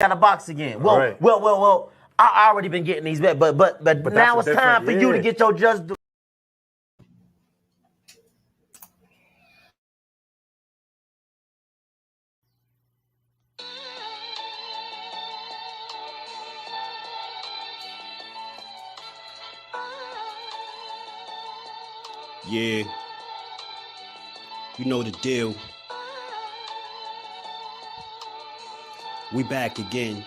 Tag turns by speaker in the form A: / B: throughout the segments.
A: got to box again. Well. I already been getting these bet, but now it's time for you to get your just do.
B: Yeah, you know the deal. We back again.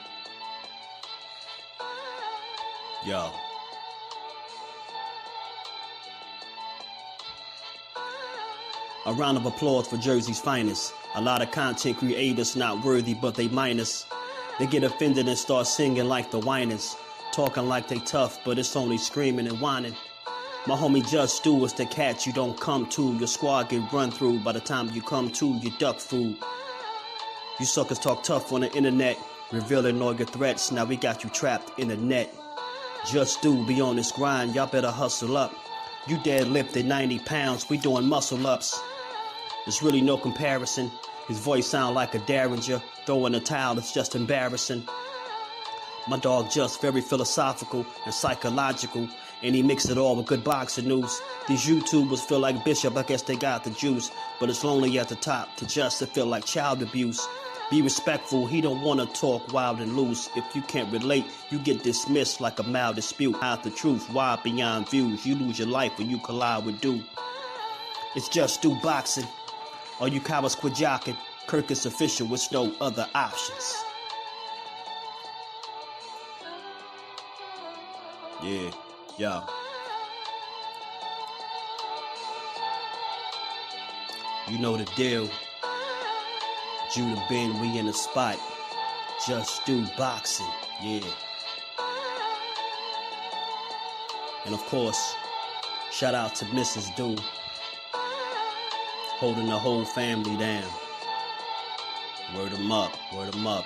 B: Yo. A round of applause for Jersey's finest. A lot of content creators not worthy, but they minus. They get offended and start singing like the whiners. Talking like they tough, but it's only screaming and whining. My homie JusDueBoxing is the cat you don't come to. Your squad get run through. By the time you come to, you duck food. You suckers talk tough on the internet, revealing all your threats. Now we got you trapped in the net. JusDueBoxing be on this grind, y'all better hustle up. You deadlifted 90 pounds, we doing muscle ups. There's really no comparison. His voice sound like a derringer. Throwing a towel is just embarrassing. My dog Just very philosophical and psychological, and he mixed it all with good boxing news. These YouTubers feel like Bishop, I guess they got the juice, but it's lonely at the top to Just to feel like child abuse. Be respectful, he don't want to talk wild and loose. If you can't relate, you get dismissed like a mild dispute. Hide the truth, wide beyond views. You lose your life when you collide with dude. It's JusDueBoxing. All you cowards quit jocking. Kirk is official with no other options. Yeah, yo. You know the deal. Judah Ben, we in the spot. JusDueBoxing, yeah. And of course, shout out to Mrs. Do, holding the whole family down. Word 'em up, word 'em up.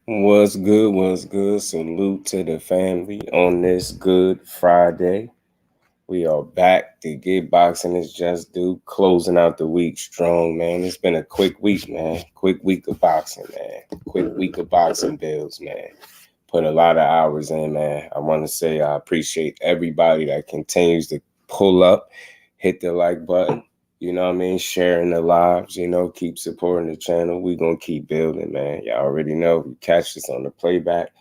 C: What's good? What's good? Salute to the family on this good Friday. We are back to get boxing. It's JusDueBoxing, closing out the week strong, man. It's been a quick week, man. Quick week of boxing, man. Quick week of boxing builds, man. Put a lot of hours in, man. I want to say I appreciate everybody that continues to pull up, hit the like button. You know what I mean? Sharing the lives, you know, keep supporting the channel. We're going to keep building, man. Y'all already know. You catch this on the playback.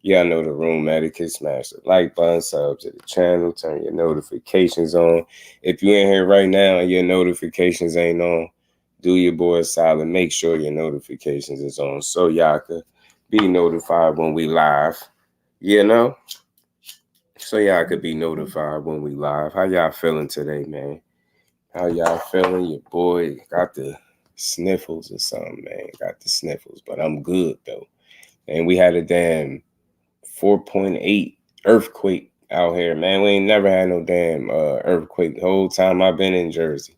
C: Y'all know the room etiquette. Smash the like button, sub to the channel, turn your notifications on. If you're in here right now and your notifications ain't on, do your boy a solid. Make sure your notifications is on so y'all could be notified when we live, you know? So y'all could be notified when we live. How y'all feeling today, man? How y'all feeling? Your boy got the sniffles or something, man. Got the sniffles, but I'm good, though. And we had a damn 4.8 earthquake out here, man. We ain't never had no damn earthquake the whole time I've been in Jersey.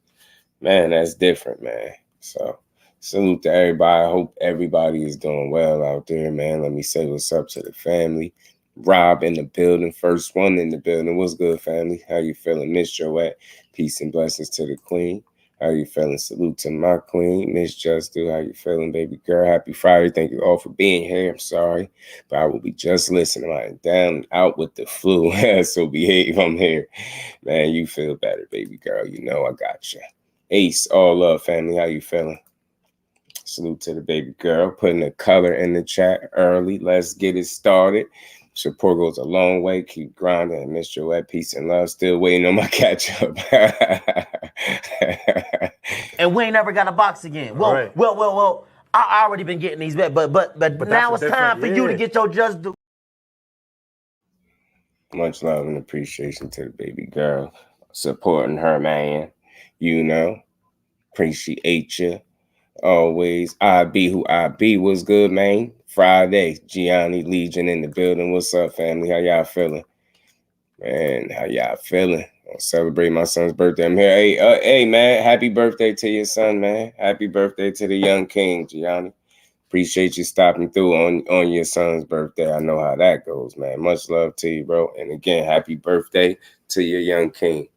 C: Man, that's different, man. So salute to everybody. I hope everybody is doing well out there, man. Let me say what's up to the family. Rob in the building, first one in the building. What's good, family? How you feeling? Miss Joette, peace and blessings to the queen. How you feeling? Salute to my queen, Miss JusDueBoxing. How you feeling, baby girl? Happy Friday. Thank you all for being here. I'm sorry, but I will be just listening. I'm down and out with the flu, so behave. I'm here. Man, you feel better, baby girl. You know I got you. Ace, all love, family. How you feeling? Salute to the baby girl. Putting the color in the chat early. Let's get it started. Support goes a long way. Keep grinding. And Miss Joette, peace and love. Still waiting on my catch up.
A: And we ain't never got to box again. Well. I already been getting these bet, but now it's time for you to get your JusDueBoxing.
C: Much love and appreciation to the baby girl. Supporting her, man. You know, appreciate you. Always, I be who I be. What's good, man? Friday, Gianni Legion in the building. What's up, family? How y'all feeling? Man, how y'all feeling? I'll celebrate my son's birthday. I'm here. Hey, man, happy birthday to your son, man. Happy birthday to the young king, Gianni. Appreciate you stopping through on your son's birthday. I know how that goes, man. Much love to you, bro. And again, happy birthday to your young king.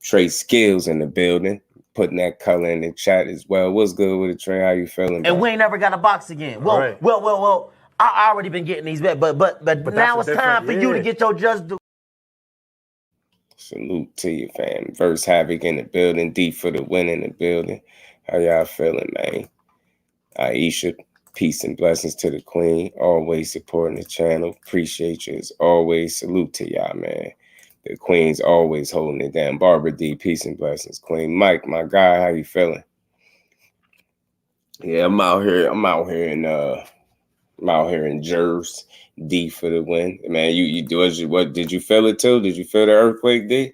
C: Trey Skills in the building. Putting that color in the chat as well. What's good with it, Trey? How you feeling, bro?
A: And we ain't never got to box again. Well. I already been getting these bet, but now it's time for you to get your just do.
C: Salute to you, fam. Verse Havoc in the building. Deep for the win in the building. How y'all feeling, man? Aisha, peace and blessings to the queen. Always supporting the channel. Appreciate you as always. Salute to y'all, man. The queen's always holding it down. Barbara D, peace and blessings, queen. Mike, my guy, how you feeling? Yeah, I'm out here in Jersey. D for the win. Man, you do it. What did you feel it too? Did you feel the earthquake, D?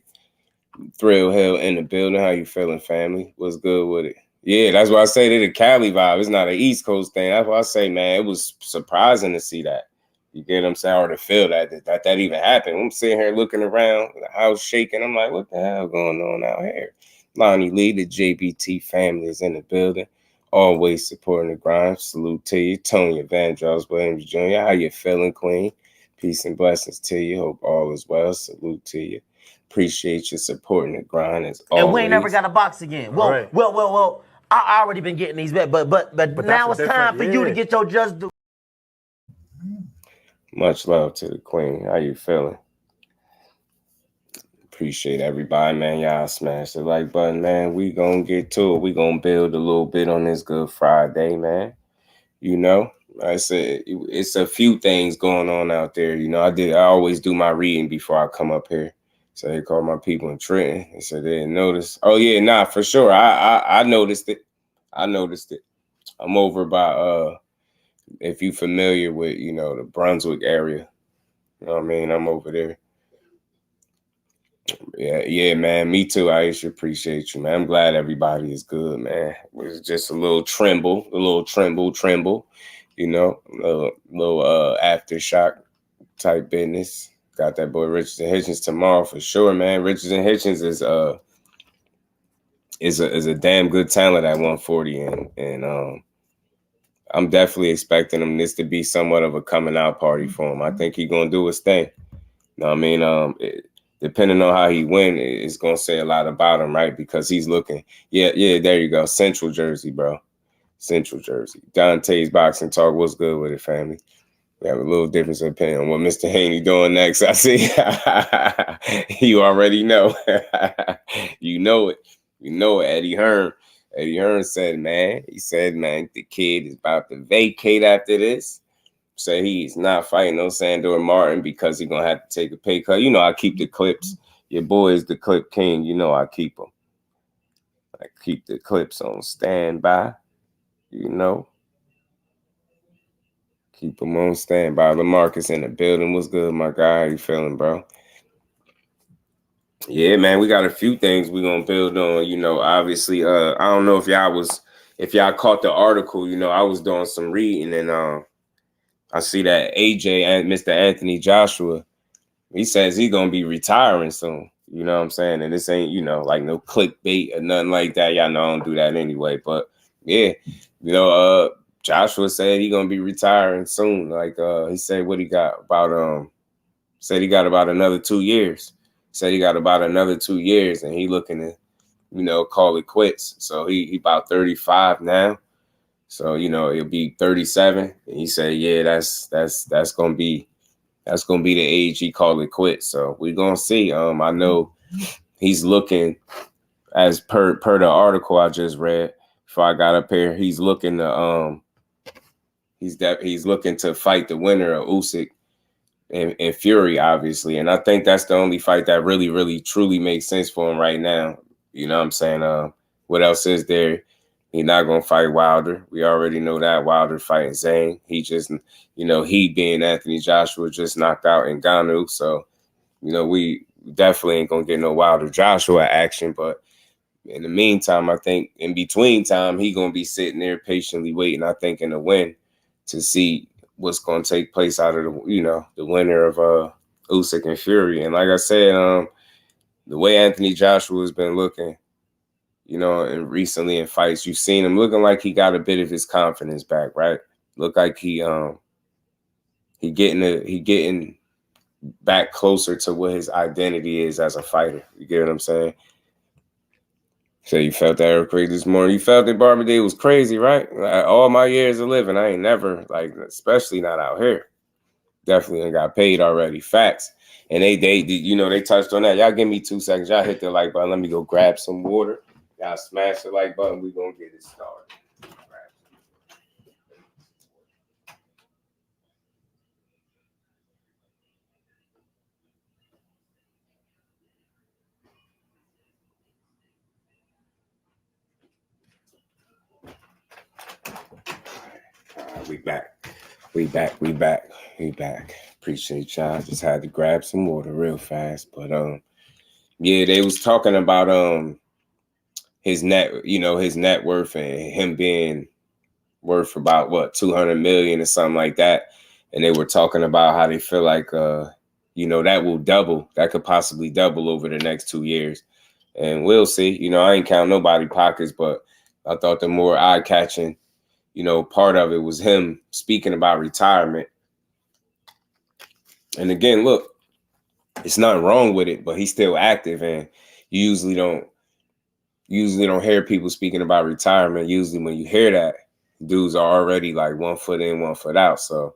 C: Thrill Hill in the building. How you feeling, family? What's good with it? Yeah, that's why I say to the Cali vibe. It's not an East Coast thing. That's why I say, man, it was surprising to see that. You get what I'm saying? Or to feel that even happened. I'm sitting here looking around, the house shaking. I'm like, what the hell going on out here? Lonnie Lee, the JBT family is in the building. Always supporting the grind. Salute to you. Tony Evangelos Williams Jr. How you feeling, queen? Peace and blessings to you. Hope all is well. Salute to you. Appreciate you supporting the grind as always.
A: And we ain't never got to box again. Well. I already been getting these bet, but now it's time for you to get your just do.
C: Much love to the queen. How you feeling? Appreciate everybody, man. Y'all smash the like button, man. We gonna get to it. We gonna build a little bit on this Good Friday, man. You know, I said it's a few things going on out there. You know, I always do my reading before I come up here. So they called my people in Trenton. They said they didn't notice. Oh yeah, nah, for sure. I noticed it. I'm over by if you familiar with, you know, the Brunswick area. You know what I mean? I'm over there. Yeah, man. Me too. I should appreciate you, man. I'm glad everybody is good, man. It was just a little tremble, you know, a little aftershock type business. Got that boy Richardson Hitchins tomorrow for sure, man. Richardson Hitchins is a damn good talent at 140, and I'm definitely expecting this to be somewhat of a coming out party for him. I think he's gonna do his thing. You know what I mean? Depending on how he win, it's gonna say a lot about him, right? Because he's looking, yeah, there you go, Central Jersey, bro, Central Jersey. Dante's Boxing Talk. What's good with it, family? We have a little difference of opinion on what Mr. Haney doing next. I see. You already know. You know it. You know it. Eddie Hearn. Eddie Hearn said, man, the kid is about to vacate after this. Say he's not fighting no Sandor Martin because he's going to have to take a pay cut. You know, I keep the clips. Your boy is the clip king. You know, I keep them. I keep the clips on standby. You know. Keep them on standby. LaMarcus in the building. What's good, my guy? How you feeling, bro? Yeah, man, we got a few things we're gonna build on. You know, obviously, I don't know if y'all caught the article. You know, I was doing some reading, and I see that AJ and Mr. Anthony Joshua, he says he's gonna be retiring soon. You know what I'm saying? And this ain't, you know, like no clickbait or nothing like that. Y'all know I don't do that anyway. But yeah, you know, Joshua said he's gonna be retiring soon. Like he said what he got about said he got about another 2 years. Said he got about another 2 years, and he looking to, you know, call it quits. So he about 35 now. So, you know, he'll be 37. And he said, yeah, that's gonna be the age he called it quits. So we're gonna see. I know he's looking, as per the article I just read before I got up here, he's looking to he's looking to fight the winner of Usyk and Fury, obviously. And I think that's the only fight that really, really, truly makes sense for him right now. You know what I'm saying? What else is there? He's not going to fight Wilder. We already know that. Wilder fighting Zane. He just, you know, he being Anthony Joshua just knocked out Ngannou. So, you know, we definitely ain't going to get no Wilder Joshua action. But, in the meantime, I think in between time, he gonna be sitting there patiently waiting, I think, in the win to see what's gonna take place out of the winner of Usyk and Fury. And like I said, the way Anthony Joshua has been looking, and recently in fights, you've seen him looking like he got a bit of his confidence back, right? Look like he getting back closer to what his identity is as a fighter. You get what I'm saying? So you felt that earthquake this morning. You felt that Barber Day was crazy, right? Like, all my years of living, I ain't never, especially not out here. Definitely got paid already. Facts. And they touched on that. Y'all give me 2 seconds. Y'all hit the like button. Let me go grab some water. Y'all smash the like button. We gonna get it started. We back. Appreciate y'all. Just had to grab some water real fast. But yeah, they was talking about his net worth and him being worth about what, 200 million or something like that. And they were talking about how they feel like that will double. That could possibly double over the next 2 years. And we'll see. I ain't count nobody pockets, but I thought the more eye-catching part of it was him speaking about retirement. And again, look, it's nothing wrong with it, but he's still active, and you usually don't hear people speaking about retirement. Usually when you hear that, dudes are already like 1 foot in, 1 foot out. So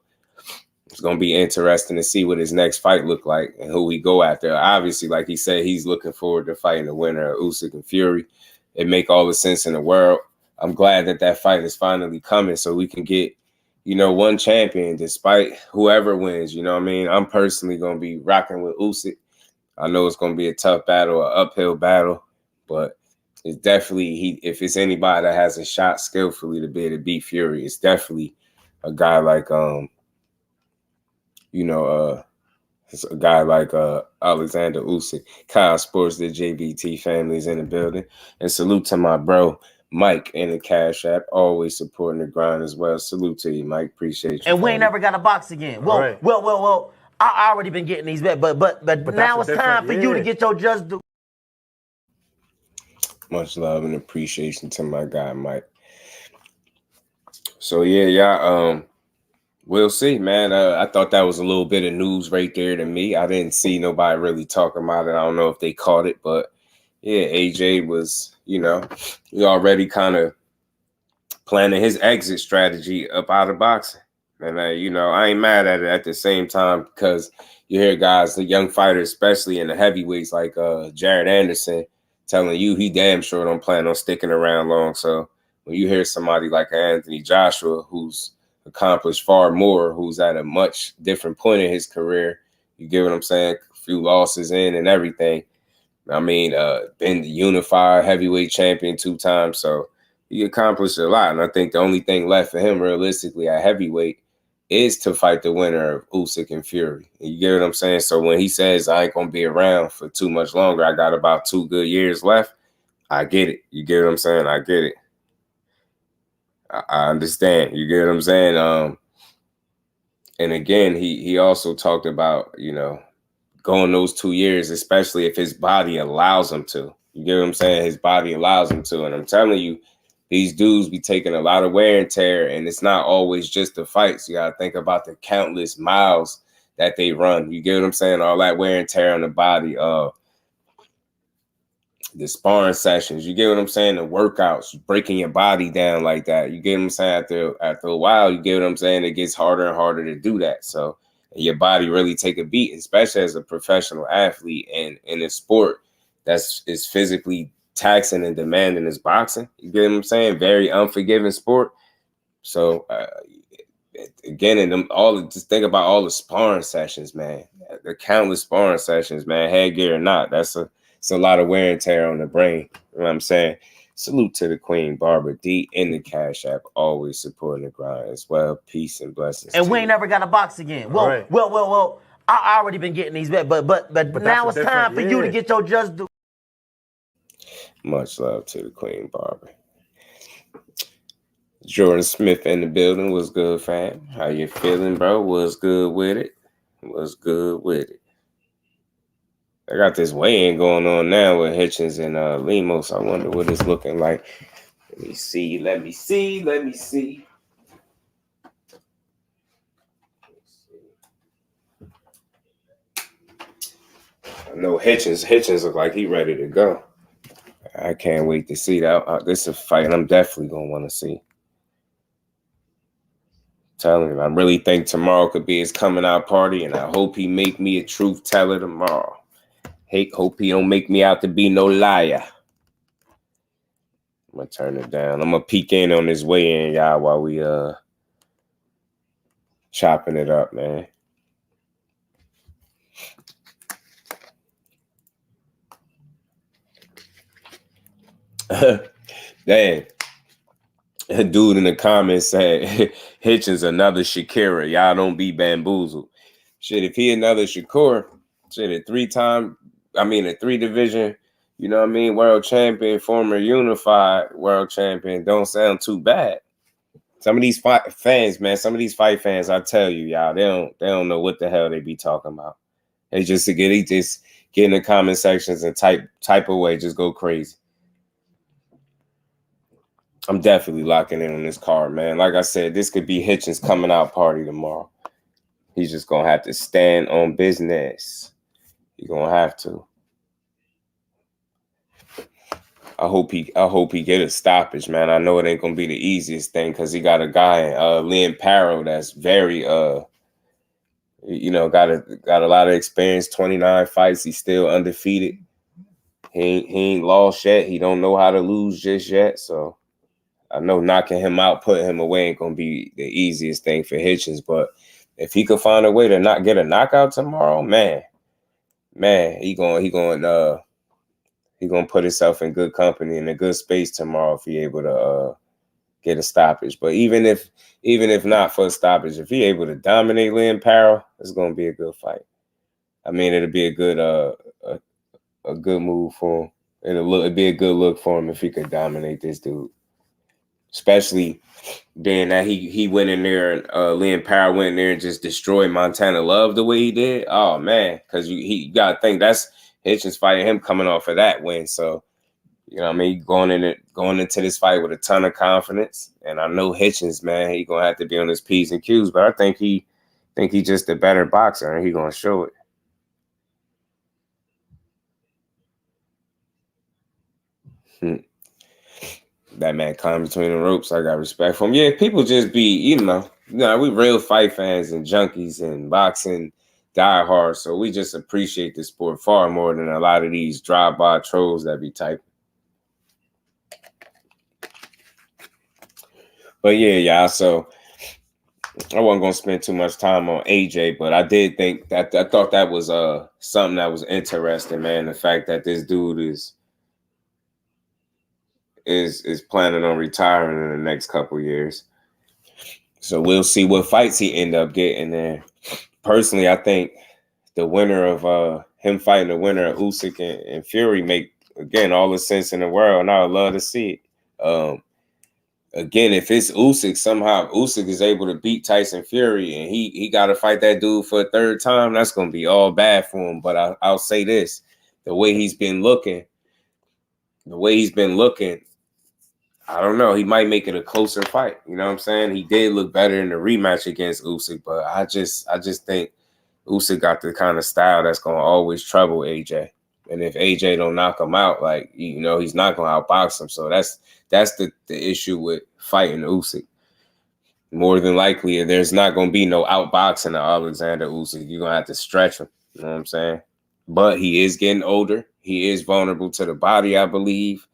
C: it's going to be interesting to see what his next fight look like and who he go after. Obviously, like he said, he's looking forward to fighting the winner of Usyk and Fury. It make all the sense in the world. I'm glad that fight is finally coming so we can get, one champion despite whoever wins. You know what I mean? I'm personally going to be rocking with Usyk. I know it's going to be a tough battle, an uphill battle, but it's definitely, if it's anybody that has a shot skillfully to be able to beat Fury, it's definitely a guy like, it's a guy like Alexander Usyk. Kyle Sports, the JBT family is in the building. And salute to my bro, Mike, in the Cash App, always supporting the grind as well. Salute to you, Mike. Appreciate you.
A: And we ain't never got to box again. Well, I already been getting these bets, but now it's time for you to get your just do.
C: Much love and appreciation to my guy, Mike. So yeah, y'all, we'll see, man. I thought that was a little bit of news right there to me. I didn't see nobody really talking about it. I don't know if they caught it, but yeah, AJ was, he already kind of planning his exit strategy up out of boxing. And, I ain't mad at it at the same time because you hear guys, the young fighters, especially in the heavyweights like Jared Anderson, telling you he damn sure don't plan on sticking around long. So when you hear somebody like Anthony Joshua, who's accomplished far more, who's at a much different point in his career, you get what I'm saying? A few losses in and everything. I mean, been the unified heavyweight champion 2 times, so he accomplished a lot. And I think the only thing left for him realistically at heavyweight is to fight the winner of Usyk and Fury. You get what I'm saying? So when he says, I ain't going to be around for too much longer, I got about 2 good years left, I get it. You get what I'm saying? I get it. I understand. You get what I'm saying? And again, he also talked about, going those 2 years, especially if his body allows him to. You get what I'm saying? His body allows him to. And I'm telling you, these dudes be taking a lot of wear and tear, and it's not always just the fights. You got to think about the countless miles that they run. You get what I'm saying? All that wear and tear on the body. The sparring sessions, you get what I'm saying? The workouts, breaking your body down like that. You get what I'm saying? After a while, you get what I'm saying? It gets harder and harder to do that. So your body really take a beat, especially as a professional athlete and in a sport that's is physically taxing and demanding as boxing. You get what I'm saying? Very unforgiving sport. So again, just think about all the sparring sessions, man. The countless sparring sessions, man. Headgear or not, it's a lot of wear and tear on the brain. You know what I'm saying? Salute to the Queen, Barbara D, in the Cash App, always supporting the grind as well. Peace and blessings.
A: And we ain't never got to box again. Well, I already been getting these bets, but now it's time for you to get your just do.
C: Much love to the Queen Barber. Jordan Smith in the building. What's good, fam? How you feeling, bro? What's good with it? What's good with it? I got this weigh-in going on now with Hitchins and Lemos. I wonder what it's looking like. Let me see. I know Hitchins look like he ready to go. I can't wait to see that. This is a fight I'm definitely going to want to see. Telling him, I really think tomorrow could be his coming out party, and I hope he make me a truth teller tomorrow. Hope he don't make me out to be no liar. I'm going to turn it down. I'm going to peek in on this weigh-in, y'all, while we chopping it up, man. Dang. A dude in the comments said, Hitchins another Shakira. Y'all don't be bamboozled. Shit, if he another Shakur, shit, a 3-division, you know what I mean, world champion, former unified world champion, don't sound too bad. Some of these fight fans, I tell you, y'all, they don't know what the hell they be talking about. They just get in the comment sections and type away, just go crazy. I'm definitely locking in on this card, man. Like I said, this could be Hitchins' coming out party tomorrow. He's just gonna have to stand on business. He's gonna have to. I hope he get a stoppage, man. I know it ain't gonna be the easiest thing because he got a guy, Liam Parrow, that's very got a lot of experience, 29 fights. He's still undefeated. He ain't lost yet. He don't know how to lose just yet. So I know knocking him out, putting him away ain't gonna be the easiest thing for Hitchins. But if he could find a way to not get a knockout tomorrow, man, he gonna put himself in good company, in a good space tomorrow if he able to get a stoppage. But even if not for a stoppage, if he able to dominate Liam Parrow, it's gonna be a good fight. I mean, it'll be a good a good move for him. It'd be a good look for him if he could dominate this dude. Especially being that he went in there and Liam Parrow went in there and just destroyed Montana Love the way he did. Oh man, because he got to think that's Hitchins fighting him coming off of that win. So you know what I mean, going into this fight with a ton of confidence. And I know Hitchins, man, he gonna have to be on his P's and Q's, but I think he just a better boxer and he gonna show it. That man climbing between the ropes. I got respect for him. Yeah, people just be, we real fight fans and junkies and boxing die hard. So we just appreciate the sport far more than a lot of these drive-by trolls that be typing. But yeah, y'all. So I wasn't gonna spend too much time on AJ, but I did think that I thought that was something that was interesting, man. The fact that this dude is planning on retiring in the next couple years. So we'll see what fights he end up getting there. Personally, I think the winner of him fighting the winner of Usyk and Fury make, again, all the sense in the world, and I would love to see it. Again, if it's Usyk, somehow Usyk is able to beat Tyson Fury and he got to fight that dude for a third time, that's going to be all bad for him. But I'll say this, the way he's been looking, I don't know. He might make it a closer fight. You know what I'm saying? He did look better in the rematch against Usyk, but I just think Usyk got the kind of style that's going to always trouble AJ. And if AJ don't knock him out, he's not going to outbox him. So that's the issue with fighting Usyk. More than likely, there's not going to be no outboxing of Alexander Usyk. You're going to have to stretch him. You know what I'm saying? But he is getting older. He is vulnerable to the body, I believe.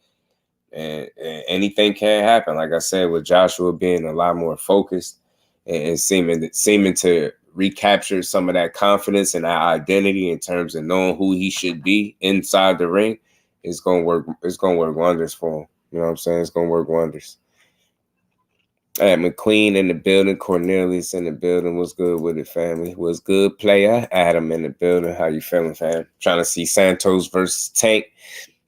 C: And anything can happen. Like I said, with Joshua being a lot more focused and seeming to recapture some of that confidence and that identity in terms of knowing who he should be inside the ring, it's gonna work wonders for him. You know what I'm saying? It's gonna work wonders. I had McQueen in the building, Cornelius in the building. What's good with it, family? What's good, player? Adam in the building. How you feeling, fam? Trying to see Santos versus Tank.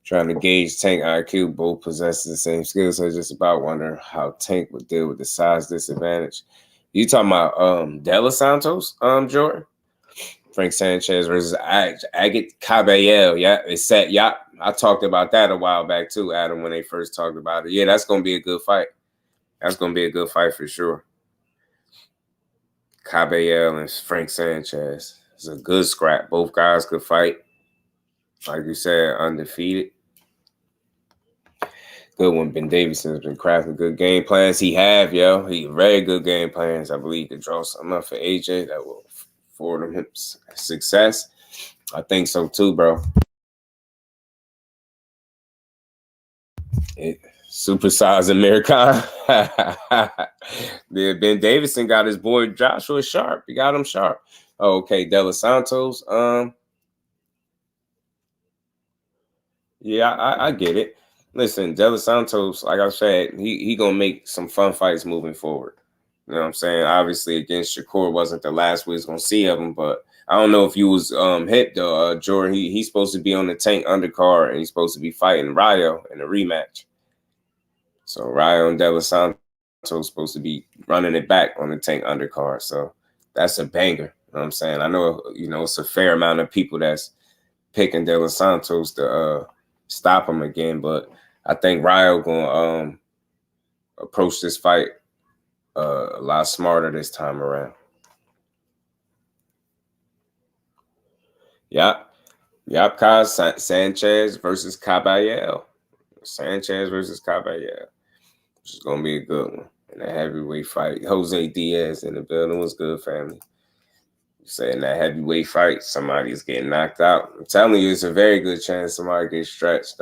C: Trying to gauge Tank IQ. Both possess the same skills. So I just about wonder how Tank would deal with the size disadvantage. You talking about De Los Santos, Jordan? Frank Sanchez versus Agate Caballero. Yeah, it's set. Yeah, I talked about that a while back too, Adam, when they first talked about it. Yeah, that's going to be a good fight. That's going to be a good fight for sure. Caballero and Frank Sanchez. It's a good scrap. Both guys could fight. Like you said, undefeated. Good one. Ben Davidson's been crafting good game plans. He very good game plans. I believe he could draw something up for AJ that will afford him success. I think so too, bro. Supersize American. Yeah, Ben Davidson got his boy Joshua sharp. He got him sharp. Oh, okay, De Los Santos. Yeah, I get it. Listen, De Los Santos, like I said, he gonna make some fun fights moving forward. You know what I'm saying? Obviously, against Shakur wasn't the last we was gonna see of him, but I don't know if you was hip though, Jordan. He's supposed to be on the Tank undercard, and he's supposed to be fighting Rayo in a rematch. So Rayo and De Los Santos supposed to be running it back on the Tank undercard. So that's a banger. You know what I'm saying? I know, it's a fair amount of people that's picking De Los Santos to stop him again, but I think Rayo gonna approach this fight a lot smarter this time around. Yep, Sanchez versus Caballero. Sanchez versus Caballero, which is gonna be a good one in a heavyweight fight. Jose Diaz in the building. Was good, family. Saying that heavyweight fight, somebody is getting knocked out. I'm telling you, it's a very good chance somebody gets stretched.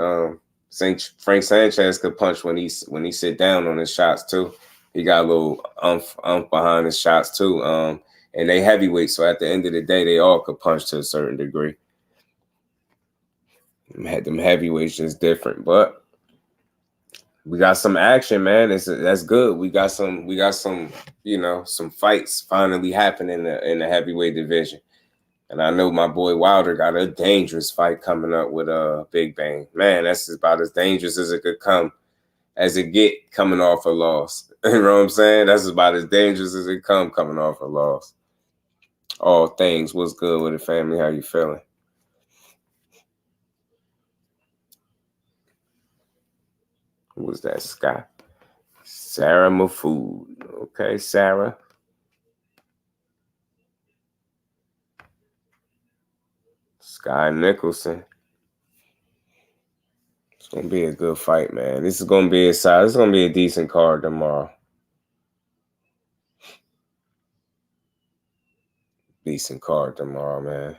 C: Frank Sanchez could punch when he sit down on his shots too. He got a little umph behind his shots too. And they heavyweight, so at the end of the day, they all could punch to a certain degree. Them heavyweights just different, but we got some action, man. That's good. We got some, some fights finally happening in the heavyweight division. And I know my boy Wilder got a dangerous fight coming up with Big Bang. Man, that's about as dangerous as it could come, coming off a loss. You know what I'm saying? That's about as dangerous as it coming off a loss. All things, what's good with the family? How you feeling? Who was that, Scott? Sarah Mafood. Okay, Sarah. Sky Nicholson. It's gonna be a good fight, man. This is gonna be a decent card tomorrow. Decent card tomorrow, man.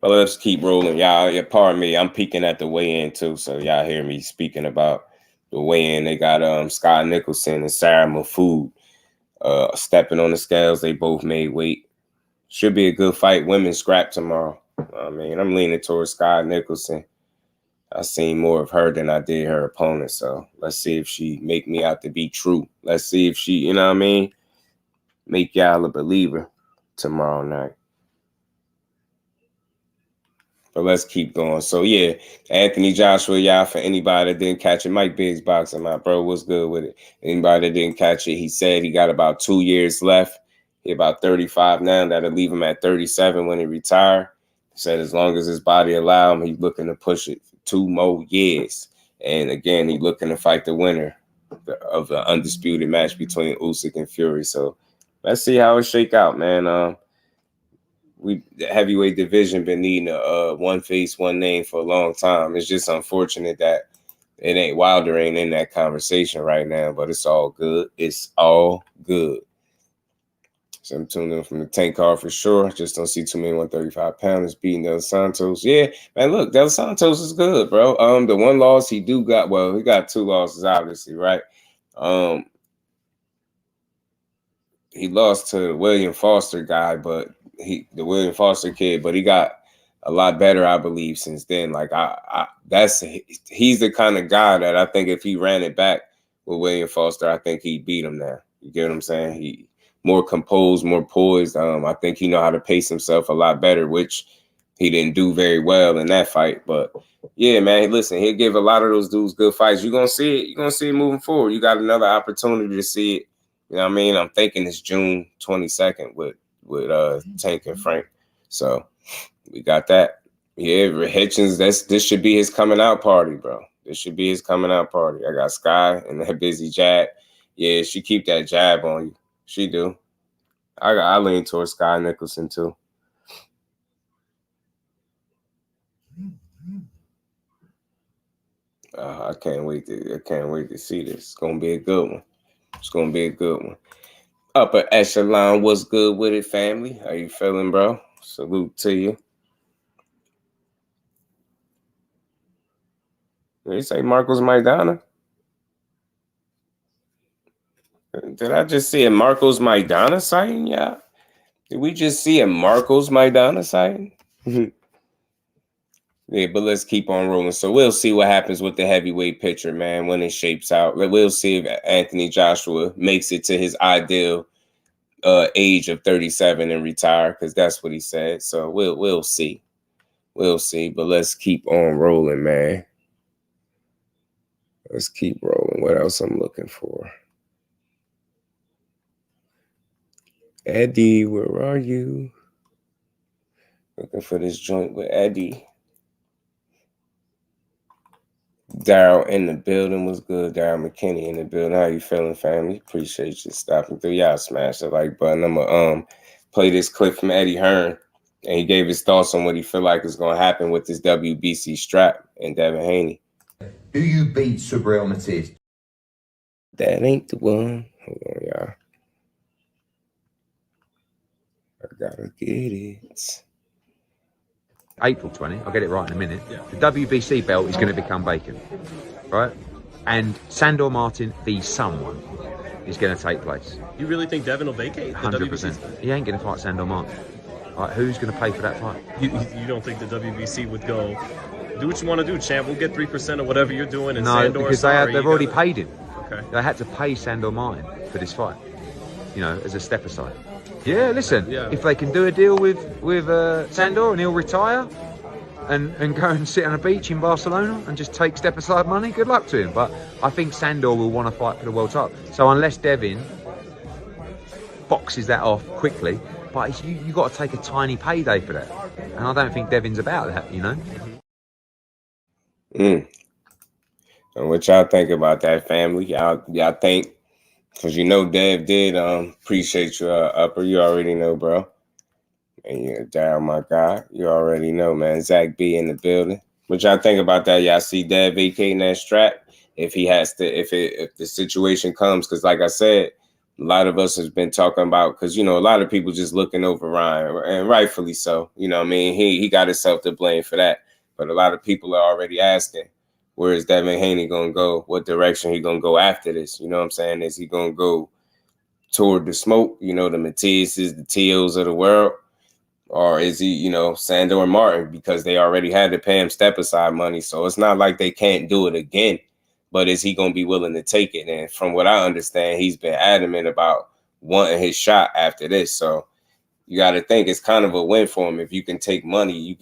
C: But let's keep rolling, y'all. Yeah, pardon me. I'm peeking at the weigh-in too, so y'all hear me speaking about the weigh-in. They got Scott Nicholson and Sarah Mafood stepping on the scales. They both made weight. Should be a good fight. Women scrap tomorrow. I mean, I'm leaning towards Scott Nicholson. I seen more of her than I did her opponent, so let's see if she make me out to be true. Let's see if she, make y'all a believer tomorrow night. But let's keep going. So, yeah, Anthony Joshua, y'all, for anybody that didn't catch it, Mike Biggs boxing, my bro, what's good with it? Anybody that didn't catch it, he said he got about 2 years left. He about 35 now. That'll leave him at 37 when he retire. He said as long as his body allow him, he's looking to push it for 2 more years. And, again, he's looking to fight the winner of the undisputed match between Usyk and Fury. So, let's see how it shake out, man. The heavyweight division been needing a one face, one name for a long time. It's just unfortunate that Wilder ain't in that conversation right now, but it's all good. It's all good. So I'm tuning in from the Tank card for sure. Just don't see too many 135 pounders beating De Los Santos. Yeah, man, look, De Los Santos is good, bro. The one loss he got 2 losses, obviously, right? He lost to the William Foster guy, but the William Foster kid, but he got a lot better, I believe, since then. Like he's the kind of guy that I think if he ran it back with William Foster, I think he'd beat him now. You get what I'm saying? He more composed, more poised. I think he know how to pace himself a lot better, which he didn't do very well in that fight. But yeah, man, listen, he'll give a lot of those dudes good fights. You're gonna see it. You're gonna see it moving forward. You got another opportunity to see it. You know what I mean? I'm thinking it's June 22nd with Tank and Frank. So we got that. Yeah, Hitchins, this should be his coming out party, bro. This should be his coming out party. I got Sky and that busy jab. Yeah, she keep that jab on you. She do. I lean towards Sky Nicholson too. I can't wait to see this. It's gonna be a good one. It's gonna be a good one. Upper Echelon, what's good with it, family? How you feeling, bro? Salute to you. Did you say Marcos Maidana? Did I just see a Marcos Maidana sighting, yeah? Did we just see a Marcos Maidana sighting? Yeah, but let's keep on rolling. So we'll see what happens with the heavyweight picture, man, when it shapes out. We'll see if Anthony Joshua makes it to his ideal age of 37 and retire, because that's what he said. So we'll see. We'll see. But let's keep on rolling, man. Let's keep rolling. What else I'm looking for? Eddie, where are you? Looking for this joint with Eddie. Daryl in the building was good. Daryl McKinney in the building. How you feeling, family? Appreciate you stopping through. Y'all smash the like button. I'm gonna play this clip from Eddie Hearn, and he gave his thoughts on what he feel like is gonna happen with this WBC strap and Devin Haney.
D: Do you beat Subriel Matias?
C: That ain't the one. Hold on, y'all. I gotta get it.
E: April 20, I'll get it right in a minute. Yeah. The WBC belt is going to become vacant, right? And Sandor Martin v. someone is going to take place.
F: You really think Devin will vacate?
E: 100%. He ain't going to fight Sandor Martin. Right, who's going to pay for that fight?
F: You don't think the WBC would go, do what you want to do, champ, we'll get 3% of whatever you're doing, and
E: no,
F: Sandor,
E: because they've already paid him.
F: Okay.
E: They had to pay Sandor Martin for this fight, you know, as a step aside. Yeah, listen, if they can do a deal with Sandor and he'll retire and go and sit on a beach in Barcelona and just take step aside money, good luck to him. But I think Sandor will want to fight for the world title. So unless Devin boxes that off quickly, but you got to take a tiny payday for that. And I don't think Devin's about that, you know?
C: And what y'all think about that, family? Y'all think, because you know Dev did appreciate you, Upper. You already know, bro. And you're down, my guy. You already know, man. Zach B in the building. What y'all think about that? Y'all see Dev vacating that strap? If he has to, if the situation comes, because like I said, a lot of us has been talking about, because, you know, a lot of people just looking over Ryan, and rightfully so. You know what I mean? He got himself to blame for that. But a lot of people are already asking, where is Devin Haney going to go? What direction he going to go after this? You know what I'm saying? Is he going to go toward the smoke, you know, the Matiases, the T.O.s of the world? Or is he, you know, Sandor and Martin, because they already had to pay him step-aside money. So it's not like they can't do it again. But is he going to be willing to take it? And from what I understand, he's been adamant about wanting his shot after this. So you got to think it's kind of a win for him. If you can take money, you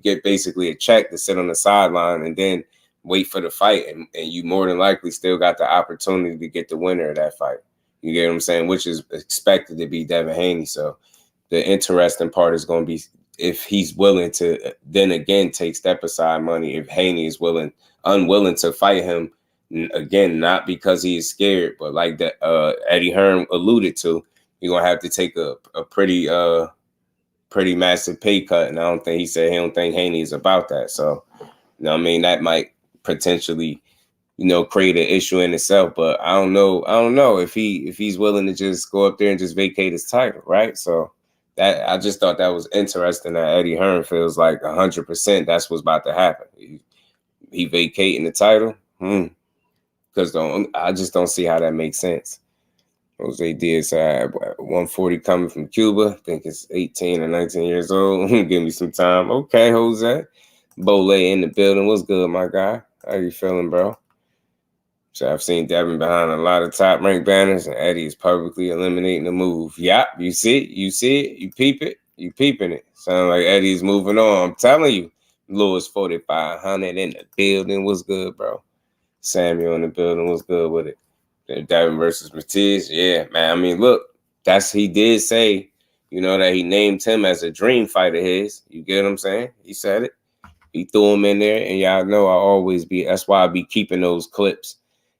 C: get basically a check to sit on the sideline and then wait for the fight, and you more than likely still got the opportunity to get the winner of that fight. You get what I'm saying? Which is expected to be Devin Haney. So the interesting part is going to be if he's willing to then again take step aside money. If Haney is unwilling to fight him again, not because he is scared, but like that Eddie Hearn alluded to, you're gonna have to take a pretty massive pay cut. And he said he don't think Haney is about that. So you know what I mean, that might potentially, you know, create an issue in itself. But I don't know if he's willing to just go up there and just vacate his title, right? So that I just thought that was interesting that Eddie Hearn feels like 100% that's what's about to happen. He vacating the title, because I just don't see how that makes sense. Jose Diaz had 140 coming from Cuba. I think it's 18 or 19 years old. Give me some time. Okay, Jose. Bole in the building. What's good, my guy? How you feeling, bro? So I've seen Devin behind a lot of top-ranked banners, and Eddie is perfectly eliminating the move. Yep, you see it, you peep it, you peeping it. Sound like Eddie's moving on. I'm telling you, Lewis 4,500 in the building was good, bro. Samuel in the building was good with it. Devin versus Matias, yeah, man. I mean, look, he did say, that he named him as a dream fight of his. You get what I'm saying? He said it. He threw him in there, and y'all know that's why I be keeping those clips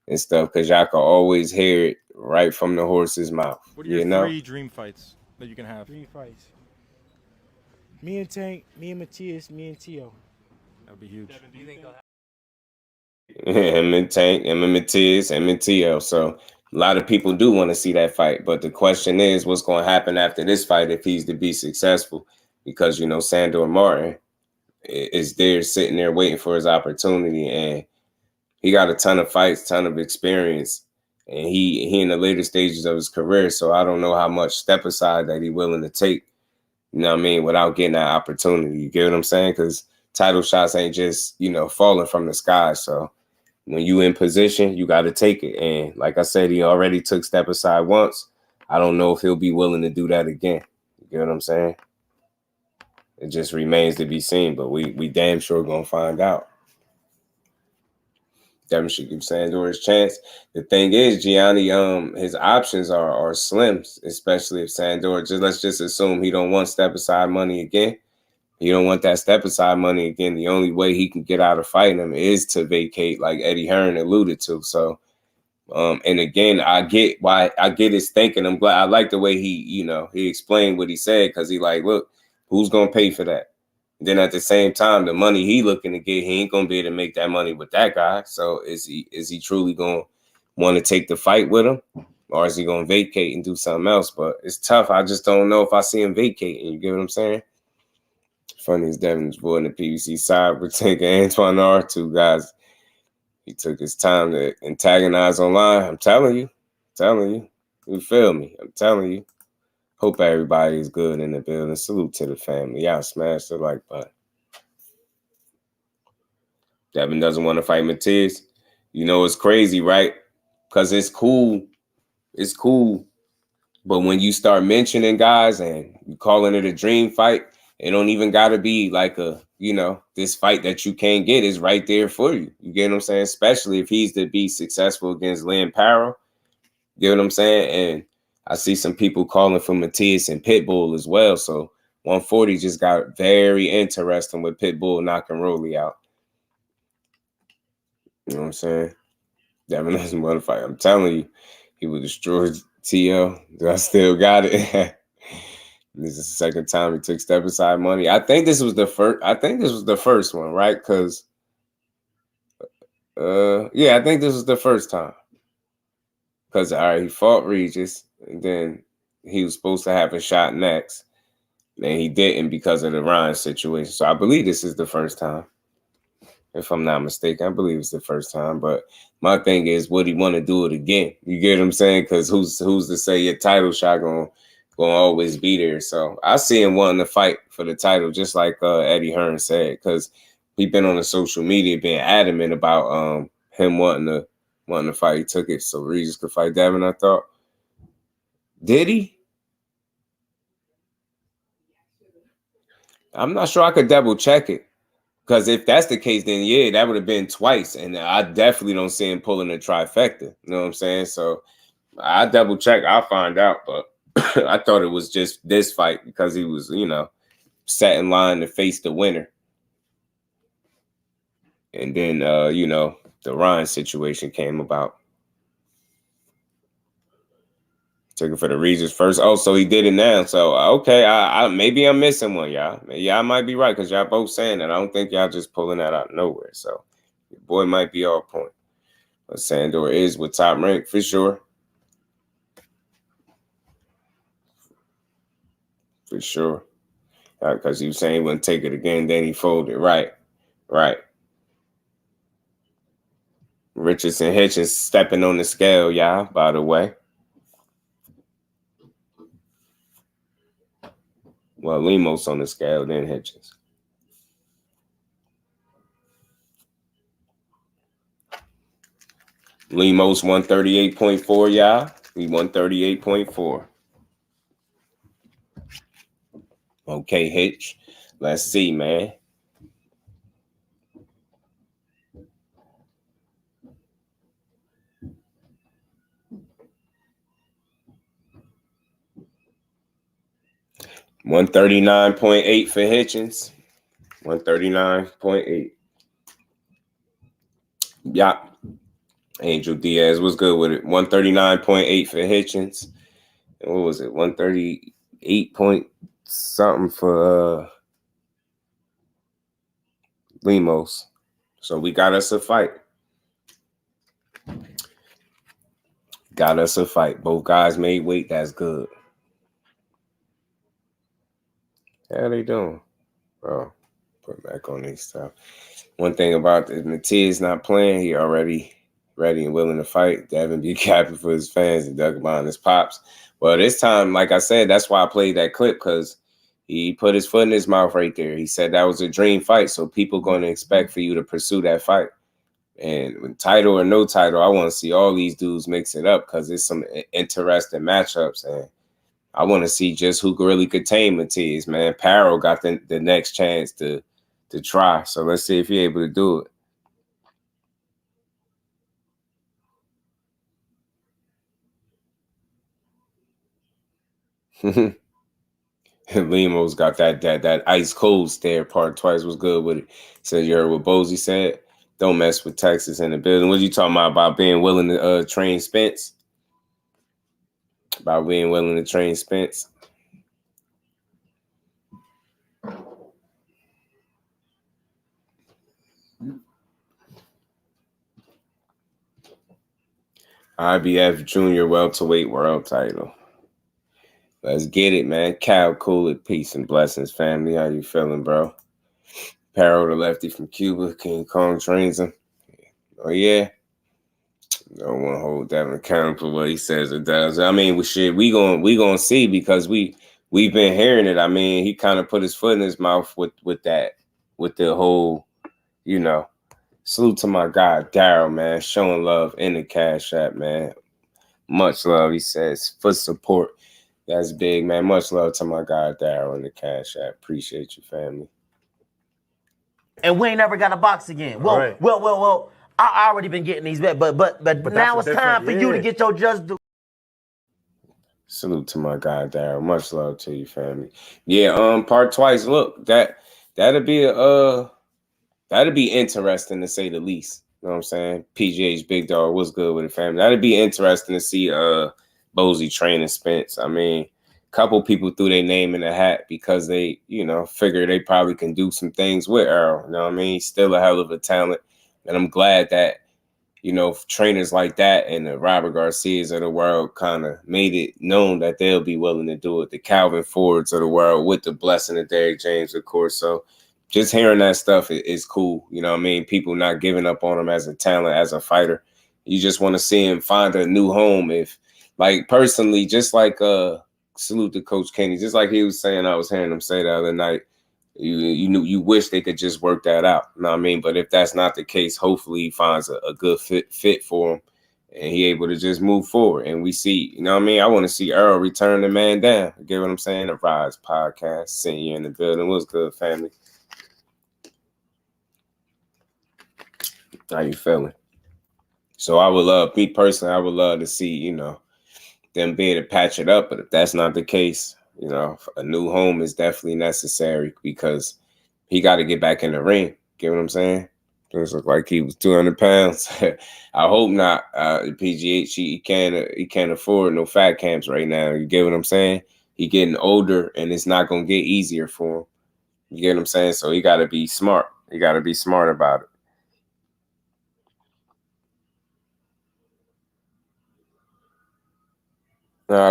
C: and stuff, because y'all can always hear it right from the horse's mouth.
G: What are your 3 dream fights that you can have?
H: Dream fights. Me and Tank, me and Matias, me and Tio.
G: That would be huge.
H: Devin, do you think
C: him and Tank, him and Matias, him and Tio. So a lot of people do want to see that fight, but the question is, what's going to happen after this fight if he's to be successful? Because Sandor Martin is there sitting there waiting for his opportunity, and he got a ton of fights, ton of experience, and he in the later stages of his career. So I don't know how much step aside that he's willing to take, without getting that opportunity. You get what I'm saying? Because title shots ain't just, falling from the sky. So when you in position, you got to take it. And like I said, he already took step aside once. I don't know if he'll be willing to do that again. You get what I'm saying? It just remains to be seen, but we damn sure gonna find out. Devin should give Sandor his chance. The thing is, Gianni, his options are slim, especially if Sandor, let's just assume he don't want step aside money again. He don't want that step aside money again. The only way he can get out of fighting him is to vacate, like Eddie Hearn alluded to. So, and again, I get his thinking. I'm glad. I like the way he explained what he said, because he like, look, who's gonna pay for that? Then at the same time, the money he looking to get, he ain't gonna be able to make that money with that guy. So is he truly gonna want to take the fight with him, or is he gonna vacate and do something else? But it's tough. I just don't know if I see him vacating. You get what I'm saying? Funny as Devin's avoiding the PBC side, we're taking Antoine R2 guys. He took his time to antagonize online. I'm telling you. You feel me? I'm telling you. Hope everybody is good in the building. Salute to the family. Y'all smash the like button. Devin doesn't want to fight Matias. It's crazy, right? Because it's cool. It's cool. But when you start mentioning guys and you calling it a dream fight, it don't even got to be like this fight that you can't get is right there for you. You get what I'm saying? Especially if he's to be successful against Lynn Parrow. You get what I'm saying? And I see some people calling for Matias and Pitbull as well. So 140 just got very interesting with Pitbull knocking Rolly out. You know what I'm saying? Devin doesn't want to fight. I'm telling you, he would destroy TL. I still got it. This is the second time he took step aside money. I think this was the first one, right? Because I think this was the first time. Because he fought Regis, and then he was supposed to have a shot next, and he didn't because of the Ryan situation. So I believe this is the first time, if I'm not mistaken. I believe it's the first time. But my thing is, would he want to do it again? You get what I'm saying? Because who's to say your title shot gonna always be there? So I see him wanting to fight for the title, just like Eddie Hearn said, because he's been on the social media being adamant about him wanting to fight. He took it so Regis could fight Devin, I thought. Did he? I'm not sure. I could double check it. Because if that's the case, then yeah, that would have been twice. And I definitely don't see him pulling a trifecta. You know what I'm saying? So I double check. I'll find out. But I thought it was just this fight because he was, set in line to face the winner. And then, the Ryan situation came about. Took it for the Regis first. Oh, so he did it now. So, okay, I maybe I'm missing one, y'all. Y'all might be right because y'all both saying that. I don't think y'all just pulling that out of nowhere. So, your boy might be on point. But Sandor is with top rank for sure. For sure. Because he was saying he wouldn't take it again. Then he folded. Right. Richardson Hitchins stepping on the scale, y'all, by the way. Well, Lemos on the scale, then Hitchins. Lemos 138.4, y'all. We 138.4. Okay, Hitch. Let's see, man. $139.8 for Hitchins. 139.8. Yeah. Angel Diaz was good with it. 139.8 for Hitchins. And what was it? 138 point something for Lemos. So we got us a fight. Got us a fight. Both guys made weight. That's good. How they doing? Bro, put back on these stuff. One thing about this, Matias not playing. He already ready and willing to fight. Devin be capping for his fans and ducking behind his pops. Well, this time, like I said, that's why I played that clip, because he put his foot in his mouth right there. He said that was a dream fight, so people going to expect for you to pursue that fight. And with title or no title, I want to see all these dudes mix it up, because there's some interesting matchups. And I want to see just who really could tame Matias, man. Parrow got the next chance to try. So let's see if he's able to do it. Lemos got that ice cold stare. Part twice was good with it. Said you heard what Bozy said. Don't mess with Texas in the building. What you talking about being willing to train Spence? About being willing to train Spence. IBF Junior welterweight world title. Let's get it, man. Cal Cool, peace and blessings, family. How you feeling, bro? Parrow, the lefty from Cuba. King Kong trains him. Oh, yeah. Don't want to hold Devin accountable for what he says or does. I mean, we gonna see, because we've been hearing it. I mean, he kind of put his foot in his mouth with the whole, salute to my guy Daryl, man, showing love in the Cash App, man. Much love, he says, for support. That's big, man. Much love to my guy Daryl in the Cash App. Appreciate you, family.
A: And we ain't never got a box again. Well,
H: Right.
A: well. I already been getting these bets, but now it's time for you to get your just do.
C: Salute to my guy Daryl. Much love to you, family. Yeah, part twice. Look, that'd be interesting to say the least. You know what I'm saying? PGH Big Dog was good with the family. That'd be interesting to see Bozy training Spence. I mean, a couple people threw their name in the hat because they, figure they probably can do some things with Errol. You know what I mean? He's still a hell of a talent. And I'm glad that, trainers like that and the Robert Garcias of the world kind of made it known that they'll be willing to do it. The Calvin Fords of the world, with the blessing of Derrick James, of course. So just hearing that stuff is cool. You know what I mean? People not giving up on him as a talent, as a fighter. You just want to see him find a new home. If, like, personally, just like salute to Coach Kenny, just like he was saying, I was hearing him say the other night, you wish they could just work that out. You know what I mean? But if that's not the case, hopefully he finds a good fit for him and he able to just move forward. And we see, you know what I mean? I want to see Errol return the man down. You get what I'm saying? The Rise podcast. Seeing you in the building. What's good, family? How you feeling? So I would love to see, them be able to patch it up. But if that's not the case, a new home is definitely necessary, because he got to get back in the ring. Get what I'm saying? Just look like he was 200 pounds. I hope not. PGH, he can't afford no fat camps right now. You get what I'm saying? He getting older, and it's not gonna get easier for him. You get what I'm saying? So he got to be smart. He got to be smart about it.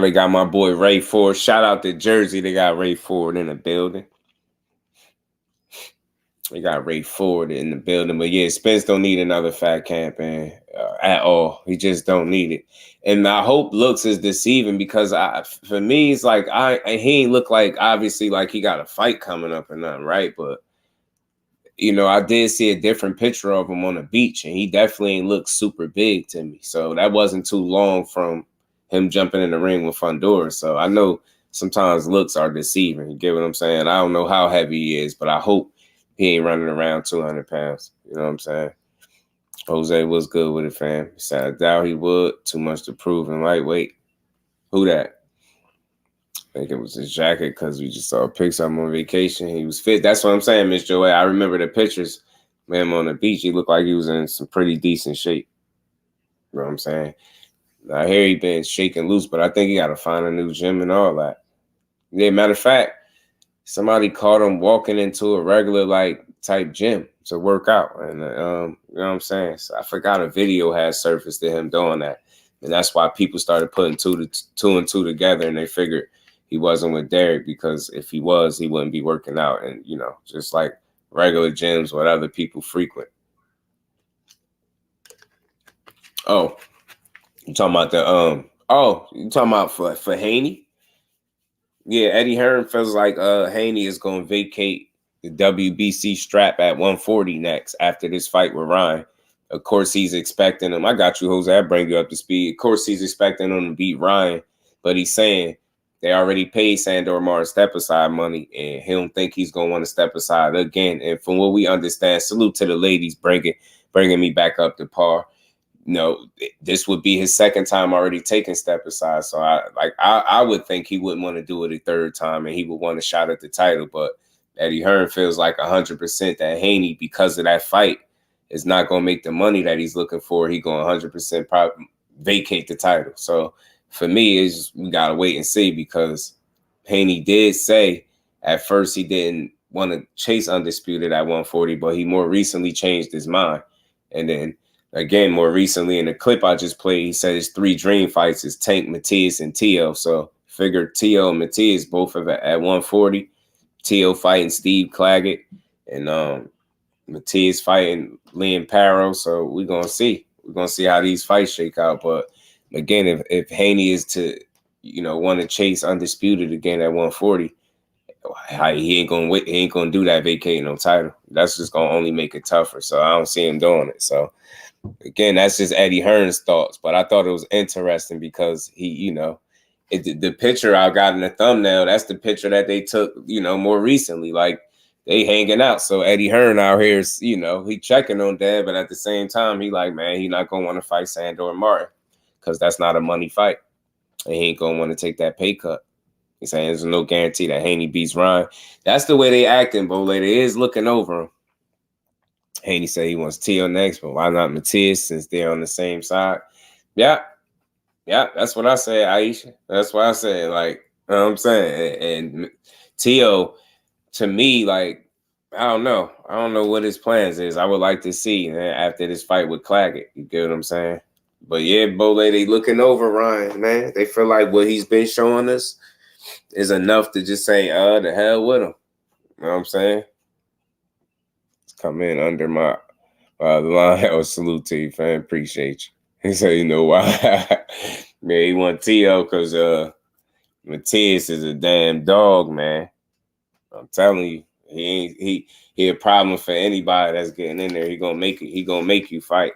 C: They got my boy Ray Ford. Shout out to Jersey. They got Ray Ford in the building. They got Ray Ford in the building. But yeah, Spence don't need another fat camp, man, at all. He just don't need it. And I hope looks is deceiving, because for me, it's like he ain't look like, obviously, like he got a fight coming up or nothing, right? But I did see a different picture of him on the beach, and he definitely ain't looked super big to me. So that wasn't too long from him jumping in the ring with Fundora. So I know sometimes looks are deceiving. You get what I'm saying? I don't know how heavy he is, but I hope he ain't running around 200 pounds. You know what I'm saying? Jose was good with it, fam. He said, I doubt he would. Too much to prove in lightweight. Who that? I think it was his jacket because we just saw pics of him on vacation. He was fit. That's what I'm saying, Miss Joey. I remember the pictures of him on the beach. He looked like he was in some pretty decent shape. You know what I'm saying? I hear he been shaking loose, but I think he got to find a new gym and all that. Yeah, matter of fact, somebody caught him walking into a regular type gym to work out. And you know what I'm saying? So I forgot a video had surfaced to him doing that. And that's why people started putting two and two together, and they figured he wasn't with Derek, because if he was, he wouldn't be working out. And, just like regular gyms what other people frequent. Oh, you talking about you talking about for Haney? Yeah, Eddie Hearn feels like Haney is going to vacate the WBC strap at 140 next after this fight with Ryan. Of course, he's expecting him. I got you, Jose. I bring you up to speed. Of course, he's expecting him to beat Ryan, but he's saying they already paid Sandor Mar step aside money, and he don't think he's gonna want to step aside again. And from what we understand, salute to the ladies bringing me back up to par. This would be his second time already taking step aside. So I would think he wouldn't want to do it a third time, and he would want a shot at the title. But Eddie Hearn feels like 100% that Haney, because of that fight, is not going to make the money that he's looking for. He going 100% vacate the title. So for me, we got to wait and see, because Haney did say at first he didn't want to chase Undisputed at 140, but he more recently changed his mind. And then again, more recently in the clip I just played, he said his 3 dream fights is Tank, Matias, and Tio. So figure Tio and Matias both at 140. Tio fighting Steve Claggett, and Matias fighting Liam Parrow. So we're going to see. We're going to see how these fights shake out. But again, if Haney is to, want to chase Undisputed again at 140, he ain't gonna do that vacating no title. That's just gonna only make it tougher. So I don't see him doing it. So again, that's just Eddie Hearn's thoughts. But I thought it was interesting because he, the picture I got in the thumbnail, that's the picture that they took, more recently. Like, they hanging out. So Eddie Hearn out here is, he checking on Dad, but at the same time, he like, man, he not gonna want to fight Sandor Martin, because that's not a money fight. And he ain't gonna want to take that pay cut. He's saying there's no guarantee that Haney beats Ryan. That's the way they acting, Bo. They is looking over him. Haney said he wants Tio next, but why not Matias, since they're on the same side? Yeah, that's what I said, Aisha. That's what I said. Like, you know what I'm saying? And Tio, to me, like, I don't know. I don't know what his plans is. I would like to see after this fight with Claggett. You get what I'm saying? But yeah, Bo, they looking over Ryan, man. They feel like what he's been showing us is enough to just say, the hell with him. You know what I'm saying? Let's come in under my line. Oh, salute to you, fam. Appreciate you. He said, you know why? Man, he want Tio because Matias is a damn dog, man. I'm telling you, he a problem for anybody that's getting in there. He gonna make you fight.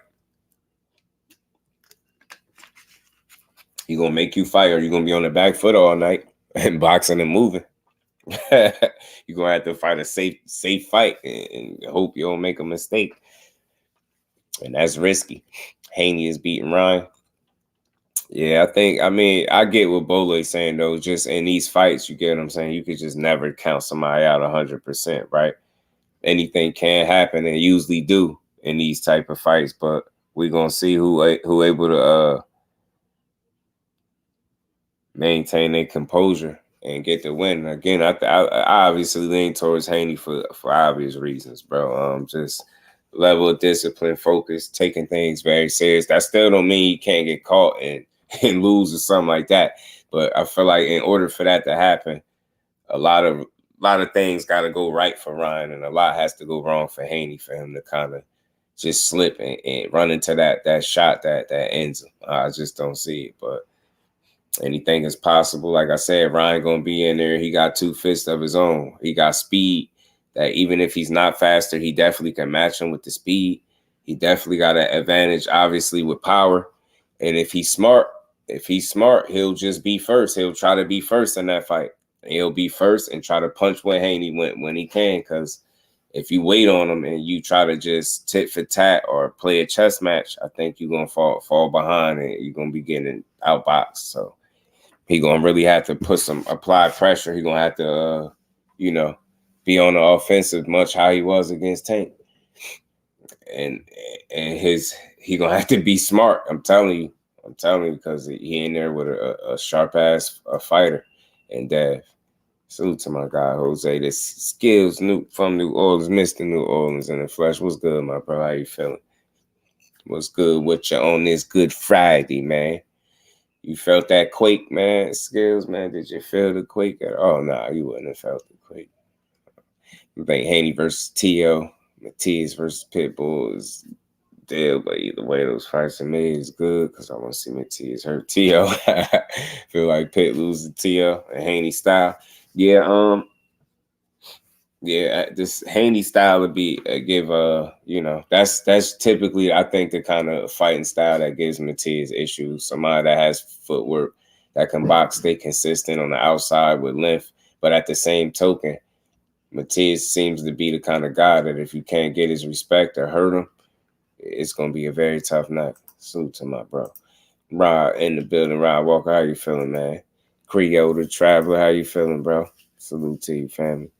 C: He gonna make you fight, or you're gonna be on the back foot all night and boxing and moving. You're gonna have to fight a safe fight and hope you don't make a mistake. And that's risky. Haney is beating Ryan. Yeah, I get what Bole is saying, though. Just in these fights, you get what I'm saying? You could just never count somebody out 100%, right? Anything can happen, and usually do in these type of fights, but we're going to see who able to maintain their composure and get the win. Again, I obviously lean towards Haney for obvious reasons, bro. Just level of discipline, focus, taking things very serious. That still don't mean you can't get caught and lose or something like that. But I feel like in order for that to happen, a lot of things got to go right for Ryan, and a lot has to go wrong for Haney for him to kind of just slip and run into that shot that ends him. I just don't see it, but anything is possible. Like I said, Ryan gonna be in there. He got 2 fists of his own. He got speed that even if he's not faster, he definitely can match him with the speed. He definitely got an advantage, obviously, with power. And if he's smart, he'll just be first. He'll try to be first in that fight. He'll be first and try to punch with Haney when he can, because if you wait on him and you try to just tit for tat or play a chess match, I think you're gonna fall behind and you're gonna be getting outboxed. So he gonna really have to apply pressure. He gonna have to be on the offensive much how he was against Tank. And he gonna have to be smart. I'm telling you, because he in there with a sharp ass fighter. And Dev, salute to my guy Jose. This Skills from New Orleans, Mr. New Orleans in the flesh. What's good, my bro? How you feeling? What's good with you on this Good Friday, man? You felt that quake, man? Skills, man. Did you feel the quake? Oh, nah, you wouldn't have felt the quake. I think Haney versus T.O., Matias versus Pitbull is deal, but either way, those fights to me is good because I want to see Matias hurt T.O. Feel like Pitt loses to T.O. and Haney style. Yeah, this Haney style would be that's typically, I think, the kind of fighting style that gives Matias issues. Somebody that has footwork, that can box, stay consistent on the outside with length, but at the same token, Matias seems to be the kind of guy that if you can't get his respect or hurt him, it's going to be a very tough night. Salute to my bro. Rod in the building. Rod Walker, how you feeling, man? Creole the Traveler, how you feeling, bro? Salute to you, family.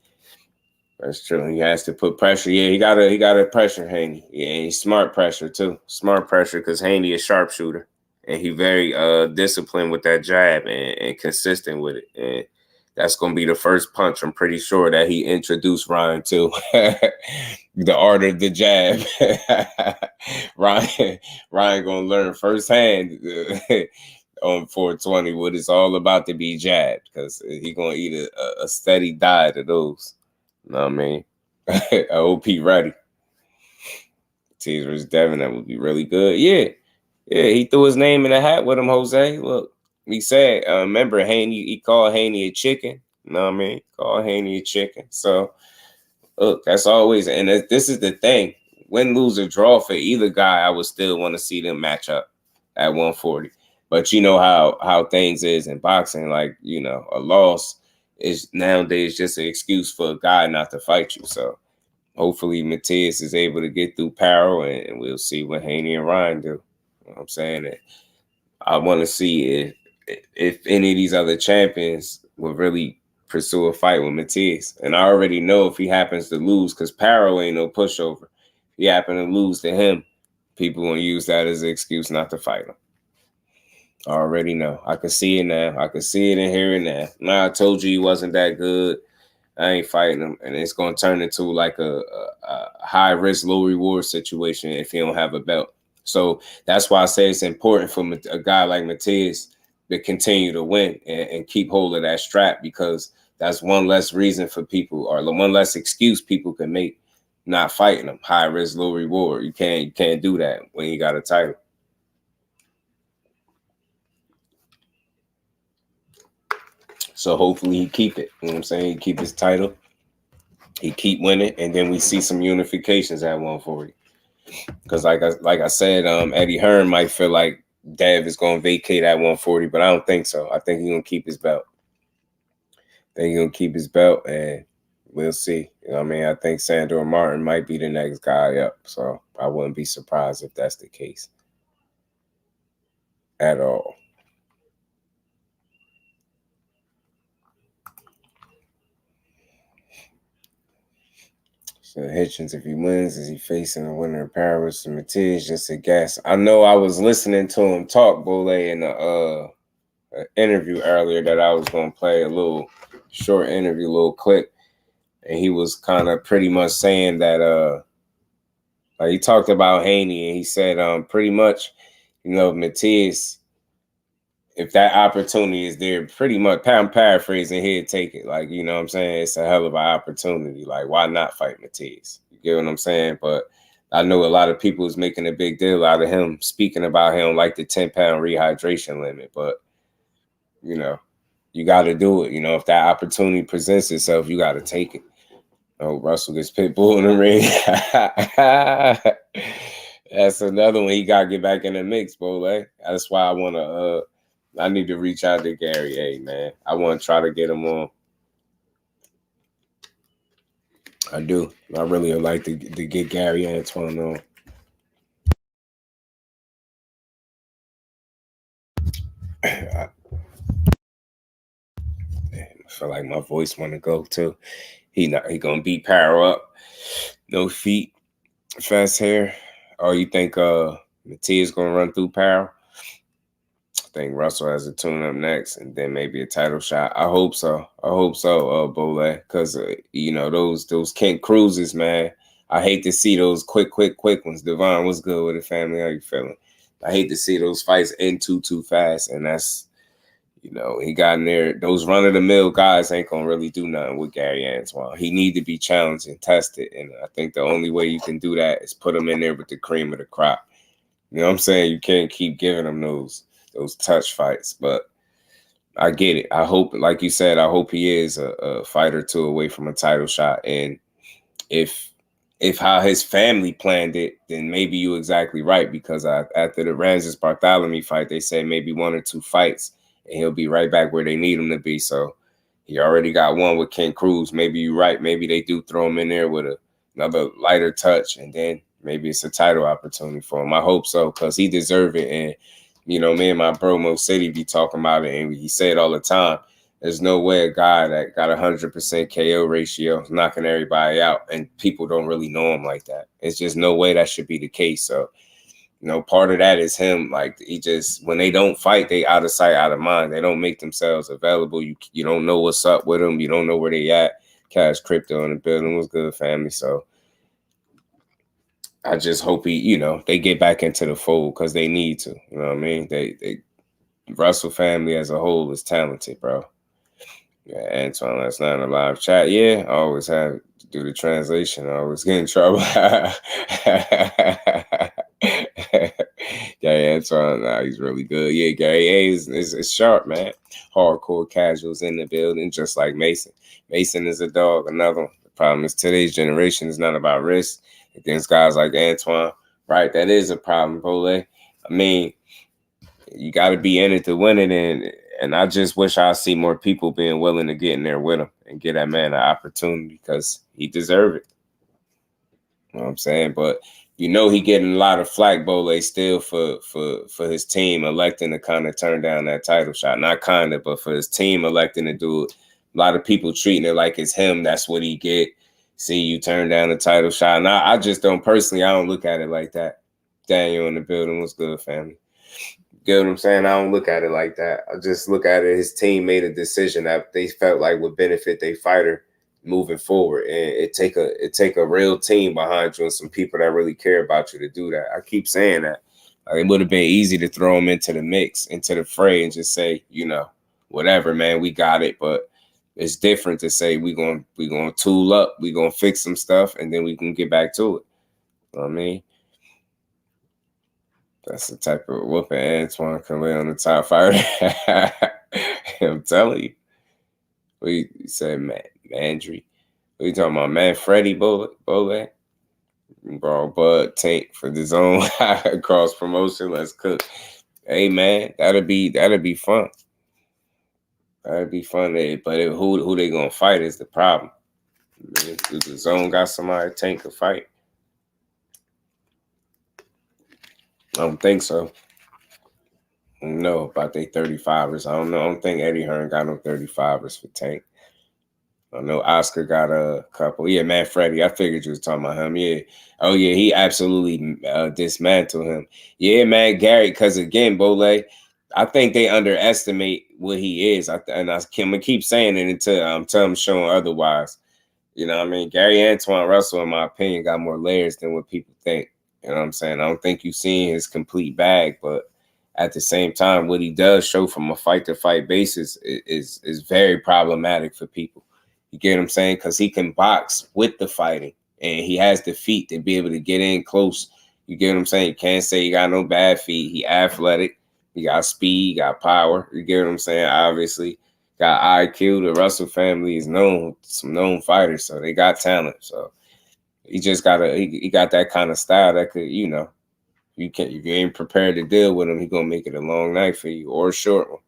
C: That's true. He has to put pressure. Yeah, he gotta pressure Haney. Yeah, and he's smart pressure too. Smart pressure because Haney is sharpshooter. And he very disciplined with that jab and consistent with it. And that's going to be the first punch, I'm pretty sure, that he introduced Ryan to. The art of the jab. Ryan going to learn firsthand on 420 what it's all about to be jabbed, because he going to eat a steady diet of those. You know what I mean? I hope he ready. Tease versus Devin, that would be really good. Yeah, he threw his name in the hat with him, Jose. Look. He said, remember, Haney, he called Haney a chicken. You know what I mean? Called Haney a chicken. So, look, that's always, and this is the thing. Win, lose, or draw for either guy, I would still want to see them match up at 140. But you know how things is in boxing. Like, a loss is nowadays just an excuse for a guy not to fight you. So, hopefully, Matias is able to get through Parrow, and we'll see what Haney and Ryan do. You know what I'm saying? And I want to see if any of these other champions will really pursue a fight with Matias. And I already know if he happens to lose, because Parrow ain't no pushover. If he happen to lose to him, people will use that as an excuse not to fight him. I already know. I can see it now. I can see it and hear it now. Now I told you he wasn't that good. I ain't fighting him. And it's going to turn into like a high risk, low reward situation if he don't have a belt. So that's why I say it's important for a guy like Matias to continue to win and keep hold of that strap, because that's one less reason for people, or one less excuse people can make not fighting them. High risk, low reward. You can't do that when you got a title. So hopefully he keep it. You know what I'm saying? He keep his title. He keep winning, and then we see some unifications at 140. Because like I said, Eddie Hearn might feel like Dev is going to vacate at 140, but I don't think so. I think he's going to keep his belt. And we'll see. You know what I mean? I think Sandor Martin might be the next guy up, so I wouldn't be surprised if that's the case at all. So Hitchins, if he wins, is he facing a winner of Paris and Matias? Just a guess. I know I was listening to him talk, Bole, in the interview earlier that I was going to play a little short interview, little clip. And he was kind of pretty much saying that like he talked about Haney, and he said pretty much, Matias, if that opportunity is there, pretty much, I'm paraphrasing here, take it. Like, you know what I'm saying? It's a hell of an opportunity. Like, why not fight Matias? You get what I'm saying? But I know a lot of people is making a big deal out of him, speaking about him like the 10-pound rehydration limit. But, you got to do it. If that opportunity presents itself, you got to take it. Oh, Russell gets Pitbull in the ring. That's another one. He got to get back in the mix, bro. That's why I want to, I need to reach out to Gary A, man. I want to try to get him on. I do. I really would like to get Gary Antoine on. I feel like my voice want to go too. He gonna beat Power up. No feet, fast hair. Oh, you think Matias gonna run through Power? I think Russell has a tune-up next, and then maybe a title shot. I hope so. Bole, because those Kent Cruzes, man. I hate to see those quick ones. Devon, what's good with the family? How you feeling? I hate to see those fights end too fast, and that's, he got in there. Those run-of-the-mill guys ain't gonna really do nothing with Gary Antoine. He need to be challenged and tested, and I think the only way you can do that is put him in there with the cream of the crop. You know what I'm saying? You can't keep giving him those touch fights, but I get it. I hope, like you said, I hope he is a fight or two away from a title shot. And if how his family planned it, then maybe you're exactly right, because after the Ramses Bartholomew fight, they said maybe 1 or 2 fights and he'll be right back where they need him to be. So he already got one with Ken Cruz. Maybe you're right. Maybe they do throw him in there with another lighter touch, and then maybe it's a title opportunity for him. I hope so, because he deserves it. And me and my bro Mo City be talking about it, and he say it all the time. There's no way a guy that got 100% KO ratio is knocking everybody out, and people don't really know him like that. It's just no way that should be the case. So, part of that is him. Like, he just, when they don't fight, they out of sight, out of mind. They don't make themselves available. You don't know what's up with them. You don't know where they at. Cash Crypto in the building. Was good, family. So I just hope they get back into the fold, because they need to. You know what I mean? They Russell family as a whole is talented, bro. Yeah, Antoine last night in a live chat. Yeah, I always have to do the translation. I always get in trouble. Gary Antoine, he's really good. Yeah, Gary A is sharp, man. Hardcore casuals in the building, just like Mason. Mason is a dog. Another one. The problem is today's generation is not about risk against guys like Antoine. Right, that is a problem, Bole. I mean, you got to be in it to win it, and I just wish I see more people being willing to get in there with him and get that man an opportunity, because he deserves it. You know what I'm saying? But he getting a lot of flack, Bole, still for his team electing to kind of turn down that title shot. Not kind of, but for his team electing to do it. A lot of people treating it like it's him. That's what he get. See, you turn down the title shot. And I just don't personally, I don't look at it like that. Daniel in the building. Was good, family. Get what I'm saying? I don't look at it like that. I just look at it, his team made a decision that they felt like would benefit their fighter moving forward. And it take a real team behind you and some people that really care about you to do that. I keep saying that. It would have been easy to throw him into the mix, into the fray, and just say, whatever, man, we got it. But it's different to say we gonna tool up, we gonna fix some stuff, and then we can get back to it. You know what I mean? That's the type of whooping Antoine can lay on the top fighter. I'm telling you. What you say, Mandry? What you talking about, man? Freddie Bole? Bro, Bud Tank for the zone cross promotion. Let's cook. Hey, man, that'd be fun. That'd be fun. But who they gonna fight is the problem. Does the zone got somebody Tank to fight? I don't think so. I don't know about they 35ers. I don't know. I don't think Eddie Hearn got no 35ers for Tank. I know Oscar got a couple. Yeah, man, Freddie. I figured you was talking about him. Yeah. Oh, yeah, he absolutely dismantled him. Yeah, man, Gary, because again, Bole, I think they underestimate what he is. I'm going to keep saying it until I'm showing otherwise. You know what I mean? Gary Antoine Russell, in my opinion, got more layers than what people think. You know what I'm saying? I don't think you've seen his complete bag, but at the same time, what he does show from a fight-to-fight basis is very problematic for people. You get what I'm saying? Because he can box with the fighting, and he has the feet to be able to get in close. You get what I'm saying? You can't say he got no bad feet. He athletic. He got speed. He got power. You get what I'm saying? Obviously, got IQ. The Russell family is some known fighters, so they got talent. So he just he got that kind of style that could, you know, if you ain't prepared to deal with him, he gonna make it a long night for you or a short one.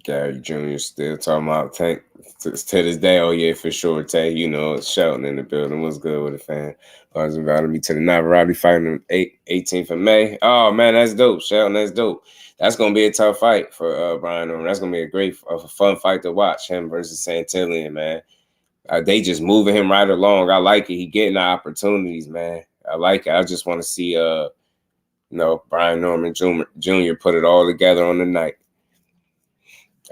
C: Gary Jr. still talking about Tank to this day. Oh yeah, for sure, Tay. You know, it's Shelton in the building. What's good with the fan? I was inviting me to the Navarrete fight on 18th of May. Oh man, that's dope, Shelton. That's dope. That's gonna be a tough fight for Brian Norman. That's gonna be a fun fight to watch. Him versus Santillan, man. They just moving him right along. I like it. He getting the opportunities, man. I like it. I just want to see Brian Norman Jr. put it all together on the night.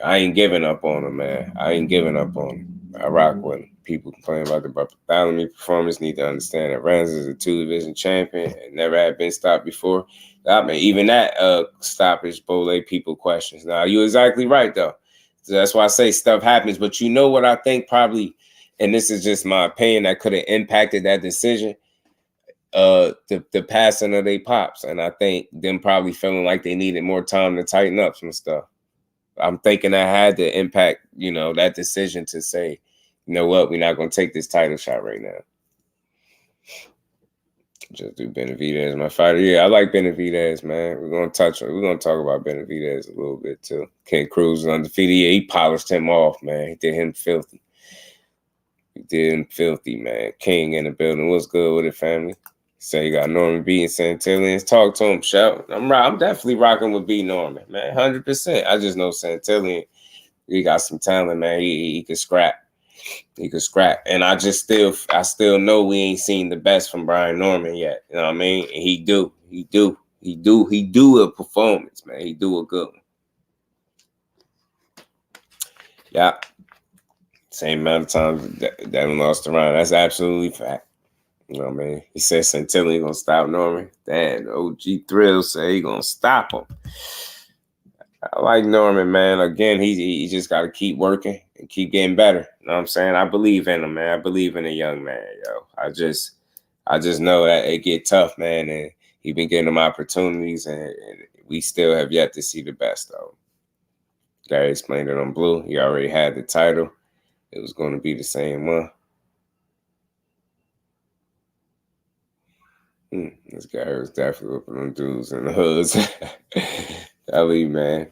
C: I ain't giving up on him, man. I ain't giving up on him. I rock with him. People complain about the Bartholomew performance need to understand that Rams is a 2-division champion and never had been stopped before. I mean, even that stoppage, Bole, people questions. Now, you're exactly right, though. So that's why I say stuff happens. But you know what I think probably, and this is just my opinion, that could have impacted that decision? The passing of their pops. And I think them probably feeling like they needed more time to tighten up some stuff. I'm thinking that had to impact, you know, that decision to say, you know what, we're not going to take this title shot right now. Just do Benavidez, my fighter. Yeah, I like Benavidez, man. We're going to talk about Benavidez a little bit too. Ken Cruz is undefeated. Yeah, he polished him off, man. He did him filthy. Man. King in the building. What's good with it, family? Say you got Norman B and Santillan. Talk to him, shout. I'm definitely rocking with B Norman, man. 100%. I just know Santillan, he got some talent, man. He could scrap. He could scrap. And I still know we ain't seen the best from Brian Norman yet. You know what I mean? And he do a performance, man. He do a good one. Yeah. Same amount of times Devin lost the round. That's absolutely fact. You know what I mean? He said Santillan gonna stop Norman. Damn, OG Thrill say he gonna stop him. I like Norman, man. Again, he just gotta keep working and keep getting better. You know what I'm saying? I believe in him, man. I believe in a young man, yo. I just know that it get tough, man, and he been getting them opportunities, and we still have yet to see the best of him. Gary explained it on Blue. He already had the title. It was going to be the same one. This guy was definitely whipping them dudes in the hoods. Ali, man.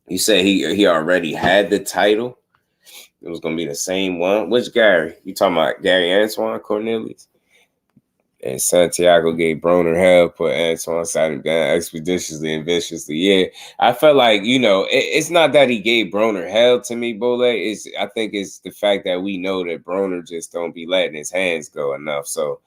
C: You say he already had the title? It was going to be the same one? Which Gary? You talking about Gary Antoine Cornelius? And Santiago gave Broner hell, put Antoine side him down expeditiously and viciously. Yeah, I felt like, you know, it's not that he gave Broner hell to me, Bole. I think it's the fact that we know that Broner just don't be letting his hands go enough. So,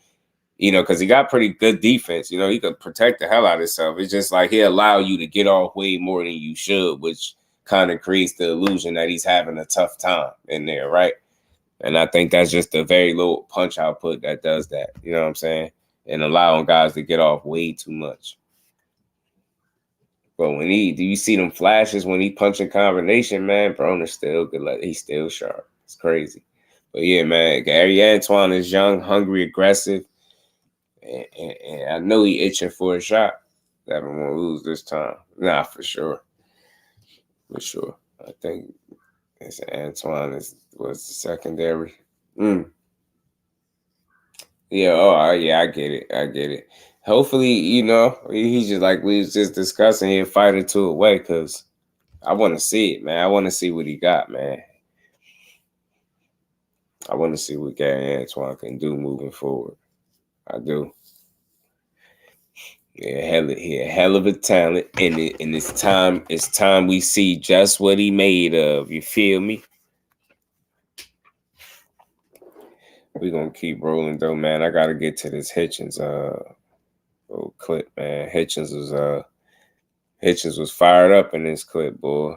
C: you know, because he got pretty good defense. You know, he could protect the hell out of himself. It's just like he'll allow you to get off way more than you should, which kind of creates the illusion that he's having a tough time in there, right? And I think that's just a very low punch output that does that. You know what I'm saying? And allowing guys to get off way too much. But do you see them flashes when he punching combination, man? Broner's still good. Like, he's still sharp. It's crazy. But yeah, man, Gary Antoine is young, hungry, aggressive. And I know he itching for a shot. Devin won't lose this time. Nah, for sure. For sure. I think it's Antoine was the secondary. Yeah, yeah, I get it. Hopefully, you know, he's just like we was just discussing, he'll fight it to away because I want to see it, man. I want to see what he got, man. I want to see what Gary Antoine can do moving forward. I do. Yeah, hell of a talent. And it's time we see just what he made of. You feel me? We're gonna keep rolling though, man. I gotta get to this Hitchins little clip, man. Hitchins was fired up in this clip, boy.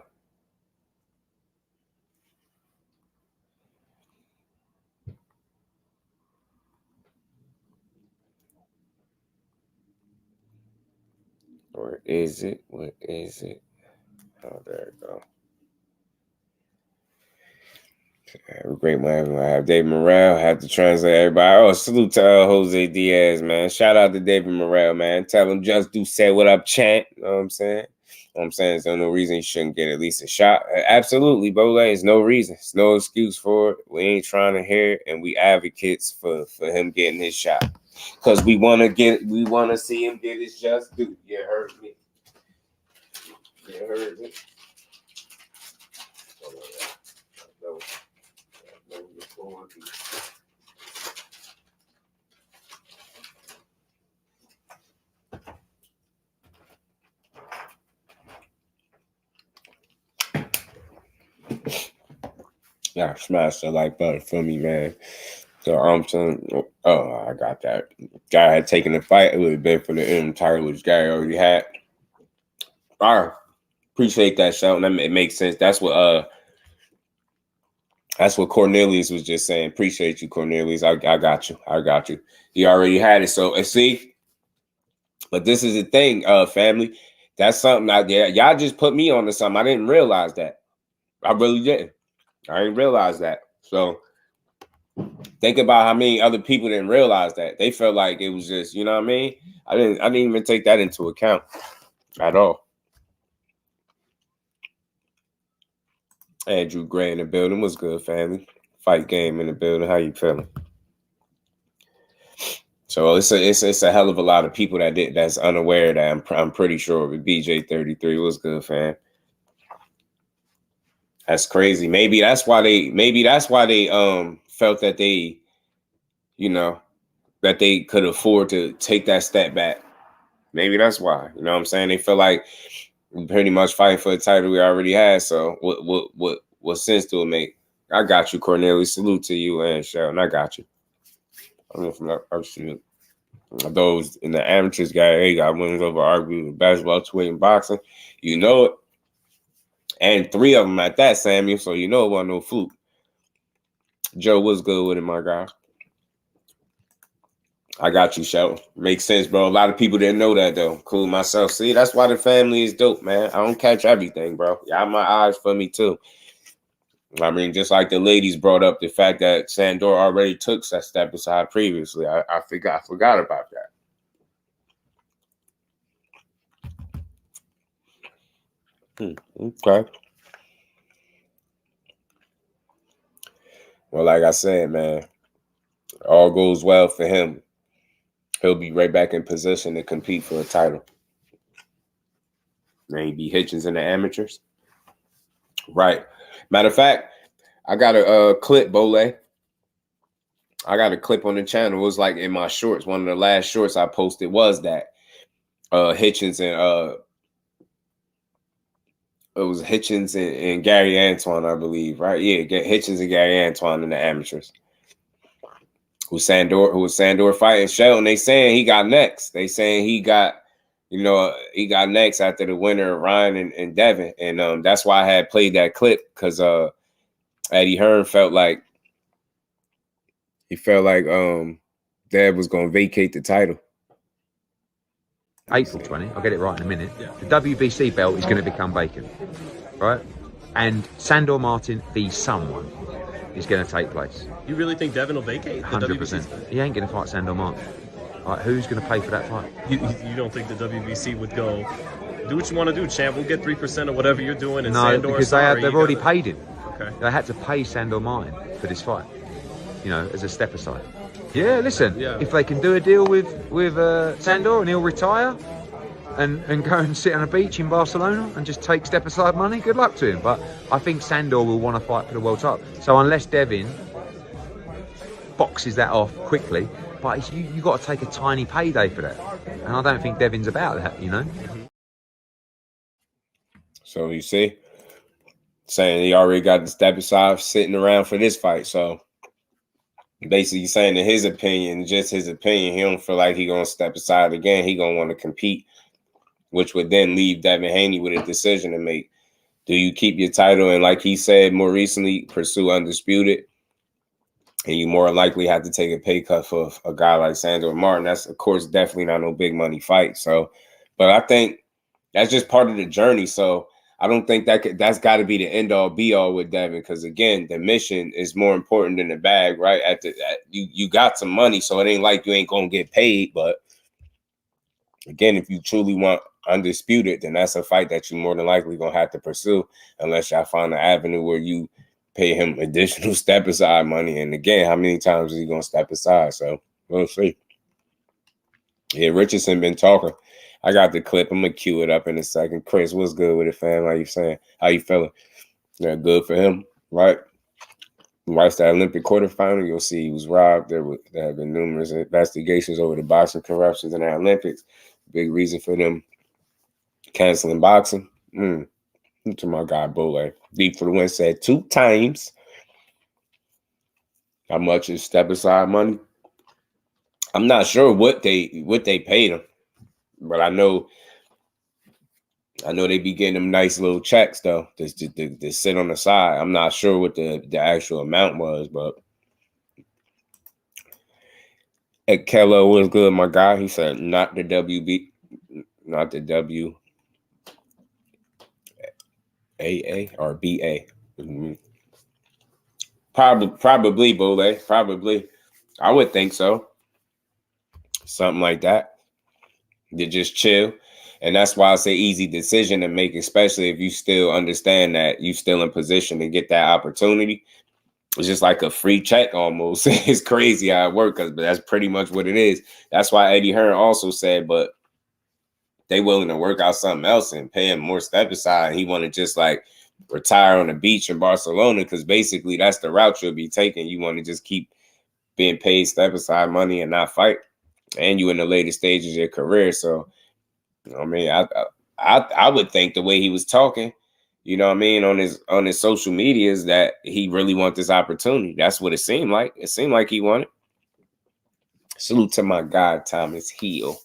C: Where is it? What is it? Oh, there it go. Have a great one. I have David Morrell. Have to translate everybody. Oh, salute to Jose Diaz, man. Shout out to David Morrell, man. Tell him Just Do say what up, chant. You know what I'm saying? There's no reason he shouldn't get at least a shot. Absolutely, bro. There's no reason. There's no excuse for it. We ain't trying to hear it, and we advocates for him getting his shot. Because we want to see him get his just due. You heard me. You heard me. Yeah, smash the like button for me, man. So I'm saying, oh, I got that. Guy had taken the fight. It would have been for the interim title, which guy already had. All right, appreciate that, Shelton. It makes sense. That's what Cornelius was just saying. Appreciate you, Cornelius. I got you. I got you. He already had it. So, and see, but this is the thing, family. That's something out there. Y'all just put me on to something. I didn't realize that. I really didn't. I didn't realize that. So think about how many other people didn't realize that. They felt like it was just, you know what I mean? I didn't even take that into account at all. Andrew Gray in the building. What's good, family? Fight game in the building. How you feeling? So it's a hell of a lot of people that's unaware that I'm pretty sure. With BJ33, what's good, fam? That's crazy. Maybe that's why they felt that they, you know, that they could afford to take that step back. Maybe that's why. You know what I'm saying? They feel like we pretty much fighting for the title we already had. So what sense do it make? I got you, Cornelius. Salute to you and Sheldon. I got you. I don't know if those in the amateurs got wins over arguing basketball, twin boxing. You know it. And 3 of them at that, Samuel. So you know it wasn't no fluke. Joe, what's good with it, my guy? I got you, Shelton. Makes sense, bro. A lot of people didn't know that, though. Cool myself. See, that's why the family is dope, man. I don't catch everything, bro. Y'all my eyes for me, too. I mean, just like the ladies brought up the fact that Sandor already took that step aside previously. I forgot about that. Okay. Well, like I said, man, all goes well for him. He'll be right back in position to compete for a title. Maybe Hitchins in the amateurs. Right. Matter of fact, I got a clip, Bole. I got a clip on the channel. It was like in my shorts. One of the last shorts I posted was that Hitchins and it was Hitchins and Gary Antoine, I believe, right? Yeah, Hitchins and Gary Antoine in the amateurs. Who was Sandor fighting Sheldon. They saying he got next. They saying he got next after the winner of Ryan and Devin. And that's why I had played that clip, because Eddie Hearn felt like Dev was gonna vacate the title.
E: April 20, I'll get it right in a minute. Yeah. The WBC belt is going to become vacant, right? And Sandor Martin v. someone is going to take place.
F: You really think Devin will vacate?
E: 100%. He ain't going to fight Sandor Martin. Right, who's going to pay for that fight?
F: You don't think the WBC would go, do what you want to do, champ? We'll get 3% of whatever you're doing. And
E: no,
F: Sandor,
E: because they've already paid him.
F: Okay.
E: They had to pay Sandor Martin for this fight, you know, as a step aside. Yeah, listen, if they can do a deal with Sandor and he'll retire and go and sit on a beach in Barcelona and just take step aside money, good luck to him. But I think Sandor will want to fight for the world title. So unless Devin boxes that off quickly, but you got to take a tiny payday for that. And I don't think Devin's about that, you know.
C: So you see, saying he already got the step aside sitting around for this fight. So basically saying in his opinion, just his opinion, he don't feel like he gonna step aside again. He gonna want to compete, which would then leave Devin Haney with a decision to make. Do you keep your title and, like he said more recently, pursue undisputed? And you more likely have to take a pay cut for a guy like Sandor Martin. That's, of course, definitely not no big money fight. So, but I think that's just part of the journey. So I don't think that's got to be the end all be all with Devin, because again, the mission is more important than the bag, right? You got some money, so it ain't like you ain't gonna get paid. But again, if you truly want undisputed, then that's a fight that you more than likely gonna have to pursue, unless y'all find an avenue where you pay him additional step aside money. And again, how many times is he gonna step aside? So we'll see. Yeah, Richardson been talking. I got the clip. I'm gonna cue it up in a second. Chris, what's good with it, fam? How you saying? How you feeling? Yeah, good for him, right? Watch that Olympic quarterfinal. You'll see he was robbed. There have been numerous investigations over the boxing corruptions in the Olympics. Big reason for them canceling boxing. To my guy Bole. Deep for the win said 2 times. How much is step aside money? I'm not sure what they paid him, but I know they be getting them nice little checks though. Just to sit on the side. I'm not sure what the actual amount was, but Kello was good, my guy. He said not the WB, not the WAA or BA. Probably, Bole. Probably. I would think so. Something like that. To just chill. And that's why it's an easy decision to make, especially if you still understand that you still in position to get that opportunity. It's just like a free check almost. It's crazy how it works, but that's pretty much what it is. That's why Eddie Hearn also said, but they willing to work out something else and pay him more step aside. He want to just like retire on the beach in Barcelona, because basically that's the route you'll be taking. You want to just keep being paid step aside money and not fight. And you in the later stages of your career. So, you know what I mean? I would think the way he was talking, you know what I mean, on his social media, is that he really want this opportunity. That's what it seemed like. It seemed like he wanted. Salute to my guy, Thomas Heel.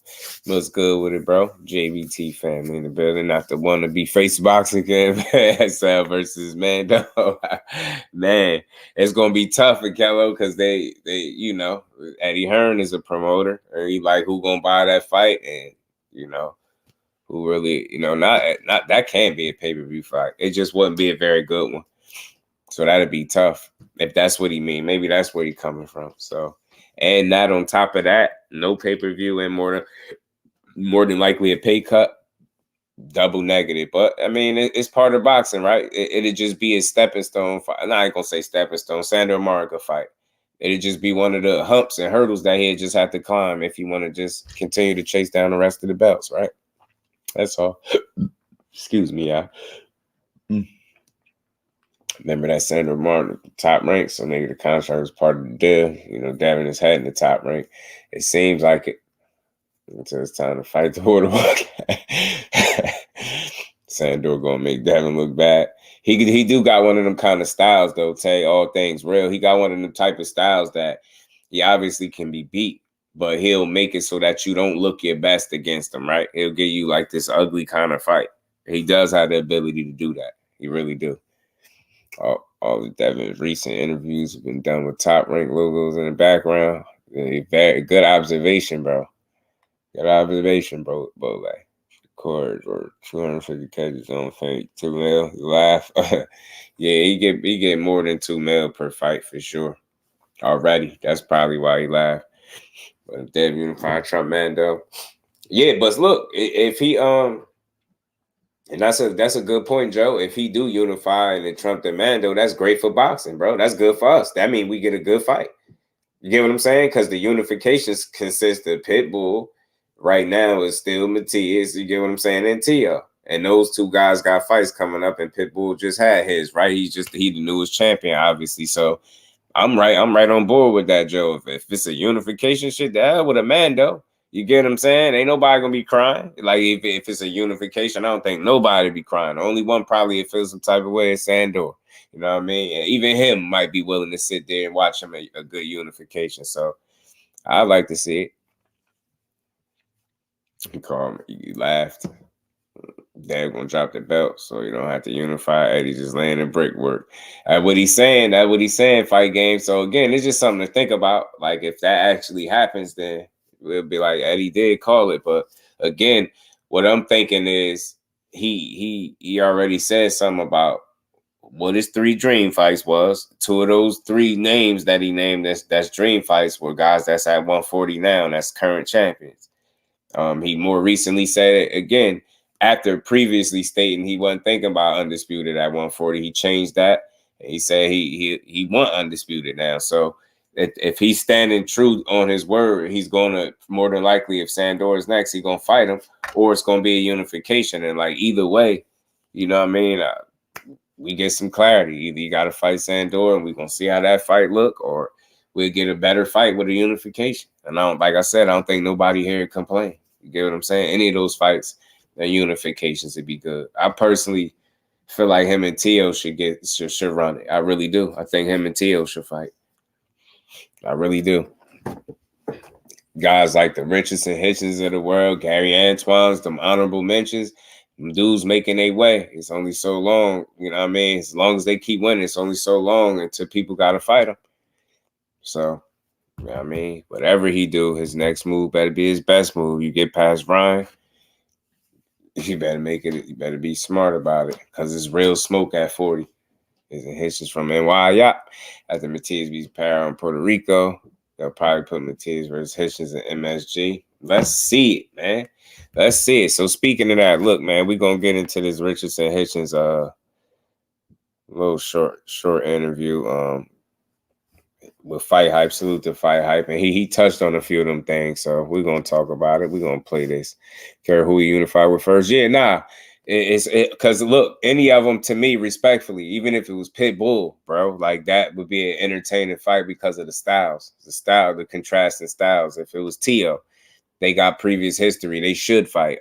C: What's good with it, bro? JVT family in the building. Not the one to be face boxing again. Versus Mando. Man, it's going to be tough for Kello, because they, you know, Eddie Hearn is a promoter. And he like, who going to buy that fight? And, you know, who really, you know, not that can be a pay-per-view fight. It just wouldn't be a very good one. So that'd be tough. If that's what he mean. Maybe that's where he coming from. So. And not on top of that, no pay-per-view and more than likely a pay cut, double negative. But I mean, it's part of boxing, right? It'd just be a stepping stone fight. No, I ain't gonna say stepping stone. Sandor Marica fight. It'd just be one of the humps and hurdles that he'd just have to climb if you want to just continue to chase down the rest of the belts, right? That's all. Excuse me, y'all. Remember that Sandor Martin, top rank, so nigga, the contract was part of the deal. You know, Devin is head in the top rank. It seems like it until it's time to fight the order walk. Sandor gonna make Devin look bad. He do got one of them kind of styles though. Tay, all things real. He got one of them type of styles that he obviously can be beat, but he'll make it so that you don't look your best against him, right? He'll give you like this ugly kind of fight. He does have the ability to do that. He really do. All of Devin's recent interviews have been done with top rank logos in the background. Very good observation, bro. Good observation, bro. Like, record or 250 catches on fake 2 mil. You laugh. Yeah, he get more than 2 mil per fight for sure. Already, that's probably why he laughed. But if Dev unified Trump Mando, yeah. But look, if he and that's a good point, Joe. If he do unify and Trump and Mando, that's great for boxing, bro. That's good for us. That means we get a good fight. You get what I'm saying? Because the unifications consist of Pitbull. Right now is still Matias. You get what I'm saying? And Tia. And those two guys got fights coming up, and Pitbull just had his, right? He the newest champion, obviously. So I'm right on board with that, Joe. If it's a unification shit, the hell with a Mando. You get what I'm saying? Ain't nobody gonna be crying. Like if it's a unification, I don't think nobody be crying. The only one probably feels some type of way is Sandor. You know what I mean? And even him might be willing to sit there and watch him a good unification. So I like to see it. He called me. He laughed. They're gonna drop the belt, so you don't have to unify. Eddie just laying the brickwork. What he's saying, fight game. So again, it's just something to think about. Like if that actually happens, then we'll be like, Eddie did call it. But again, what I'm thinking is he already said something about what his 3 dream fights was. 2 of those 3 names that he named that's dream fights were guys that's at 140 now, and that's current champions. He more recently said it again after previously stating he wasn't thinking about undisputed at 140. He changed that. And he said he want undisputed now. So if he's standing true on his word, he's going to more than likely, if Sandor is next, he's going to fight him, or it's going to be a unification. And like either way, you know what I mean? We get some clarity. Either you got to fight Sandor and we're going to see how that fight look, or we'll get a better fight with a unification. And like I said, I don't think nobody here complain. You get what I'm saying? Any of those fights, the unifications would be good. I personally feel like him and Tio should run it. I really do. I think him and Tio should fight. I really do. Guys like the Richardson, Hitchins of the world, Gary Antoines, them honorable mentions, them dudes making their way. It's only so long, you know what I mean? As long as they keep winning, it's only so long until people got to fight them. So, you know what I mean? Whatever he do, his next move better be his best move. You get past Ryan, you better make it. You better be smart about it, because it's real smoke at 40. It's a Hitchins from NY Yacht after Matias beats Parra in Puerto Rico. They'll probably put Matias versus Hitchins in MSG. Let's see it, man. Let's see it. So speaking of that, look, man, we're gonna get into this Richardson Hitchins little short interview with Fight Hype. Salute to Fight Hype. And he touched on a few of them things. So we're gonna talk about it. We're gonna play this. Care who he unified with first. Yeah, nah. It's because look, any of them to me, respectfully, even if it was Pitbull, bro, like that would be an entertaining fight because of the styles, the contrasting styles. If it was Tio, they got previous history, they should fight.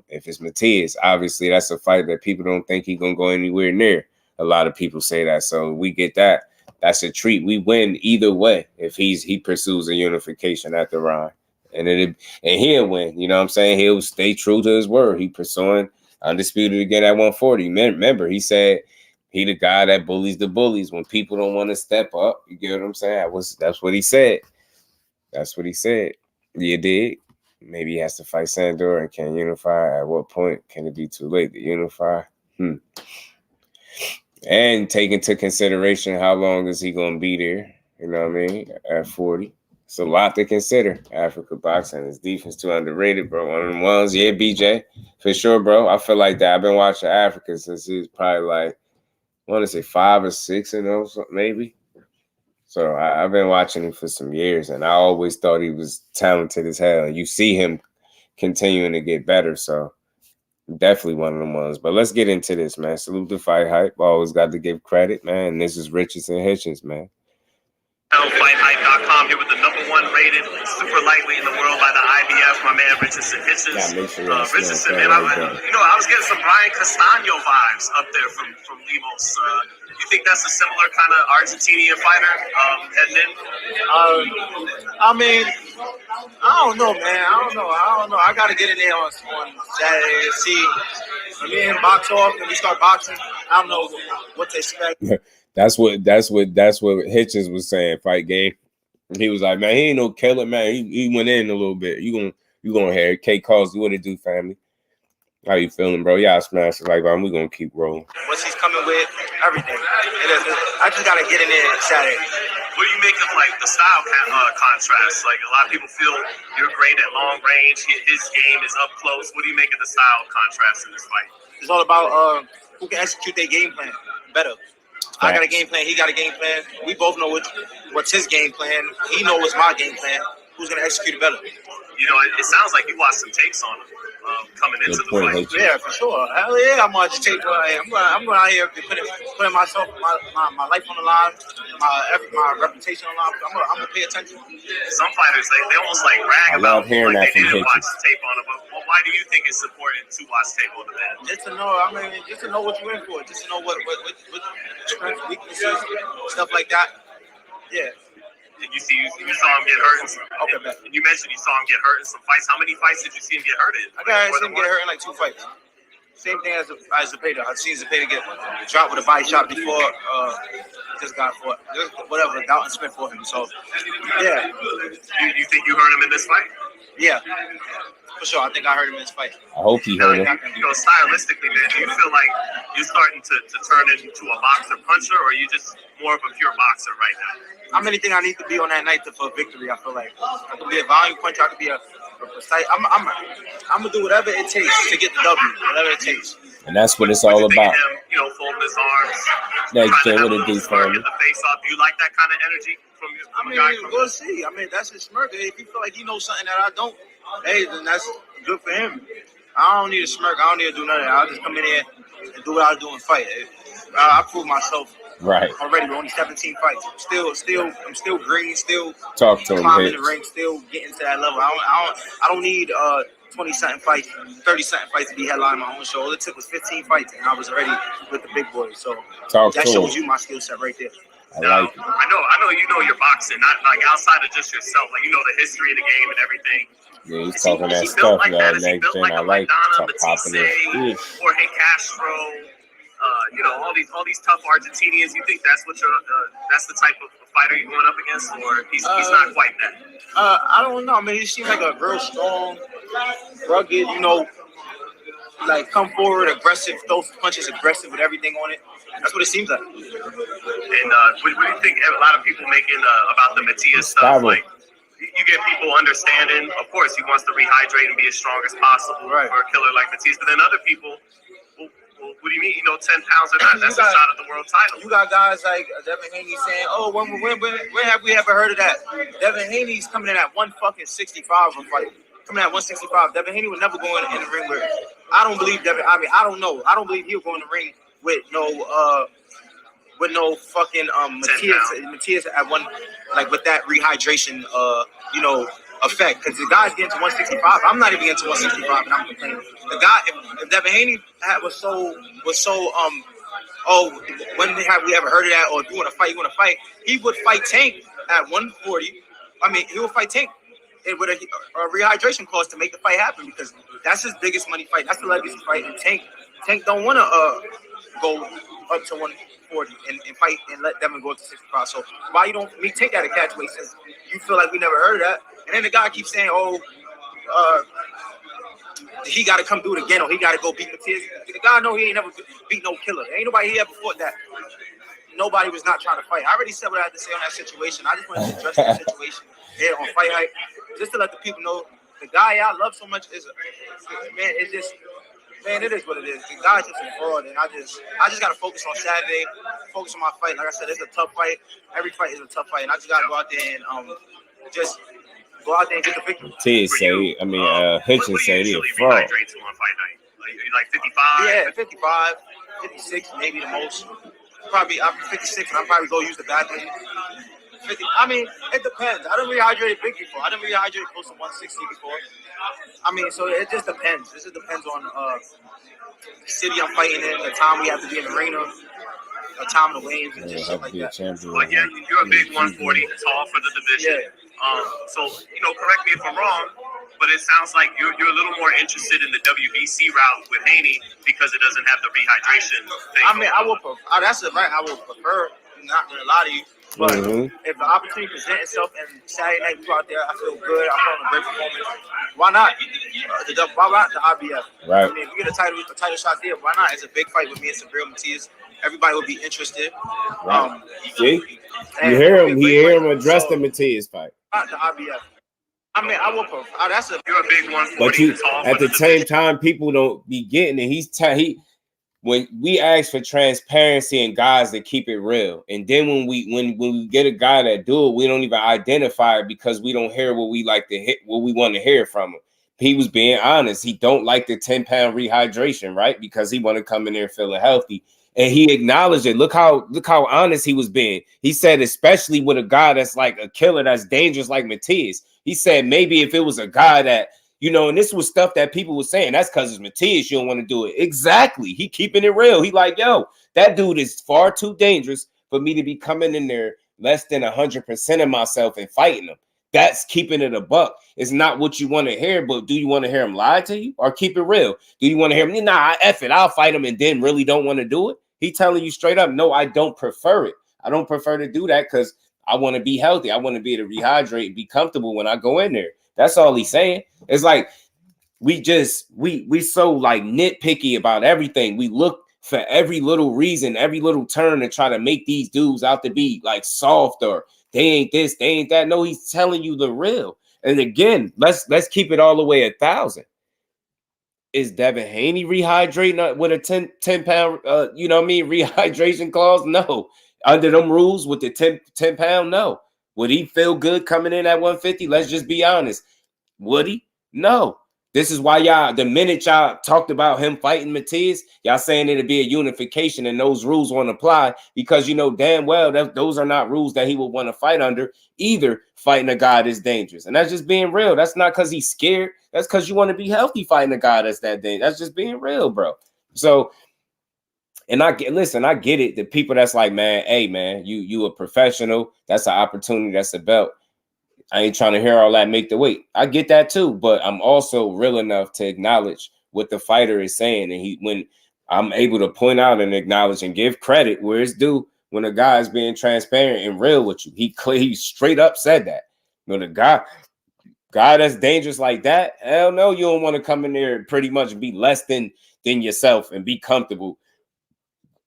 C: If it's Matias, obviously that's a fight that people don't think he's gonna go anywhere near. A lot of people say that, so we get that. That's a treat. We win either way if he pursues a unification at the Rhine, and he'll win. You know what I'm saying? He'll stay true to his word. He pursuing undisputed again at 140. Remember, he said he the guy that bullies the bullies when people don't want to step up. You get what I'm saying? That's what he said. That's what he said. You did. Maybe he has to fight Sandor and can unify. At what point can it be too late to unify? And take into consideration how long is he going to be there? You know what I mean? At 40. It's a lot to consider. Africa boxing, his defense too underrated, bro. One of them ones. Yeah, BJ. For sure, bro. I feel like that. I've been watching Africa since he was probably like, I want to say 5 or 6 and those, maybe. So I've been watching him for some years, and I always thought he was talented as hell. You see him continuing to get better, so definitely one of them ones. But let's get into this, man. Salute to Fight Hype. Always got to give credit, man. And this is Richardson Hitchins, man.
I: FightHype.com here with the #1 rated super lightweight in the world by the IBF, my man Richardson Hitchins. Richardson, man, I was getting some Brian Castano vibes up there from Lemos. You think that's a similar kind of Argentinian fighter heading in?
H: I mean, I don't know, man. I don't know. I got to get in there on Saturday and see. When me and box off and we start boxing, I don't know what to expect.
C: That's what Hitchins was saying. Fight game. He was like, man, he ain't no killer, man. He went in a little bit. You gonna hear it. K calls, what it do, family? How you feeling, bro? Y'all smash it like, man. We gonna keep rolling.
H: What he's coming with, everything. I just gotta get in there Saturday.
I: What do you make of like the style contrast? Like a lot of people feel you're great at long range. His game is up close. What do you make of the style contrast in this fight?
H: It's all about who can execute their game plan better. I got a game plan. He got a game plan. We both know what's his game plan. He knows what's my game plan. Who's gonna execute it better?
I: You know, it sounds like you watched some tapes on him coming into the fight.
H: Yeah, for sure. Hell yeah, I'm watching tape. I'm going out here putting myself, my life on the line, my reputation on the line. I'm gonna pay attention.
I: Some fighters they almost like brag about
C: hearing
I: like
C: that
I: they
C: from
I: didn't watch the tape on him. But why do you think it's important to watch tape on the man?
H: Just to know. I mean, just to know what you're in for. Just to know what strengths, weaknesses, stuff like that. Yeah.
I: You saw him get hurt. You mentioned you saw him get hurt in some fights. How many fights did you see him get hurt in?
H: I seen him get hurt in like 2 fights. Same thing as Zapata. I've seen Zapata get dropped with a body shot before. Just got fought. Whatever, Dalton Smith for him. So, yeah.
I: You think you hurt him in this fight?
H: Yeah. For sure. I think I heard him in his fight.
C: I hope he heard him.
I: You know, stylistically, man, do you feel like you're starting to turn into a boxer puncher, or are you just more of a pure boxer right now?
H: I'm anything I need to be on that night for victory. I feel like I could be a volume puncher. I could be a precise. I'm gonna do whatever it takes to get the W. Whatever it takes.
C: And that's what it's all about.
I: Him, you know, folding his arms.
C: Yeah, what it do for him.
I: Get the face off. Do you like that kind of energy from you?
H: I mean, we'll see. I mean, that's his smirk. If you feel like he knows something that I don't, hey, then that's good for him. I don't need a smirk. I don't need to do nothing. I'll just come in here and do what I do and fight. I prove myself.
C: Right.
H: Already, we're only 17 fights. I'm still green. Still
C: talk to him.
H: Climbing the ring. Still getting to that level. I don't need 20-something fights, 30-something fights to be headlining my own show. All it took was 15 fights, and I was already with the big boys. So that shows you my skill set right there.
I: I know you know your boxing, not like outside of just yourself. Like, you know the history of the game and everything.
C: Yeah, he's talking that stuff,
I: like
C: man.
I: Next gen, I like popping it. Jorge Castro, you know, all these tough Argentinians. You think that's what that's the type of fighter you're going up against, or he's not quite that?
H: I don't know. I mean, he seems like a real strong, rugged, you know, like come forward, aggressive, throw punches, aggressive with everything on it. That's what it seems like.
I: And what do you think a lot of people making about the Matias stuff? Like, you get people understanding, of course, he wants to rehydrate and be as strong as possible for a killer like Matias, but then other people, well, what do you mean? You know, 10 pounds or not, that's a shot at the world title.
H: You got guys like Devin Haney saying, oh, when have we ever heard of that? Devin Haney's coming in at 165 on fight. Coming at 165. Devin Haney would never go in the ring with. I don't believe Devin. I mean, I don't know. I don't believe he'll go in the ring with no fucking Matias at one, like with that rehydration you know, effect, because the guy's getting to 165. I'm not even getting to 165, and I'm complaining. The guy, if Devin Haney was so oh, when have we ever heard of that? Or if you want to fight, he would fight Tank at 140. I mean, he would fight Tank with a rehydration clause to make the fight happen, because that's his biggest money fight. That's the legacy fight. And Tank don't want to go up to 140 and fight and let Devin go up to 65. So why you don't take that a catch weight, since you feel like we never heard of that? And then the guy keeps saying, oh, he got to come do it again, or he got to go beat Matias. The guy know he ain't never beat no killer. Ain't nobody he ever fought that. Nobody was not trying to fight. I already said what I had to say on that situation. I just wanted to address that situation here on Fight Hype, just to let the people know the guy I love so much is, man, it's just, man, it is what it is. The guy's just a fraud, and I just got to focus on Saturday, focus on my fight. Like I said, it's a tough fight. Every fight is a tough fight, and I just got to go out there and just go out there and get the victory.
C: Hitchins say he's a fraud.
I: Like 55?
H: Yeah, 55, 56, maybe the most. Probably, I'm 56, and I'm probably going to use the bathroom. 50. I mean, it depends. I done rehydrated big before. I done rehydrated close to 160 before. I mean, so it just depends. This just depends on the city I'm fighting in, the time we have to be in the arena, the time of the waves, and just shit like that.
I: But yeah, you're a big 140, tall for the division. Yeah. So, you know, correct me if I'm wrong, but it sounds like you're a little more interested in the WBC route with Haney because it doesn't have the rehydration thing.
H: I mean, I would prefer. That's it, right? I would prefer. Not gonna lie to you. But if the opportunity presents itself and Saturday night we go out there, I feel good. I feel a great performance. Why not? Why not the IBF?
C: Right.
H: I mean, if we get a title shot there, why not? It's a big fight with me and Sabril Matias. Everybody would be interested.
C: Right. See? You hear him address the Matias fight.
H: Not the IBF. I mean, I will prefer.
I: You're a big 140.
C: But at the same time, people don't be getting it. When we ask for transparency and guys that keep it real, and then when we get a guy that do it, we don't even identify it because we don't hear what we like to hit, what we want to hear from him. He was being honest. He don't like the 10-pound rehydration, right? Because he want to come in there feeling healthy. And he acknowledged it. Look how honest he was being. He said, especially with a guy that's like a killer, that's dangerous like Matias. He said maybe if it was a guy that, you know, and this was stuff that people were saying, that's because it's Matias, you don't want to do it. Exactly. He keeping it real. He like, yo, that dude is far too dangerous for me to be coming in there less than 100% of myself and fighting him. That's keeping it a buck. It's not what you want to hear, but do you want to hear him lie to you or keep it real? Do you want to hear him? Nah, F it. I'll fight him and then really don't want to do it. He telling you straight up, no, I don't prefer it. I don't prefer to do that because I want to be healthy. I want to be able to rehydrate and be comfortable when I go in there. That's all he's saying. It's like we so like nitpicky about everything. We look for every little reason, every little turn to try to make these dudes out to be like soft or they ain't this, they ain't that. No, he's telling you the real. And again, let's keep it all the way 1,000. Is Devin Haney rehydrating with a 10 pound, you know what I mean, rehydration clause? No. Under them rules with the 10 pound, no. Would he feel good coming in at 150? Let's just be honest. Would he? No. This is why y'all, the minute y'all talked about him fighting Matias, y'all saying it'd be a unification and those rules won't apply because you know damn well that those are not rules that he would want to fight under either, fighting a guy that's dangerous. And that's just being real. That's not because he's scared. That's because you want to be healthy fighting a guy that's that dangerous. That's just being real, bro. So, and I get it. The people that's like, man, hey, man, you a professional. That's an opportunity. That's a belt. I ain't trying to hear all that make the weight. I get that too, but I'm also real enough to acknowledge what the fighter is saying. And when I'm able to point out and acknowledge and give credit where it's due when a guy is being transparent and real with you. He straight up said that. You know, the guy that's dangerous like that, hell no, you don't want to come in there and pretty much be less than yourself and be comfortable.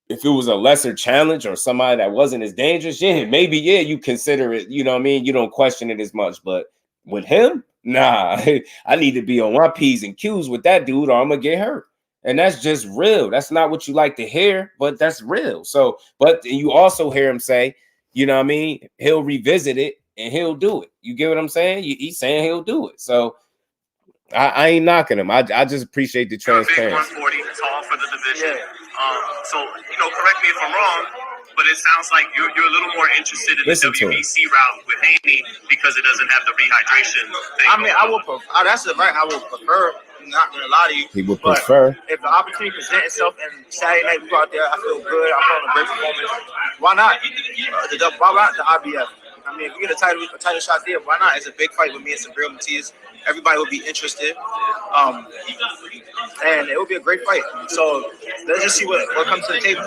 C: If it was a lesser challenge or somebody that wasn't as dangerous, maybe you consider it, you know what I mean? You don't question it as much. But with him, nah, I need to be on my P's and Q's with that dude or I'm going to get hurt. And that's just real. That's not what you like to hear, but that's real. So, but you also hear him say, you know what I mean? He'll revisit it and he'll do it. You get what I'm saying? He's saying he'll do it. So I ain't knocking him. I just appreciate the transparency.
I: 140, tall for the division. So, you know, correct me if I'm wrong, but it sounds like you're a little more interested in the WBC route with Haney because it doesn't have the rehydration thing. I mean, I would prefer. That's the right. I would prefer. I'm not gonna lie to you.
C: He would prefer.
I: If the opportunity presents itself and Saturday night we go out there, I feel good. I'm feeling a great performance. Why not? Why not the IBF? I mean, if we get a title shot there, why not? It's a big fight with me and some real Matias. Everybody will be interested, and it will be a great fight. So let's just see what comes to the table.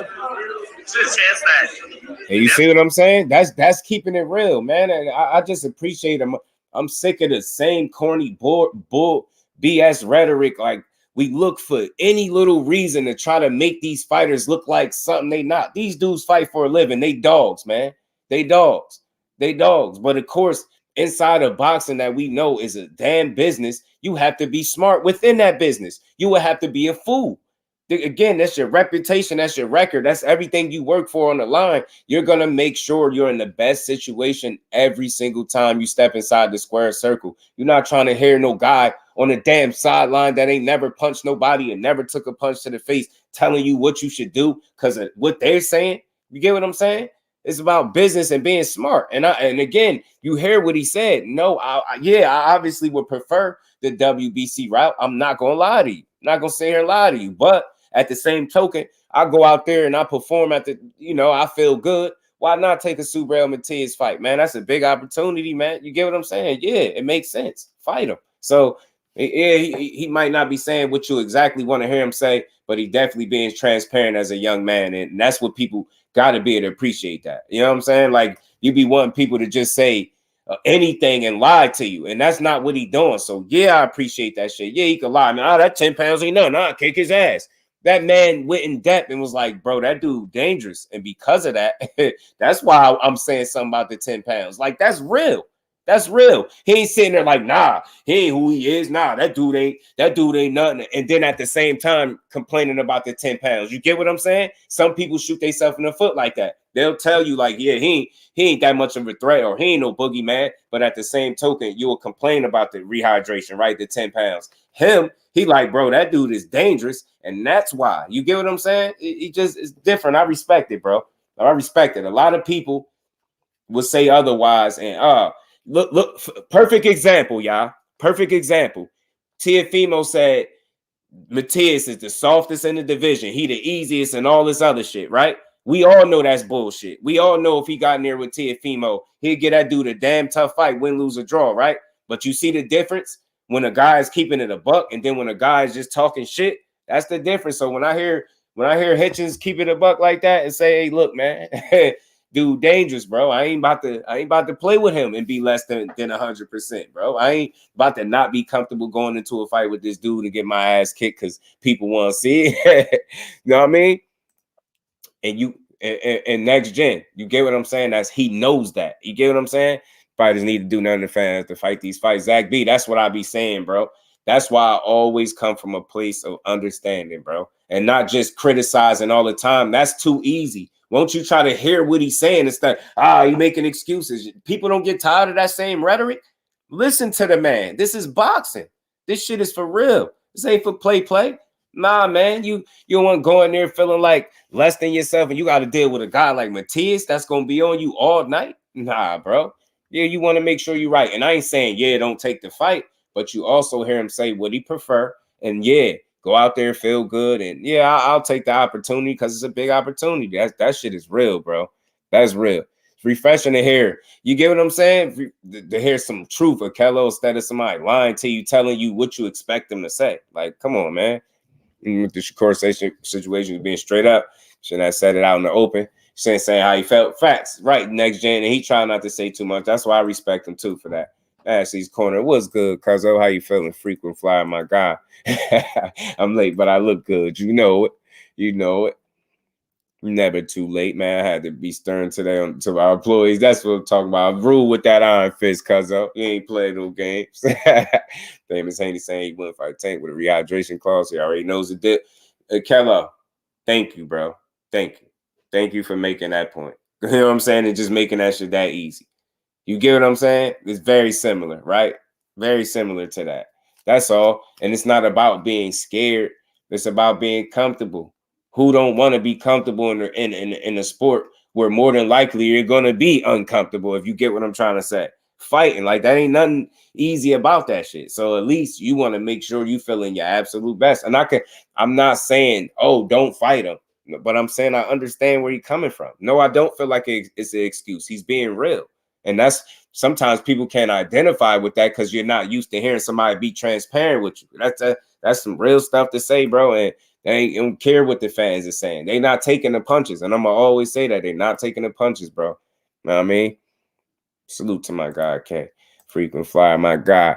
I: There's a chance that.
C: And you see what I'm saying? That's keeping it real, man. And I just appreciate him. I'm sick of the same corny bull BS rhetoric. Like we look for any little reason to try to make these fighters look like something they not. These dudes fight for a living. They dogs, man. They dogs. But of course, inside of boxing that we know is a damn business, you have to be smart within that business. You will have to be a fool. Again, that's your reputation. That's your record. That's everything you work for on the line. You're going to make sure you're in the best situation every single time you step inside the square circle. You're not trying to hear no guy on the damn sideline that ain't never punched nobody and never took a punch to the face telling you what you should do because of what they're saying. You get what I'm saying? It's about business and being smart. And again, you hear what he said. No, I obviously would prefer the WBC route. I'm not going to lie to you. I'm not going to sit here and lie to you. But at the same token, I go out there and I perform at the, I feel good. Why not take a Subriel Matias fight, man? That's a big opportunity, man. You get what I'm saying? Yeah, it makes sense. Fight him. So, yeah, he might not be saying what you exactly want to hear him say, but he definitely being transparent as a young man. And that's what people got to be able to appreciate that. You know what I'm saying? Like you be wanting people to just say anything and lie to you. And that's not what he doing. So yeah, I appreciate that shit. Yeah, he could lie. Nah, that 10 pounds ain't nothing. Nah, kick his ass. That man went in depth and was like, bro, that dude dangerous. And because of that, that's why I'm saying something about the 10 pounds. Like that's real. That's real. He ain't sitting there like, nah, he ain't who he is. Nah, that dude ain't nothing. And then at the same time complaining about the 10 pounds. You get what I'm saying? Some people shoot themselves in the foot like that. They'll tell you like, yeah, he ain't that much of a threat or he ain't no boogeyman. But at the same token, you will complain about the rehydration, right? The 10 pounds. Him, he like, bro, that dude is dangerous. And that's why. You get what I'm saying? It just is different. I respect it, bro. I respect it. A lot of people will say otherwise. And Look, perfect example, y'all. Perfect example. Teofimo said Matias is the softest in the division. He the easiest and all this other shit, right? We all know that's bullshit. We all know if he got in there with Teofimo, he'd get that dude a damn tough fight, win, lose, or draw, right? But you see the difference when a guy is keeping it a buck and then when a guy is just talking shit, that's the difference. So when I hear Hitchins keep it a buck like that and say, hey, look, man, dude dangerous, bro. I ain't about to play with him and be less than 100%, bro. I ain't about to not be comfortable going into a fight with this dude and get my ass kicked because people want to see it. You know what I mean? And next gen, you get what I'm saying? He knows that. You get what I'm saying? Fighters need to do nothing to fans to fight these fights. Zach B, that's what I be saying, bro. That's why I always come from a place of understanding, bro, and not just criticizing all the time. That's too easy. Won't you try to hear what he's saying instead? You making excuses. People don't get tired of that same rhetoric. Listen to the man. This is boxing. This shit is for real. This ain't for play. Nah, man, you don't want to go in there feeling like less than yourself, and you got to deal with a guy like Matias that's gonna be on you all night. Nah, bro. Yeah, you want to make sure you're right. And I ain't saying, don't take the fight, but you also hear him say what he prefer. And go out there, feel good. And I'll take the opportunity because it's a big opportunity. That shit is real, bro. That's real. It's refreshing to hear. You get what I'm saying? To hear some truth of Kello instead of somebody lying to you, telling you what you expect them to say. Like, come on, man. And with the Shakur situation being straight up, shouldn't have said it out in the open. Saying how he felt. Facts, right? Next gen, and he tried not to say too much. That's why I respect him too for that. Ashley's corner was good, Cuzzo. How you feeling? Frequent flyer, my guy. I'm late, but I look good. You know it. You know it. Never too late, man. I had to be stern today to our employees. That's what I'm talking about. Rule with that iron fist, Cuzzo. You ain't playing no games. Devin Haney saying he wouldn't fight Tank with a rehydration clause. He already knows it did. Kello, thank you, bro. Thank you. Thank you for making that point. You know what I'm saying? And just making that shit that easy. You get what I'm saying? It's very similar, right? Very similar to that. That's all. And it's not about being scared. It's about being comfortable. Who don't want to be comfortable in a sport where more than likely you're going to be uncomfortable, if you get what I'm trying to say? Fighting, like, that ain't nothing easy about that shit. So at least you want to make sure you feeling your absolute best. And I'm not saying, don't fight him. But I'm saying I understand where he's coming from. No, I don't feel like it's an excuse. He's being real. And that's sometimes people can't identify with that because you're not used to hearing somebody be transparent with you. That's some real stuff to say, bro. And they don't care what the fans are saying. They're not taking the punches. And I'm going to always say that. They're not taking the punches, bro. You know what I mean? Salute to my guy, K. Frequent flyer, my guy.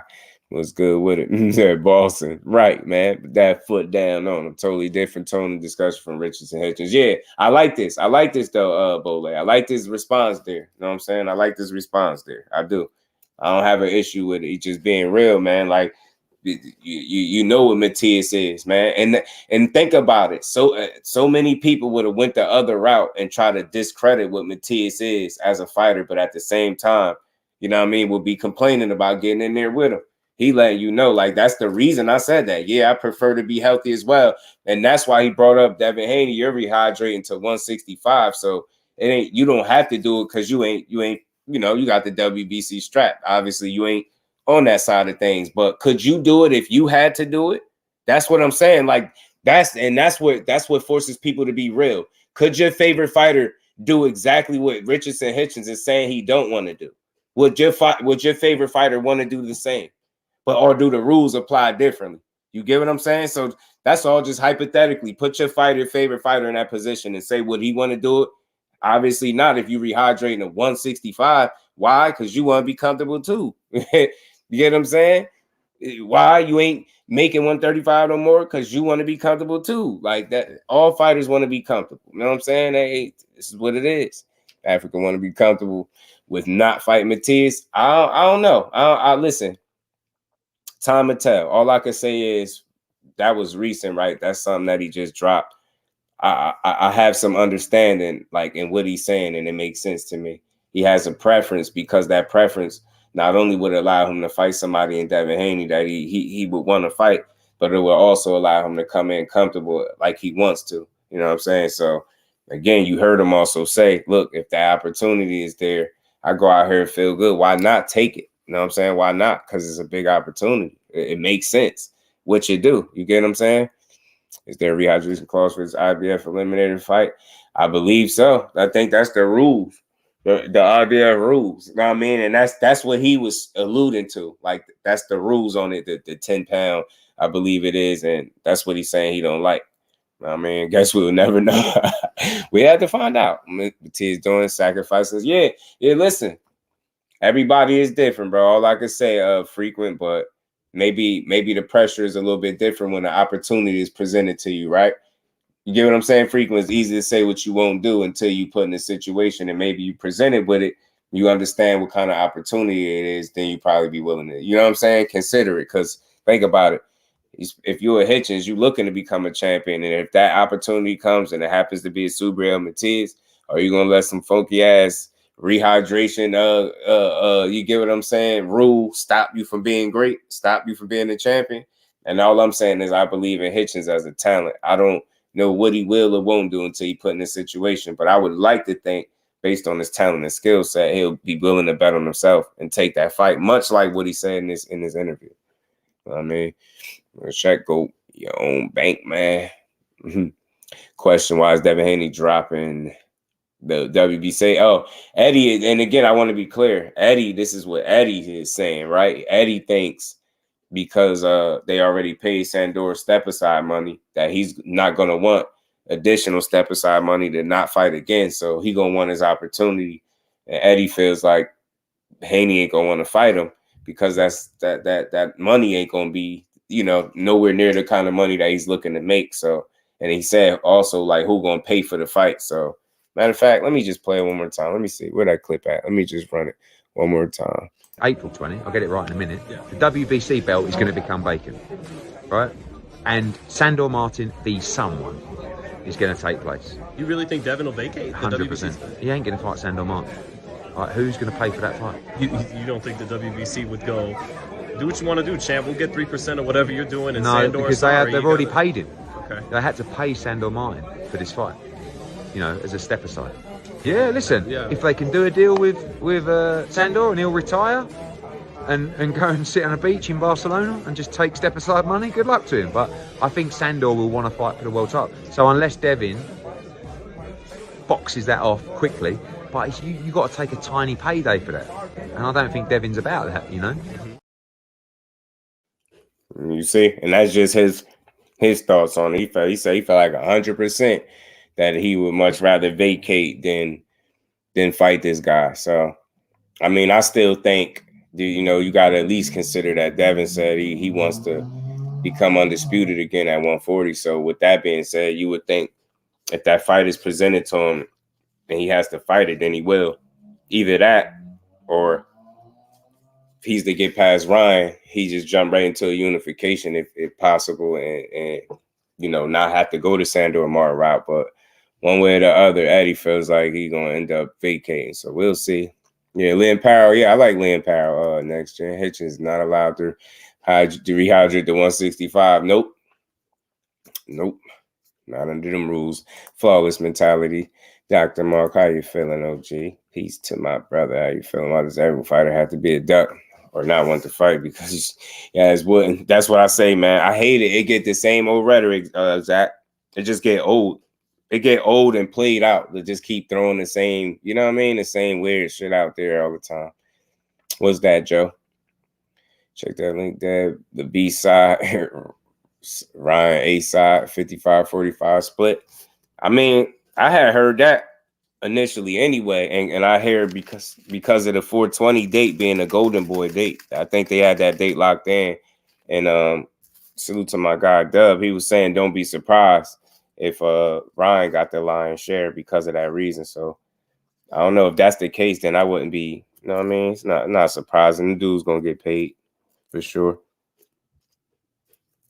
C: Was good with it. Said Boston. Right, man. But that foot down on him. Totally different tone of discussion from Richardson Hitchins. Yeah, I like this. I like this, though, Bole. I like this response there. You know what I'm saying? I like this response there. I do. I don't have an issue with it. He's just being real, man. Like, you know what Matias is, man. And think about it. So many people would have went the other route and try to discredit what Matias is as a fighter, but at the same time, you know what I mean, would be complaining about getting in there with him. He letting you know, like, that's the reason I said that. Yeah, I prefer to be healthy as well. And that's why he brought up Devin Haney. You're rehydrating to 165. So you don't have to do it because you ain't, you got the WBC strap. Obviously, you ain't on that side of things. But could you do it if you had to do it? That's what I'm saying. Like, that's what forces people to be real. Could your favorite fighter do exactly what Richardson Hitchins is saying he don't want to do? Would your favorite fighter want to do the same? Or do the rules apply differently? You get what I'm saying? So that's all just hypothetically. Put your favorite fighter in that position and say, would he want to do it? Obviously not if you rehydrating at 165. Why? Because you want to be comfortable too. You get what I'm saying? Why? You ain't making 135 no more? Because you want to be comfortable too. Like that. All fighters want to be comfortable. You know what I'm saying? This is what it is. Africa want to be comfortable with not fighting Matias. I don't know. I listen. Time to tell. All I can say is that was recent, right? That's something that he just dropped. I have some understanding, like, in what he's saying, and it makes sense to me. He has a preference because that preference not only would allow him to fight somebody in Devin Haney that he would want to fight, but it will also allow him to come in comfortable like he wants to. You know what I'm saying? So, again, you heard him also say, look, if the opportunity is there, I go out here and feel good. Why not take it? You know what I'm saying? Why not? Because it's a big opportunity. It makes sense what you do. You get what I'm saying? Is there a rehydration clause for this IBF eliminator fight? I believe so. I think that's the rules, the IBF rules. You know what I mean? And that's what he was alluding to. Like, that's the rules on it, the 10-pound, I believe it is. And that's what he's saying he don't like. I mean, guess we'll never know. We had to find out. Matias doing sacrifices. Yeah, listen. Everybody is different, bro. All I can say, frequent, but maybe the pressure is a little bit different when the opportunity is presented to you, right? You get what I'm saying? Frequent, it's easy to say what you won't do until you put in a situation and maybe you presented with it. You understand what kind of opportunity it is, then you probably be willing to, you know what I'm saying? Consider it, because think about it. If you're a Hitchins, you're looking to become a champion. And if that opportunity comes and it happens to be a Subriel Matias, are you going to let some funky ass rehydration, you get what I'm saying, rule stop you from being great, stop you from being a champion? And all I'm saying is I believe in Hitchins as a talent. I don't know what he will or won't do until he put in this situation, but I would like to think based on his talent and skill set, he'll be willing to bet on himself and take that fight, much like what he said in this interview. You know what I mean, check go your own bank, man. Question: why is Devin Haney dropping the WBC? Oh, Eddie, and again, I want to be clear. Eddie, this is what Eddie is saying, right? Eddie thinks because they already paid Sandor step aside money that he's not gonna want additional step aside money to not fight again. So he gonna want his opportunity. And Eddie feels like Haney ain't gonna want to fight him because that money ain't gonna be, you know, nowhere near the kind of money that he's looking to make. So, and he said also like who gonna pay for the fight. So matter of fact, let me just play it one more time. Let me see where that clip at. Let me just run it one more time.
E: April 20, I'll get it right in a minute. Yeah. The WBC belt is going to become vacant, right? And Sandor Martin v. someone is going to take place.
F: You really think Devin will vacate?
E: 100%. He ain't going to fight Sandor Martin. All right, who's going to pay for that fight?
F: You don't think the WBC would go, do what you want to do, champ. We'll get 3% of whatever you're doing. And
E: no,
F: Sandor,
E: because they've already paid him.
F: Okay.
E: They had to pay Sandor Martin for this fight, you know, as a step aside. Yeah, listen, if they can do a deal with Sandor and he'll retire and go and sit on a beach in Barcelona and just take step aside money, good luck to him. But I think Sandor will want to fight for the world title. So unless Devin boxes that off quickly, but you got to take a tiny payday for that. And I don't think Devin's about that, you know.
C: You see, and that's just his thoughts on it. He said he felt like 100% that he would much rather vacate than fight this guy. So, I mean, I still think, you know, you got to at least consider that Devin said he wants to become undisputed again at 140. So with that being said, you would think if that fight is presented to him and he has to fight it, then he will. Either that, or if he's to get past Ryan, he just jump right into a unification if possible, and you know, not have to go to Sandor Martin route. But one way or the other, Eddie feels like he's gonna end up vacating. So we'll see. Yeah, Lynn Powell. Yeah, I like Lynn Powell. Next gen Hitchins not allowed to rehydrate the 165. Nope. Not under them rules. Flawless mentality. Dr. Mark, how you feeling, OG? Peace to my brother. How you feeling? Why does every fighter have to be a duck or not want to fight? Because it's wouldn't. That's what I say, man. I hate it. It get the same old rhetoric, Zach. It just get old. It get old and played out. They just keep throwing the same, you know what I mean? The same weird shit out there all the time. What's that, Joe? Check that link there. The B side, Ryan A side, 55-45 split. I mean, I had heard that initially anyway, and I hear because of the 420 date being a Golden Boy date. I think they had that date locked in. And salute to my guy Dub. He was saying don't be surprised if Ryan got the lion's share because of that reason. So I don't know if that's the case, then I wouldn't be, you know what I mean? It's not surprising. The dude's gonna get paid for sure.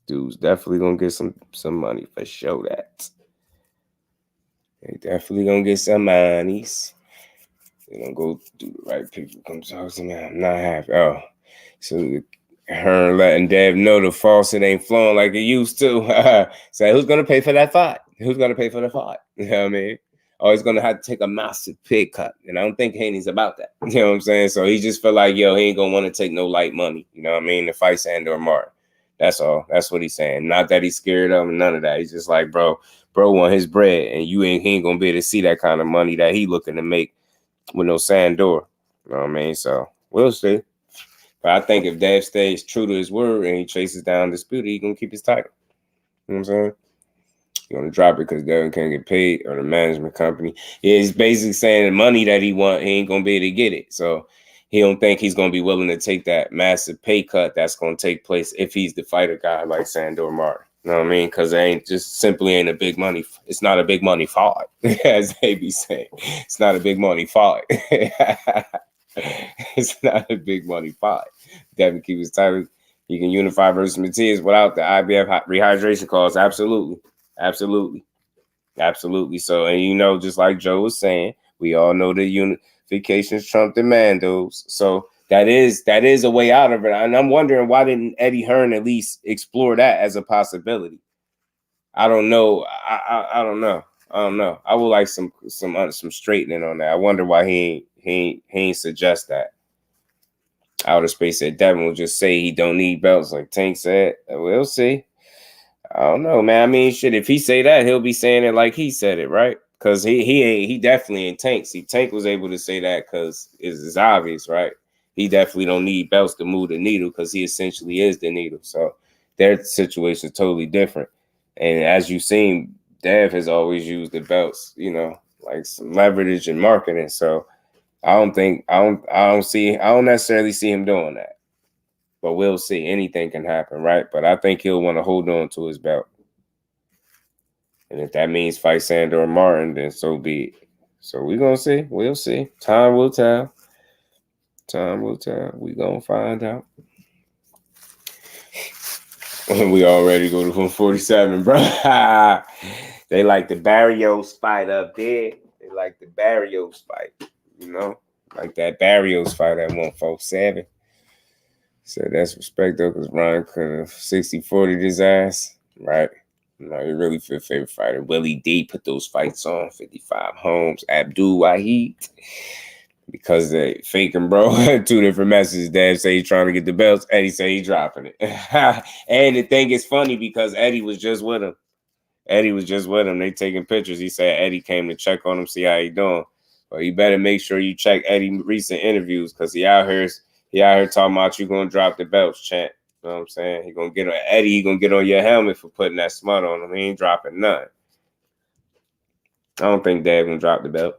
C: Dude's definitely gonna get some money for sure. That they definitely gonna get some monies. They don't go do the right people. Come talk to me. I'm not happy. Oh, so Hearn letting Dev know the faucet ain't flowing like it used to. So who's gonna pay for that fight? Who's gonna pay for the fight? You know what I mean? Oh, he's gonna have to take a massive pay cut, and I don't think Haney's about that. You know what I'm saying? So he just feel like, yo, he ain't gonna want to take no light money. You know what I mean? To fight Sandor Martin. That's all. That's what he's saying. Not that he's scared of him, none of that. He's just like, bro want his bread, and he ain't gonna be able to see that kind of money that he looking to make with no Sandor. You know what I mean? So we'll see. But I think if Dev stays true to his word and he chases down Disputed, he gonna keep his title. You know what I'm saying? He's going to drop it because Devin can't get paid, or the management company. Yeah, he's basically saying the money that he want, he ain't going to be able to get it. So he don't think he's going to be willing to take that massive pay cut that's going to take place if he's the fighter guy like Sandor Martin. You know what I mean? Because it ain't just simply ain't a big money. It's not a big money fight, as they be saying. It's not a big money fight. It's not a big money fight. Devin keep his title. He can unify versus Matias without the IBF rehydration clause. Absolutely. Absolutely. Absolutely. So, and you know, just like Joe was saying, we all know the unifications trump the Mandos. So that is a way out of it. And I'm wondering, why didn't Eddie Hearn at least explore that as a possibility? I don't know. I don't know. I don't know. I would like some straightening on that. I wonder why he ain't suggest that. Outer Space said Devin will just say he don't need belts, like Tank said. We'll see. I don't know, man. I mean, shit, if he say that, he'll be saying it like he said it, right? Because he definitely ain't Tank. See, Tank was able to say that because it's obvious, right? He definitely don't need belts to move the needle because he essentially is the needle. So their situation is totally different. And as you've seen, Dev has always used the belts, you know, like some leverage and marketing. So I don't necessarily see him doing that. But we'll see. Anything can happen, right? But I think he'll want to hold on to his belt. And if that means fight Sandor Martin, then so be it. So we're going to see. We'll see. Time will tell. Time will tell. We're going to find out. We already go to 147, bro. They like the Barrios fight up there. They like the Barrios fight, you know? Like that Barrios fight at 147. So that's respect though, because Ryan could have 60-40 his ass. Right. No, he really feel favorite fighter. Willie D put those fights on. 55 Holmes. Abdul Wahid. Because they faking, bro. Two different messages. Dad say he's trying to get the belts. Eddie say he's dropping it. And the thing is funny because Eddie was just with him. They taking pictures. He said Eddie came to check on him, see how he doing. But you better make sure you check Eddie's recent interviews because he out here talking about you gonna drop the belts, champ. You know what I'm saying? He gonna get on Eddie. He gonna get on your helmet for putting that smut on him. He ain't dropping nothing. I don't think Dad gonna drop the belt.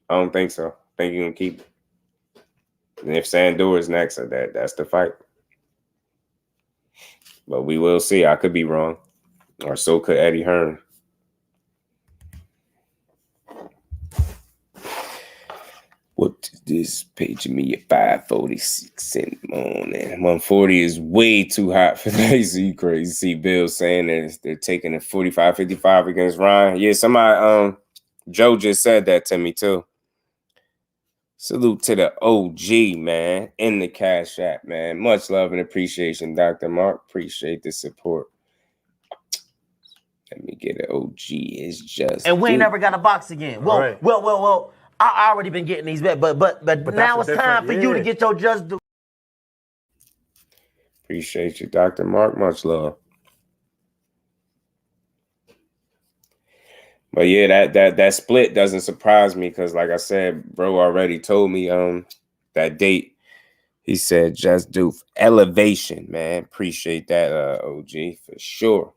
C: I don't think so. I think he gonna keep it. And if Sandor is next, that's the fight. But we will see. I could be wrong, or so could Eddie Hearn. What is this? Paging me at 5:46 in the morning. 140 is way too hot for that. You crazy. See Bill saying that they're taking a 45-55 against Ryan. Yeah, somebody, Joe just said that to me too. Salute to the OG, man, in the Cash App, man. Much love and appreciation, Dr. Mark. Appreciate the support. Let me get an OG. It's just.
A: And we ain't never got a box again. Well, right. well. I already been getting these back, but now it's time for you to get your just due.
C: Appreciate you, Dr. Mark. Much love. But yeah, that split doesn't surprise me because, like I said, bro already told me that date. He said just do elevation, man. Appreciate that, OG, for sure.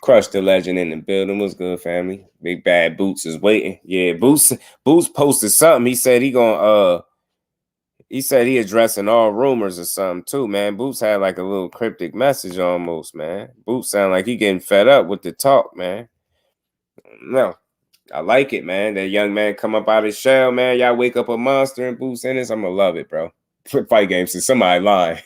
C: Crush the legend in the building. What's good, family? Big Bad Boots is waiting. Yeah, Boots posted something. He said he addressing all rumors or something too, man. Boots had like a little cryptic message almost, man. Boots sound like he getting fed up with the talk, man. No, I like it, man. That young man come up out of his shell, man. Y'all wake up a monster and Boots in this. I'm gonna love it, bro. Fight games to somebody lying.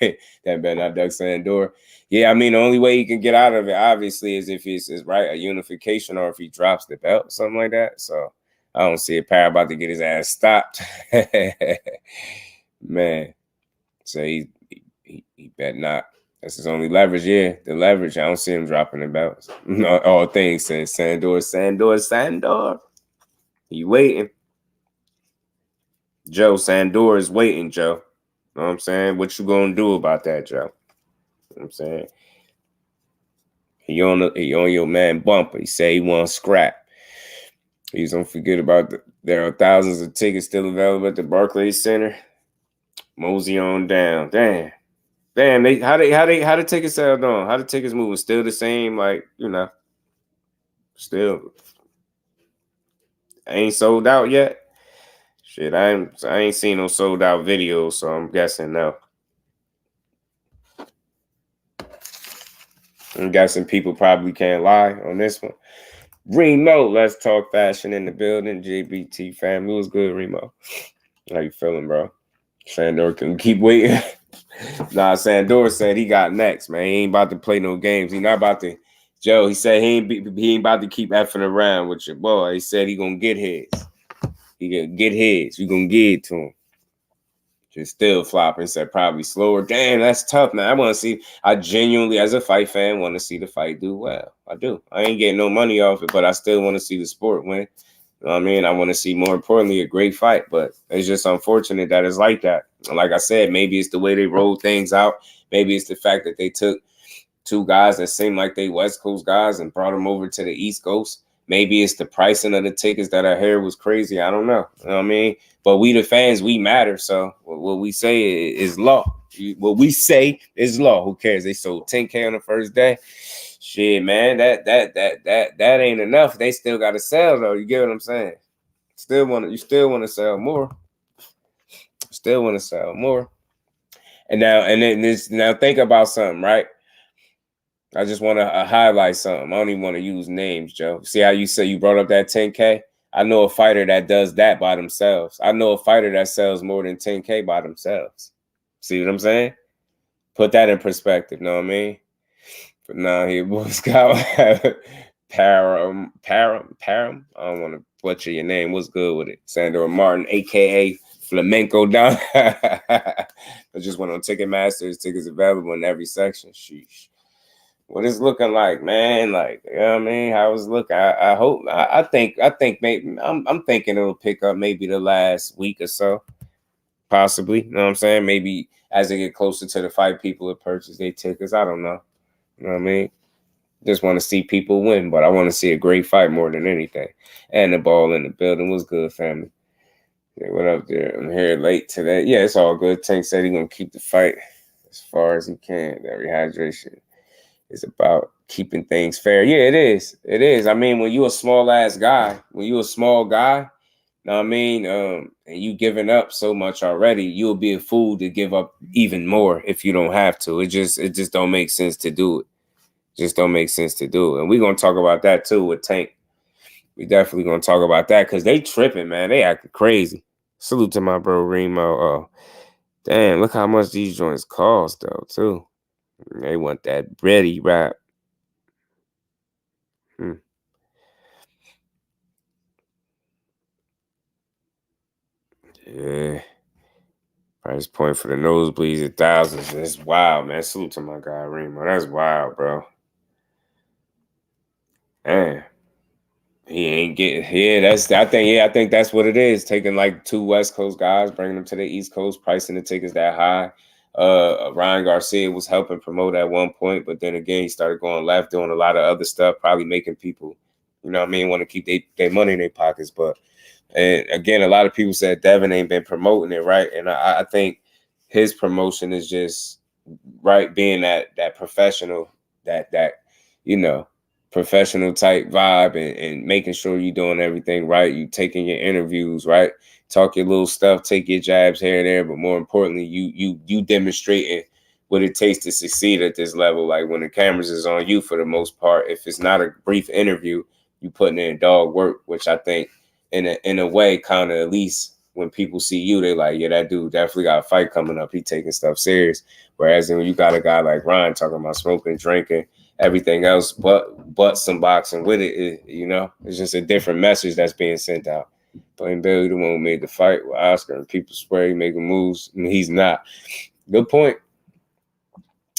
C: That better not duck Sandor. Yeah, I mean, the only way he can get out of it, obviously, is if it's right, a unification, or if he drops the belt, something like that. So I don't see a pair about to get his ass stopped. Man. So he better not. That's his only leverage, yeah. The leverage. I don't see him dropping the belts. All things says Sandor. He waiting. Joe, Sandor is waiting, Joe. Know what I'm saying? What you gonna do about that, Joe? You know what I'm saying? He on your man bumper. He say he wants scrap. Please don't forget about there are thousands of tickets still available at the Barclays Center. Mosey on down. Damn. Damn, how the ticket sales doing? How the tickets moving? Still the same, like, still ain't sold out yet. Shit, I ain't seen no sold out videos, so I'm guessing no. I'm guessing people probably can't lie on this one. Remo, let's talk fashion in the building. JBT family, was good, Remo. How you feeling, bro? Sandor can keep waiting. Nah, Sandor said he got next, man. He ain't about to play no games. He not about to. Joe, he said he ain't about to keep effing around with your boy. He said he gonna get his. He gonna get his. You gonna give it to him. Just still flopping. Said probably slower. Damn, that's tough, man. I want to see. I genuinely, as a fight fan, want to see the fight do well. I do. I ain't getting no money off it, but I still want to see the sport win. You know what I mean? I want to see, more importantly, a great fight. But it's just unfortunate that it's like that. Like I said, maybe it's the way they roll things out. Maybe it's the fact that they took two guys that seemed like they West Coast guys and brought them over to the East Coast. Maybe it's the pricing of the tickets that I heard was crazy. I don't know. You know what I mean? But we the fans, we matter. So what we say is law. What we say is law. Who cares? They sold 10K on the first day. Shit, man, that ain't enough. They still got to sell though. You get what I'm saying? You still want to sell more. Still want to sell more. And now think about something, right? I just want to highlight something. I don't even want to use names, Joe. See how you say you brought up that 10K? I know a fighter that does that by themselves. I know a fighter that sells more than 10K by themselves. See what I'm saying? Put that in perspective, know what I mean? But now here, boy, Scott, Param. I don't want to butcher your name. What's good with it? Sandor Martin, a.k.a. Flamenco down. I just went on Ticketmaster. Tickets available in every section. Sheesh. What it's looking like, man? Like, you know what I mean? How it's looking? I hope. I think maybe I'm thinking it'll pick up maybe the last week or so, possibly. You know what I'm saying? Maybe as they get closer to the fight, people will purchase their tickets. I don't know. You know what I mean? Just want to see people win, but I want to see a great fight more than anything. And the ball in the building was good, family. Yeah, what up there? I'm here late today. Yeah, it's all good. Tank said he's gonna keep the fight as far as he can. That rehydration is about keeping things fair. Yeah, it is. It is. I mean, when you're a small ass guy, when you're a small guy, know what I mean? And you giving up so much already, you'll be a fool to give up even more if you don't have to. It just don't make sense to do it. Just don't make sense to do it. And we're gonna talk about that too with Tank. We definitely gonna talk about that because they tripping, man. They acting crazy. Salute to my bro Remo. Oh, damn, look how much these joints cost though, too. They want that bready rap. Yeah. Price point for the nosebleeds at thousands. That's wild, man. Salute to my guy Remo. That's wild, bro. Man. He ain't getting I think that's what it is. Taking like two West Coast guys, bringing them to the East Coast, pricing the tickets that high. Ryan Garcia was helping promote at one point, but then again he started going left, doing a lot of other stuff, probably making people, you know what I mean, want to keep their money in their pockets. But and again, a lot of people said Devin ain't been promoting it, right? And I think his promotion is just right, being that professional, that you know, professional type vibe and making sure you're doing everything right. You taking your interviews, right? Talk your little stuff, take your jabs here and there, but more importantly, you demonstrating what it takes to succeed at this level. Like when the cameras is on you for the most part, if it's not a brief interview, you putting in dog work, which I think in a way kind of, at least when people see you, they're like, yeah, that dude definitely got a fight coming up. He taking stuff serious. Whereas when you got a guy like Ryan talking about smoking, drinking, everything else but some boxing with it, you know, it's just a different message that's being sent out. Blaine Bailey, the one who made the fight with Oscar, and people swear he making moves, and he's not. Good point.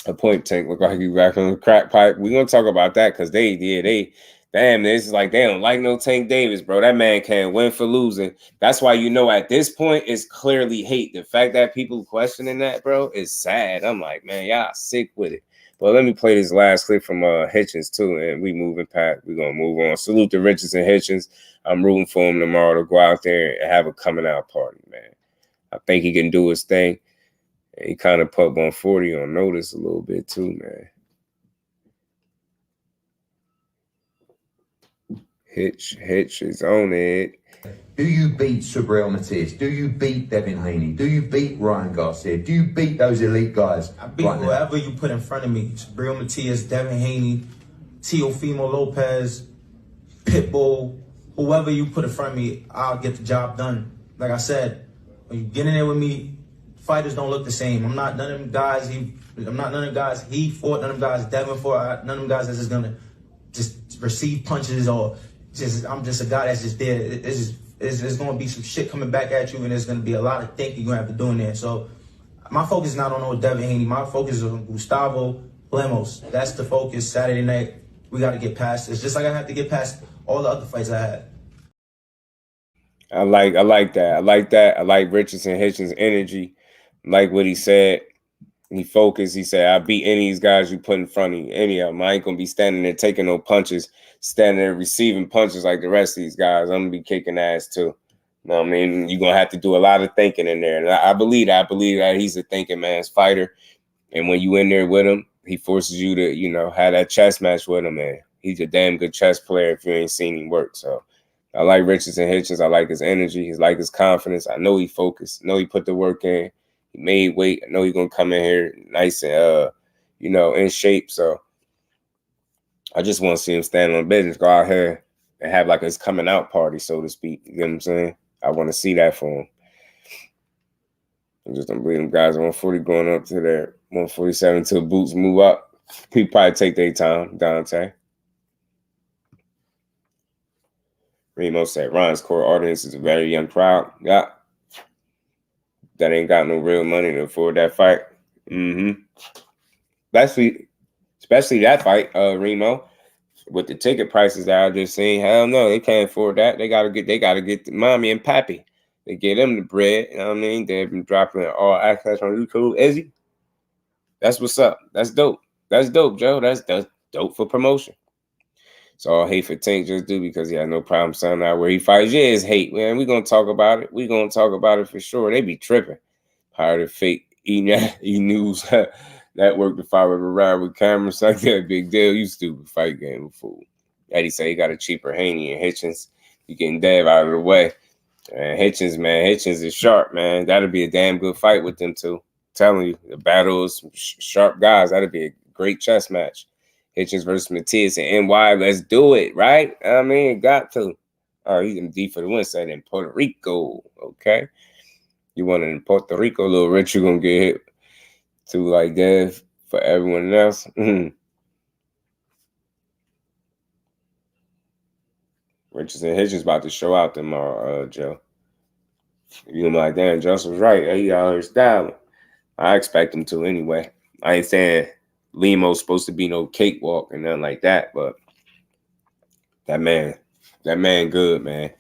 C: A point, Tank. Look like you back on the crack pipe. We're gonna talk about that because damn, this is like they don't like no Tank Davis, bro. That man can't win for losing. That's why, you know, at this point it's clearly hate. The fact that people questioning that, bro, is sad. I'm like, man, y'all sick with it. But let me play this last clip from Hitchins too, and we moving past. We're gonna move on. Salute to Richardson Hitchins. I'm rooting for him tomorrow to go out there and have a coming out party, man. I think he can do his thing. He kind of put 140 on notice a little bit too, man. Hitch is on it.
D: Do you beat Subriel Matias? Do you beat Devin Haney? Do you beat Ryan Garcia? Do you beat those elite guys?
J: I beat whoever you put in front of me. Subriel Matias, Devin Haney, Teofimo Lopez, Pitbull, whoever you put in front of me, I'll get the job done. Like I said, when you get in there with me, fighters don't look the same. I'm not none of them guys. He fought. None of them guys. Devin fought. None of them guys that's just gonna just receive punches or just. I'm just a guy that's just there. It's gonna be some shit coming back at you, and there's gonna be a lot of thinking you're gonna have to do in there. So my focus is not on no Devin Haney. My focus is on Gustavo Lemos. That's the focus. Saturday night, we got to get past this. Just like I have to get past all the other fights I had.
C: I like that. I like that. I like Richardson, Hitchins' energy. Like what he said. He focused. He said, I beat any of these guys you put in front of you. Any of them. I ain't going to be standing there taking no punches, standing there receiving punches like the rest of these guys. I'm going to be kicking ass too. You know what I mean? You're going to have to do a lot of thinking in there. And I believe that. I believe that he's a thinking man's fighter. And when you in there with him, he forces you to, you know, have that chess match with him. And he's a damn good chess player if you ain't seen him work. So I like Richardson, Hitchins. I like his energy. I like his confidence. I know he focused. I know he put the work in. He made weight. I know he's gonna come in here nice and you know, in shape. So I just want to see him stand on business, go out here and have like his coming out party, so to speak. You know what I'm saying? I want to see that for him. I just don't believe them guys at 140 going up to their 147 till boots move up. People probably take their time, Dante. Remo said Ron's core audience is a very young crowd. Yeah. That ain't got no real money to afford that fight. Especially that fight, Remo. With the ticket prices that I just seen, hell no, they can't afford that. They gotta get the mommy and pappy. They get them the bread. You know what I mean? They've been dropping all access on YouTube. Izzy. That's what's up. That's dope. That's dope, Joe. That's dope for promotion. So all hate for Tank just do because he had no problem sounding out where he fights. Yeah, it's hate, man. We're gonna talk about it. We're gonna talk about it for sure. They be tripping. Hired a fake E-News network to follow around with cameras like that. Big deal. You stupid fight game fool. Eddie say he got a cheaper Haney and Hitchins. You getting Dev out of the way. And Hitchins, man. Hitchins is sharp, man. That'll be a damn good fight with them two. I'm telling you, the battle is sharp guys. That'll be a great chess match. Hitchins versus Matias and NY. Let's do it, right? I mean, got to. Oh, he's in D for the win. Said in Puerto Rico. Okay. You want it in Puerto Rico, little Rich, you're going to get hit to like that for everyone else. Richardson Hitchins about to show out tomorrow, Joe. You're like, damn, Justin was right. He out here styling. I expect him to anyway. I ain't saying Lemo's supposed to be no cakewalk and nothing like that, but that man good, man.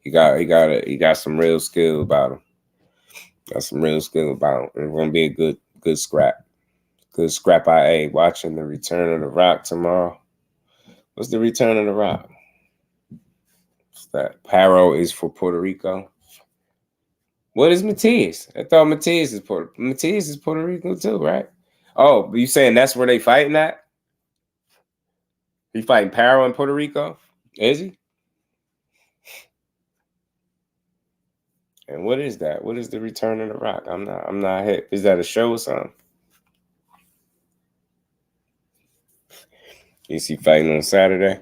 C: He got some real skill about him. Got some real skill about him. It's gonna be a good scrap. Good scrap IA. Watching the return of the Rock tomorrow. What's the return of the Rock? What's that? Paro is for Puerto Rico. What is Matias? I thought Matias is Puerto Rico too, right? Oh, but you saying that's where they fighting at? He fighting Paro in Puerto Rico? Is he? And what is that? What is the return of the Rock? I'm not hip. Is that a show or something? Is he fighting on Saturday?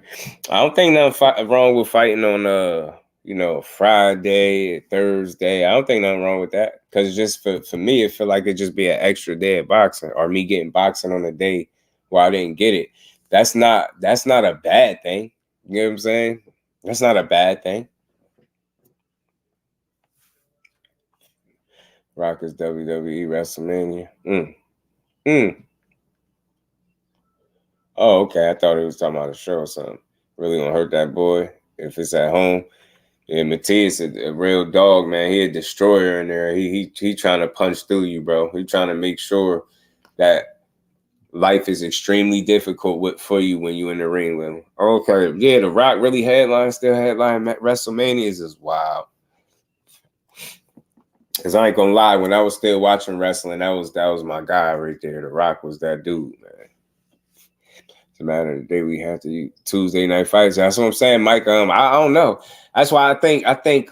C: I don't think nothing wrong with fighting on Friday, Thursday. I don't think nothing wrong with that. Because just for me, it feel like it'd just be an extra day of boxing, or me getting boxing on a day where I didn't get it. That's not a bad thing. You know what I'm saying? That's not a bad thing. Rockers WWE WrestleMania. Oh, okay. I thought he was talking about a show or something. Really gonna hurt that boy if it's at home. Yeah, Matias is a real dog, man. He a destroyer in there. He trying to punch through you, bro. He trying to make sure that life is extremely difficult for you when you in the ring with him. Okay, yeah, The Rock really still headline WrestleManias is wild. Because I ain't gonna lie, when I was still watching wrestling, that was my guy right there. The Rock was that dude, man. It's a matter of the day we have to Tuesday night fights. That's what I'm saying, Mike. I don't know. That's why I think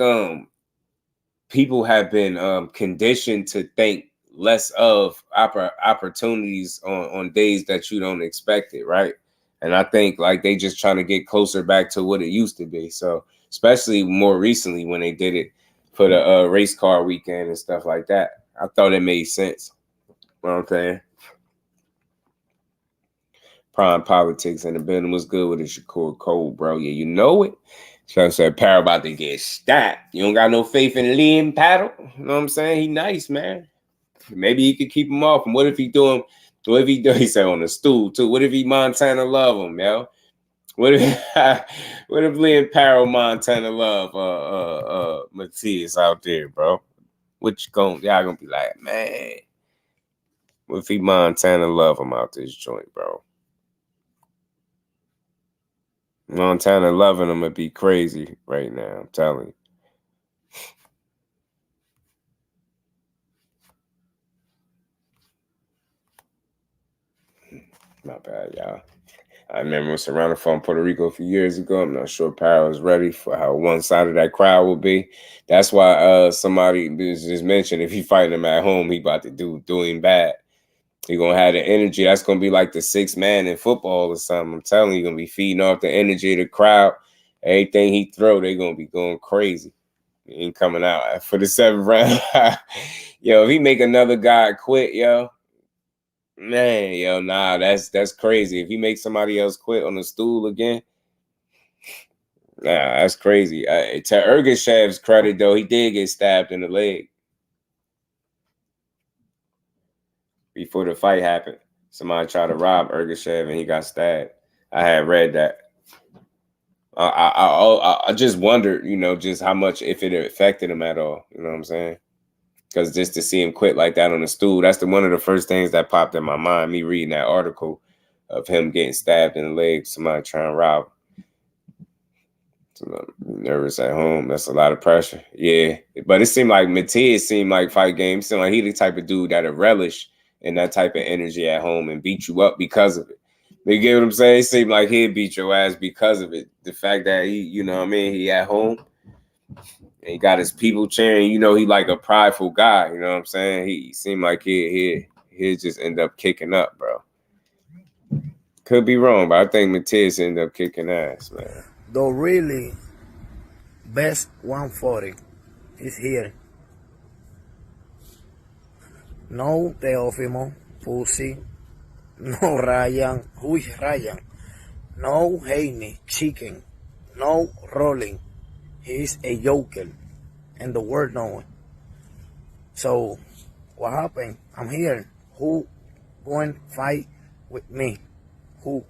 C: people have been conditioned to think less of opportunities on days that you don't expect it, right? And I think like they just trying to get closer back to what it used to be. So especially more recently when they did it for the race car weekend and stuff like that, I thought it made sense. You know what I'm saying? Prime Politics in the building. Was good with it, Shakur Cole, bro. Yeah, you know it. So I said, Parrot about to get stacked. You don't got no faith in Liam Paddle? You know what I'm saying? He nice, man. Maybe he could keep him off. And what if he do him? What if he do? He said on the stool too. What if he Montana love him, yo? What if Liam Parrot Montana love Matias out there, bro? What y'all gonna be like, man? What if he Montana love him out this joint, bro? Montana loving him would be crazy right now. I'm telling you. Not bad, y'all. I remember was surrounded from Puerto Rico a few years ago. I'm not sure Parrot was ready for how one-sided that crowd will be. That's why somebody just mentioned if he fighting him at home, he about to do him bad. He gonna have the energy. That's gonna be like the sixth man in football or something. I'm telling you, gonna be feeding off the energy of the crowd. Everything he throw, they gonna be going crazy. He ain't coming out for the 7th round. Yo, if he make another guy quit, yo, man, yo, nah, that's crazy. If he makes somebody else quit on the stool again, nah, that's crazy. To Ergashev's credit, though, he did get stabbed in the leg before the fight happened. Somebody tried to rob Ergashev and he got stabbed. I had read that. I just wondered, you know, just how much, if it affected him at all. You know what I'm saying? Because just to see him quit like that on the stool, that's one of the first things that popped in my mind, me reading that article of him getting stabbed in the leg, somebody trying to rob him. So, nervous at home. That's a lot of pressure. Yeah. But it seemed like Matias seemed like fight games. Seemed like he the type of dude that'll relish in that type of energy at home and beat you up because of it. You get what I'm saying? It seemed like he'd beat your ass because of it. The fact that he, you know what I mean, he at home and he got his people cheering, you know, he like a prideful guy, you know what I'm saying? He seemed like he'd just end up kicking up, bro. Could be wrong, but I think Matias ended up kicking ass, man.
K: The really best 140 is here. No Teófimo, Pussy. No Ryan, who is Ryan? No Haney, Chicken. No Rolling. He's a joker, and the world know it. So, what happened? I'm here. Who going to fight with me? Who?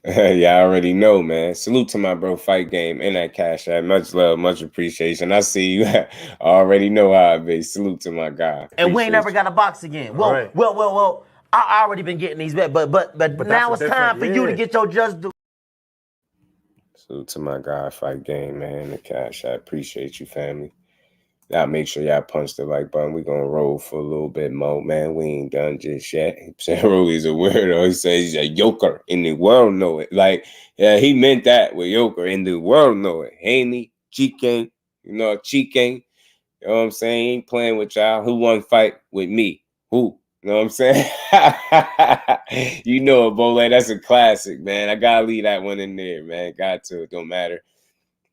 C: Yeah, I already know, man. Salute to my bro Fight Game and that Cash App. Much love, much appreciation. I see you. I already know how I be. Salute to my guy.
A: And we ain't never got to box again. Well, right. well. I already been getting these back, but now it's time for you to get your just due.
C: Salute to my guy Fight Game, man. The Cash App. Appreciate you, family. Y'all make sure y'all punch the like button. We're going to roll for a little bit more, man. We ain't done just yet. Rolly's a weirdo. He says he's a yoker in the world know it. Like, yeah, he meant that with yoker in the world know it. Haney, Chicken, you know, Chicken. You know what I'm saying? He ain't playing with y'all. Who won fight with me? Who? You know what I'm saying? You know it, Bole. That's a classic, man. I got to leave that one in there, man. Got to. It don't matter.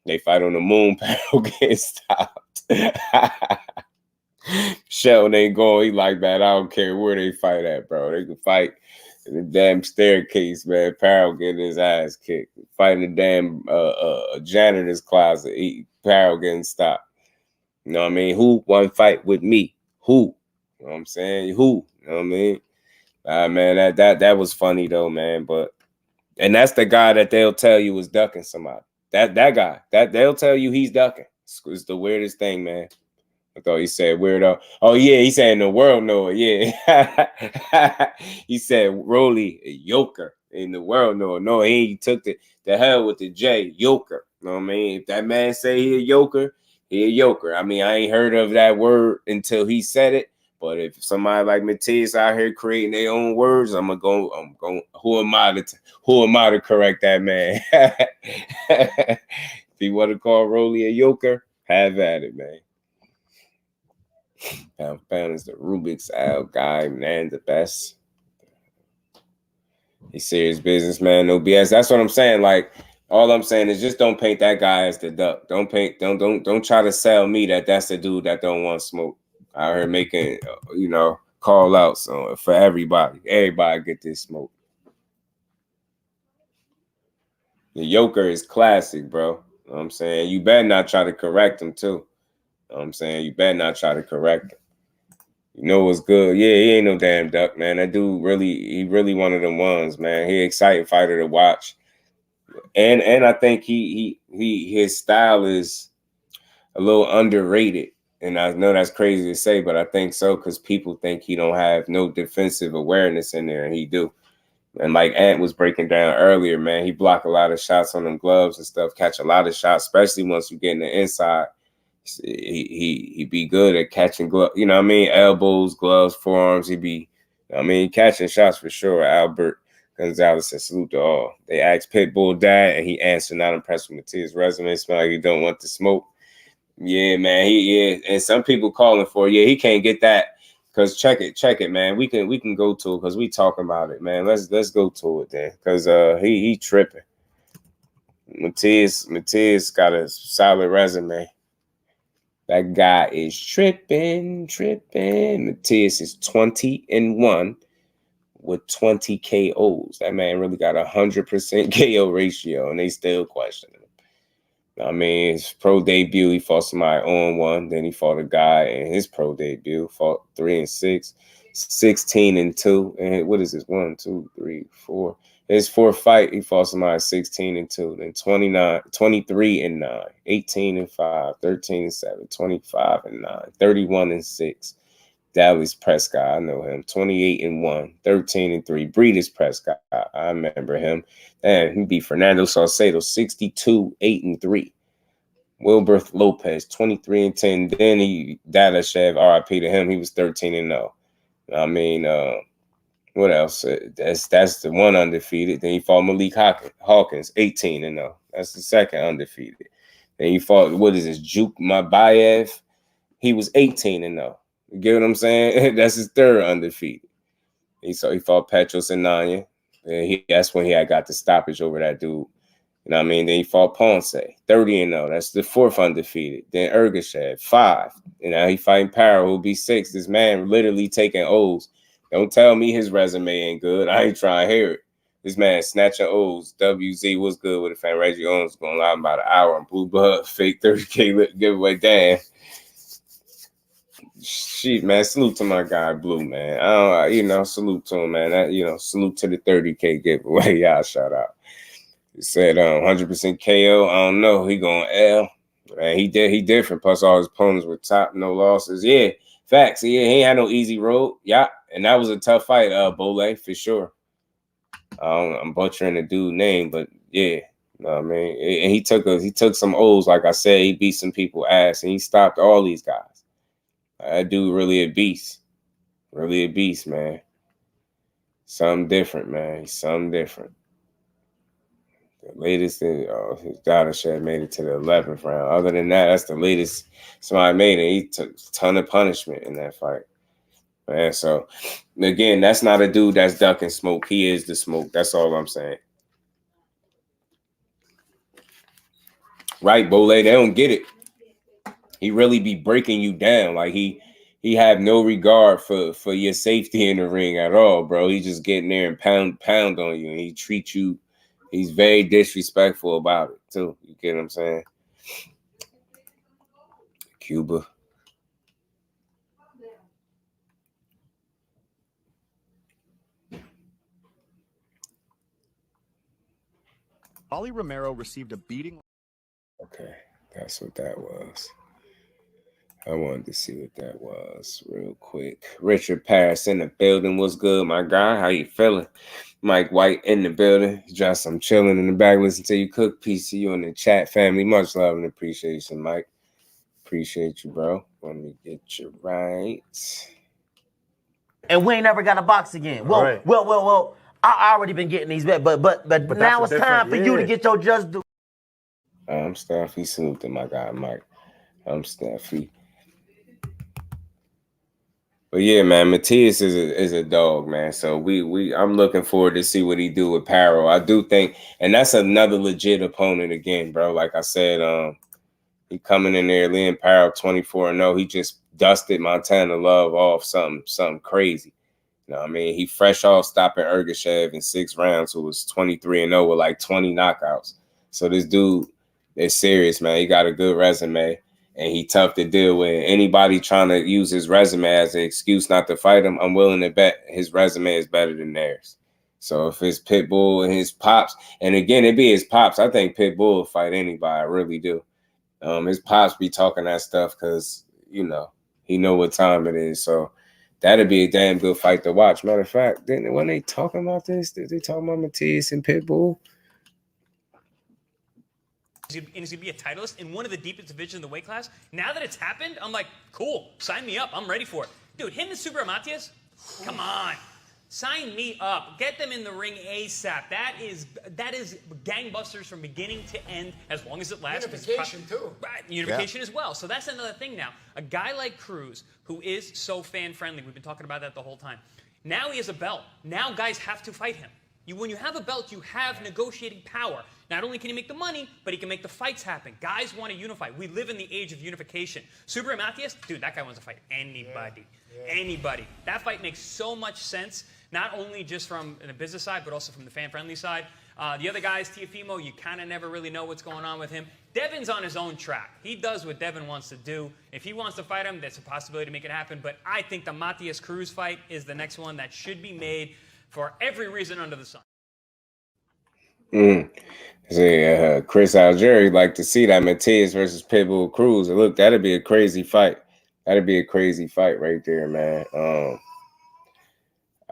C: They fight on the moon, Parrot getting stopped. Sheldon ain't going. He like that. I don't care where they fight at, bro. They can fight in the damn staircase, man. Parrot getting his ass kicked. Fighting the damn janitor's closet. Parrot getting stopped. You know what I mean? Who won fight with me? Who? You know what I'm saying? Who? You know what I mean? Man, that was funny though, man. And that's the guy that they'll tell you is ducking somebody. That guy. That they'll tell you he's ducking. It's the weirdest thing, man. I thought he said weirdo. Oh, yeah, he said in the world know it. Yeah. He said Rolly, a yoker. In the world know it. No, he took the hell with the J, yoker. You know what I mean? If that man say he a yoker, He a yoker. I mean, I ain't heard of that word until he said it. But if somebody like Matias out here creating their own words, I'm going. Who am I to correct that man? If you want to call Rolly a yoker, have at it, man. Pound is the Rubik's Al guy, man, the best. He's serious business, man. No BS. That's what I'm saying. Like, all I'm saying is just don't paint that guy as the duck. Don't try to sell me that that's the dude that don't want smoke out here making, call outs for everybody. Everybody get this smoke. The yoker is classic, bro. You know what I'm saying? You better not try to correct him, too. You know what I'm saying? You better not try to correct him. You know what's good? Yeah, he ain't no damn duck, man. That dude he really one of them ones, man. He exciting fighter to watch. And I think his style is a little underrated. And I know that's crazy to say, but I think so because people think he don't have no defensive awareness in there, and he do. And like Ant was breaking down earlier, man, he block a lot of shots on them gloves and stuff, catch a lot of shots, especially once you get in the inside. He be good at catching gloves, you know what I mean? Elbows, gloves, forearms. He be, catching shots for sure. Albert Gonzalez said, salute to all. They asked Pitbull that, and he answered, not impressed with Matias' resume. Smell like he don't want the smoke. Yeah, man. And some people calling for, he can't get that. Cause check it, man. We can go to it because we talking about it, man. Let's go to it then. Cause he tripping. Matias got a solid resume. That guy is tripping. Matias is 20-1 with 20 KOs. That man really got 100% KO ratio, and they still questioning him. I mean, his pro debut, he fought somebody on one. Then he fought a guy in his pro debut, fought 3-6, 16-2. And what is this? 1, 2, 3, 4. His fourth fight, he fought somebody 16-2, then 23-9, 18-5, 13-7, 25-9, 31-6. Dallas Prescott, I know him. 28-1, 13-3. Breeders Prescott, I remember him. Damn, he beat Fernando Saucedo 62-8-3. Wilbur Lopez 23-10. Then Dadashev, RIP to him. He was 13-0. I mean, what else? That's the one undefeated. Then he fought Malik Hawkins 18-0. That's the second undefeated. Then he fought, what is this? Juke Mabayev. He was 18-0. You get what I'm saying? That's his third undefeated. He fought Petros and Nanya. That's when he had got the stoppage over that dude. You know what I mean? Then he fought Ponce, 30-0. That's the fourth undefeated. Then Ergashev, 5. And now he fighting Parra, who'll be 6. This man literally taking O's. Don't tell me his resume ain't good. I ain't trying to hear it. This man snatching O's. WZ was good with a fan. Reggie Owens going live about an hour on Blue Blood. Fake 30K giveaway. Damn. Shit, man. Salute to my guy, Blue, man. Salute to him, man. Salute to the 30K giveaway. Y'all shout out. He said 100% KO. I don't know. He going L. Man, he different. Plus all his opponents were top, no losses. Yeah, facts. Yeah, he ain't had no easy road. Yeah, and that was a tough fight, Bole, for sure. I'm butchering the dude's name, but yeah. You know what I mean? And he took some O's, like I said. He beat some people ass, and he stopped all these guys. That dude really a beast. Really a beast, man. Something different, man. He's something different. The latest, his daughter made it to the 11th round. Other than that, that's the latest somebody made it. He took a ton of punishment in that fight. Man, so, again, that's not a dude that's ducking smoke. He is the smoke. That's all I'm saying. Right, Bole, they don't get it. He really be breaking you down. Like, he have no regard for your safety in the ring at all, bro. He just getting there and pound on you, and he treats you. He's very disrespectful about it, too. You get what I'm saying? Cuba.
L: Ollie Romero received a beating.
C: Okay, that's what that was. I wanted to see what that was real quick. Richard Paris in the building. What's good, my guy? How you feeling? Mike White in the building. Just I'm chilling in the back. Listen to you cook. Peace to you in the chat, family. Much love and appreciation, Mike. Appreciate you, bro. Let me get you right.
A: And we ain't never got to box again. Well. I already been getting these bets, but now it's time for you to get your just due.
C: I'm Staffy. Salute to my guy, Mike. I'm Staffy. But yeah, man, Matias is a dog, man. So I'm looking forward to see what he do with Paro. I do think, and that's another legit opponent again, bro. Like I said, he coming in there, Liam Paro 24-0. He just dusted Montana Love off something crazy. You know what I mean? He fresh off stopping Ergashev in 6 rounds, who was 23-0 with like 20 knockouts. So this dude is serious, man. He got a good resume, and he tough to deal with. Anybody trying to use his resume as an excuse not to fight him, I'm willing to bet his resume is better than theirs. So if it's Pitbull and his pops, and again, it be his pops, I think Pitbull will fight anybody. I really do. His pops be talking that stuff because, you know, he know what time it is. So that'd be a damn good fight to watch. Matter of fact, when they talking about this, did they talking about Matias and Pitbull?
M: And he's going to be a titleist in one of the deepest divisions in the weight class. Now that it's happened, I'm like, cool, sign me up. I'm ready for it. Dude, him and Super Matias, come on. Sign me up. Get them in the ring ASAP. That is gangbusters from beginning to end, as long as it lasts.
N: Unification, too.
M: Right, unification as well. So that's another thing now. A guy like Cruz, who is so fan-friendly, we've been talking about that the whole time. Now he has a belt. Now guys have to fight him. When you have a belt, you have negotiating power. Not only can he make the money, but he can make the fights happen. Guys want to unify. We live in the age of unification. Super Matias, dude, that guy wants to fight anybody. Anybody. That fight makes so much sense, not only just from the business side, but also from the fan-friendly side. The other guys, Teofimo, you kind of never really know what's going on with him. Devin's on his own track. He does what Devin wants to do. If he wants to fight him, there's a possibility to make it happen. But I think the Matias Cruz fight is the next one that should be made for every reason under the sun.
C: Chris Algieri like to see that Matias versus Pitbull Cruz. Look, that'd be a crazy fight. That'd be a crazy fight right there, man.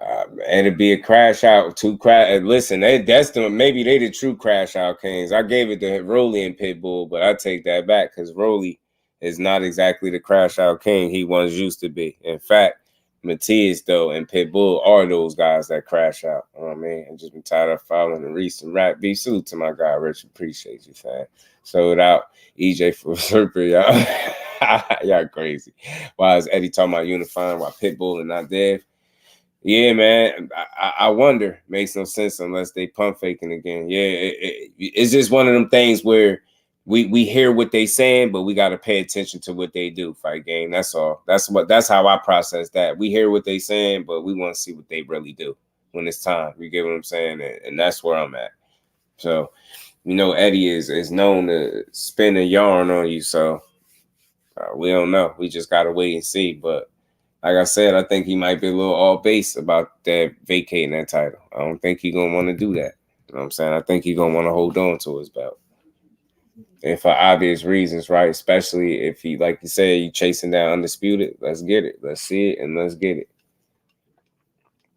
C: And it'd be a crash out. Listen, maybe they the true crash out kings. I gave it to Rolly and Pitbull, but I take that back because Rolly is not exactly the crash out king he once used to be. In fact, Matias, though, and Pitbull are those guys that crash out. You know what I mean? I've just been tired of following the recent rap beef. Salute to my guy, Richard. Appreciate you, fam. Sold out EJ for Surfer, y'all. Y'all crazy. Why is Eddie talking about unifying? Why Pitbull and not Dev? Yeah, man. I wonder. Makes no sense unless they pump faking again. Yeah, it's just one of them things where we hear what they saying, but we got to pay attention to what they do. Fight game. That's all. That's how I process that. We hear what they saying, but we want to see what they really do when it's time. You get what I'm saying? And that's where I'm at. So, you know, Eddie is known to spin a yarn on you. So we don't know. We just got to wait and see. But like I said, I think he might be a little off base about that vacating that title. I don't think he's going to want to do that. You know what I'm saying? I think he's going to want to hold on to his belt. And for obvious reasons, right? Especially if he, like you said, you chasing down Undisputed. Let's get it. Let's see it and let's get it.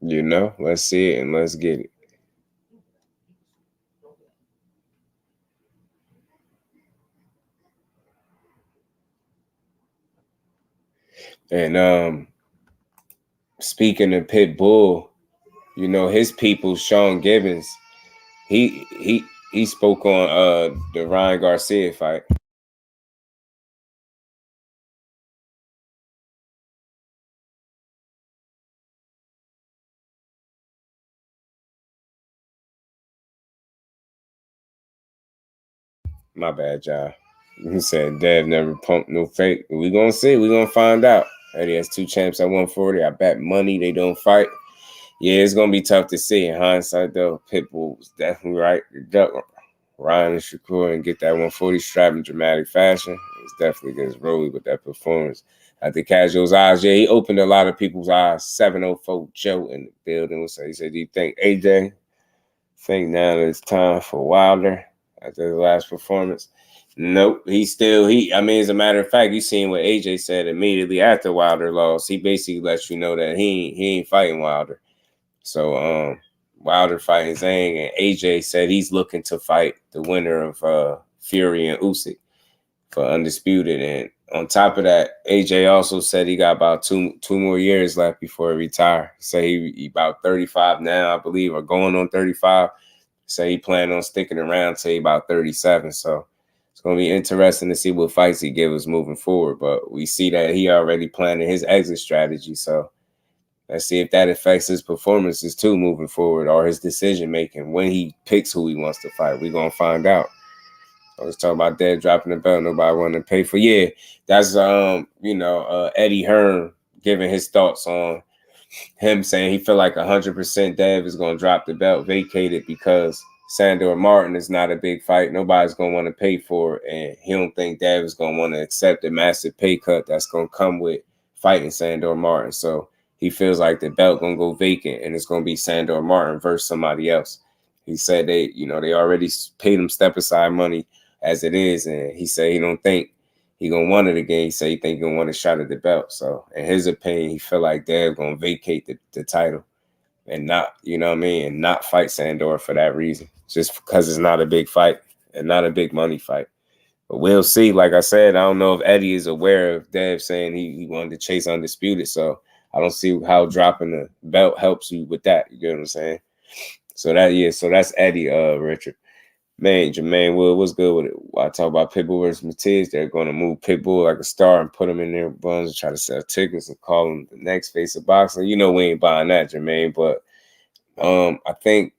C: You know, let's see it and let's get it. And speaking of Pitbull, you know, his people, Sean Gibbons, he spoke on the Ryan Garcia fight. My bad, y'all. He said Dev never pumped no fake. We gonna see. We gonna find out. Eddie has 2 champs at 140. I bet money they don't fight. Yeah, it's gonna be tough to see. In hindsight, though, Pitbull was definitely right. Ryan and Shakur and get that 140 strap in dramatic fashion. It's definitely against Rolly with that performance. At the casual's eyes, yeah, he opened a lot of people's eyes. 704 Joe in the building. He said, "Do you think AJ think now that it's time for Wilder after the last performance?" Nope. I mean, as a matter of fact, you seen what AJ said immediately after Wilder lost. He basically lets you know that he ain't fighting Wilder. So Wilder fighting Zhang, and AJ said he's looking to fight the winner of Fury and Usyk for Undisputed. And on top of that, AJ also said he got about two more years left before he retire. Say he about 35 now, I believe, or going on 35. Say he planned on sticking around till he about 37. So it's going to be interesting to see what fights he gives us moving forward. But we see that he already planning his exit strategy. So let's see if that affects his performances too moving forward, or his decision making when he picks who he wants to fight. We're going to find out. I was talking about Dev dropping the belt, nobody wanted to pay for. Yeah, that's Eddie Hearn giving his thoughts on him saying he feel like 100% Dev is going to drop the belt, vacate it, because Sandor Martin is not a big fight. Nobody's going to want to pay for it, and he don't think Dev is going to want to accept a massive pay cut that's going to come with fighting Sandor Martin. So he feels like the belt going to go vacant, and it's going to be Sandor Martin versus somebody else. He said they already paid him step-aside money as it is, and he said he don't think he gonna want it again. He said he think he gonna want a shot at the belt. So in his opinion, he feel like Dev gonna vacate the title and not, and not fight Sandor for that reason, just because it's not a big fight and not a big money fight. But we'll see. Like I said, I don't know if Eddie is aware of Dev saying he wanted to chase undisputed, so I don't see how dropping the belt helps you with that. You get what I'm saying? So that's Eddie, Richard. Man, Jermaine Wood, what's good with it? I talk about Pitbull versus Matias. They're going to move Pitbull like a star and put him in their buns and try to sell tickets and call him the next face of boxing. You know we ain't buying that, Jermaine. But I think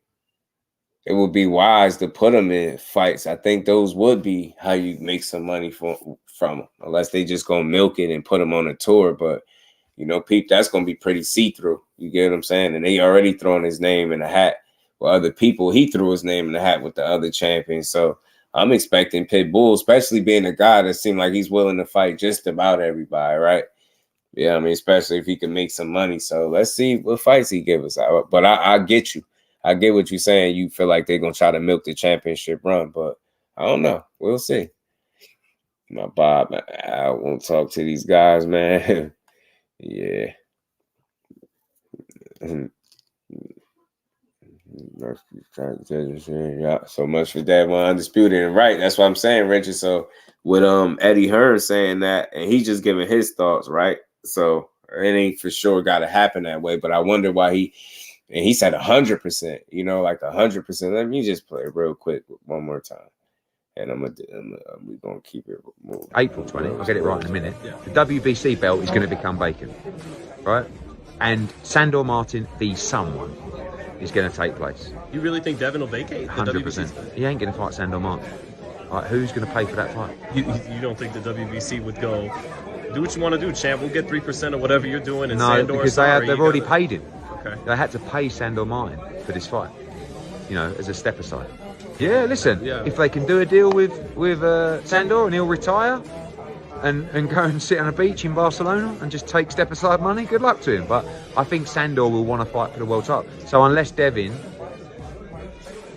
C: it would be wise to put him in fights. I think those would be how you make some money from them, unless they just go milk it and put him on a tour. But, Pete, that's going to be pretty see-through. You get what I'm saying? And they already throwing his name in the hat. With other people, he threw his name in the hat with the other champions. So I'm expecting Pitbull, especially being a guy that seemed like he's willing to fight just about everybody, right? Yeah, especially if he can make some money. So let's see what fights he gives us. But I get you. I get what you're saying. You feel like they're going to try to milk the championship run, but I don't know. We'll see. My Bob, I won't talk to these guys, man. Yeah. Yeah, so much for that one. Undisputed and right. That's what I'm saying, Richard. So with Eddie Hearn saying that, and he's just giving his thoughts, right? So it ain't for sure got to happen that way. But I wonder why he said 100%. Like 100%. Let me just play it real quick one more time, and we're gonna keep it moving.
E: April 20. I'll get it right in a minute. The WBC belt is going to become vacant, right? And Sandor Martin v. someone is going to take place.
F: You really think Devin will vacate?
E: 100%. He ain't going to fight Sandor Martin. Right, who's going to pay for that fight?
F: You don't think the WBC would go, do what you want to do, champ. We'll get 3% of whatever you're doing. And
E: no,
F: Sandor,
E: because they've already paid him.
F: Okay.
E: They had to pay Sandor Martin for this fight, as a step aside. Yeah, listen, if they can do a deal with Sandor and he'll retire and go and sit on a beach in Barcelona and just take step aside money, good luck to him. But I think Sandor will want to fight for the world title. So unless Devin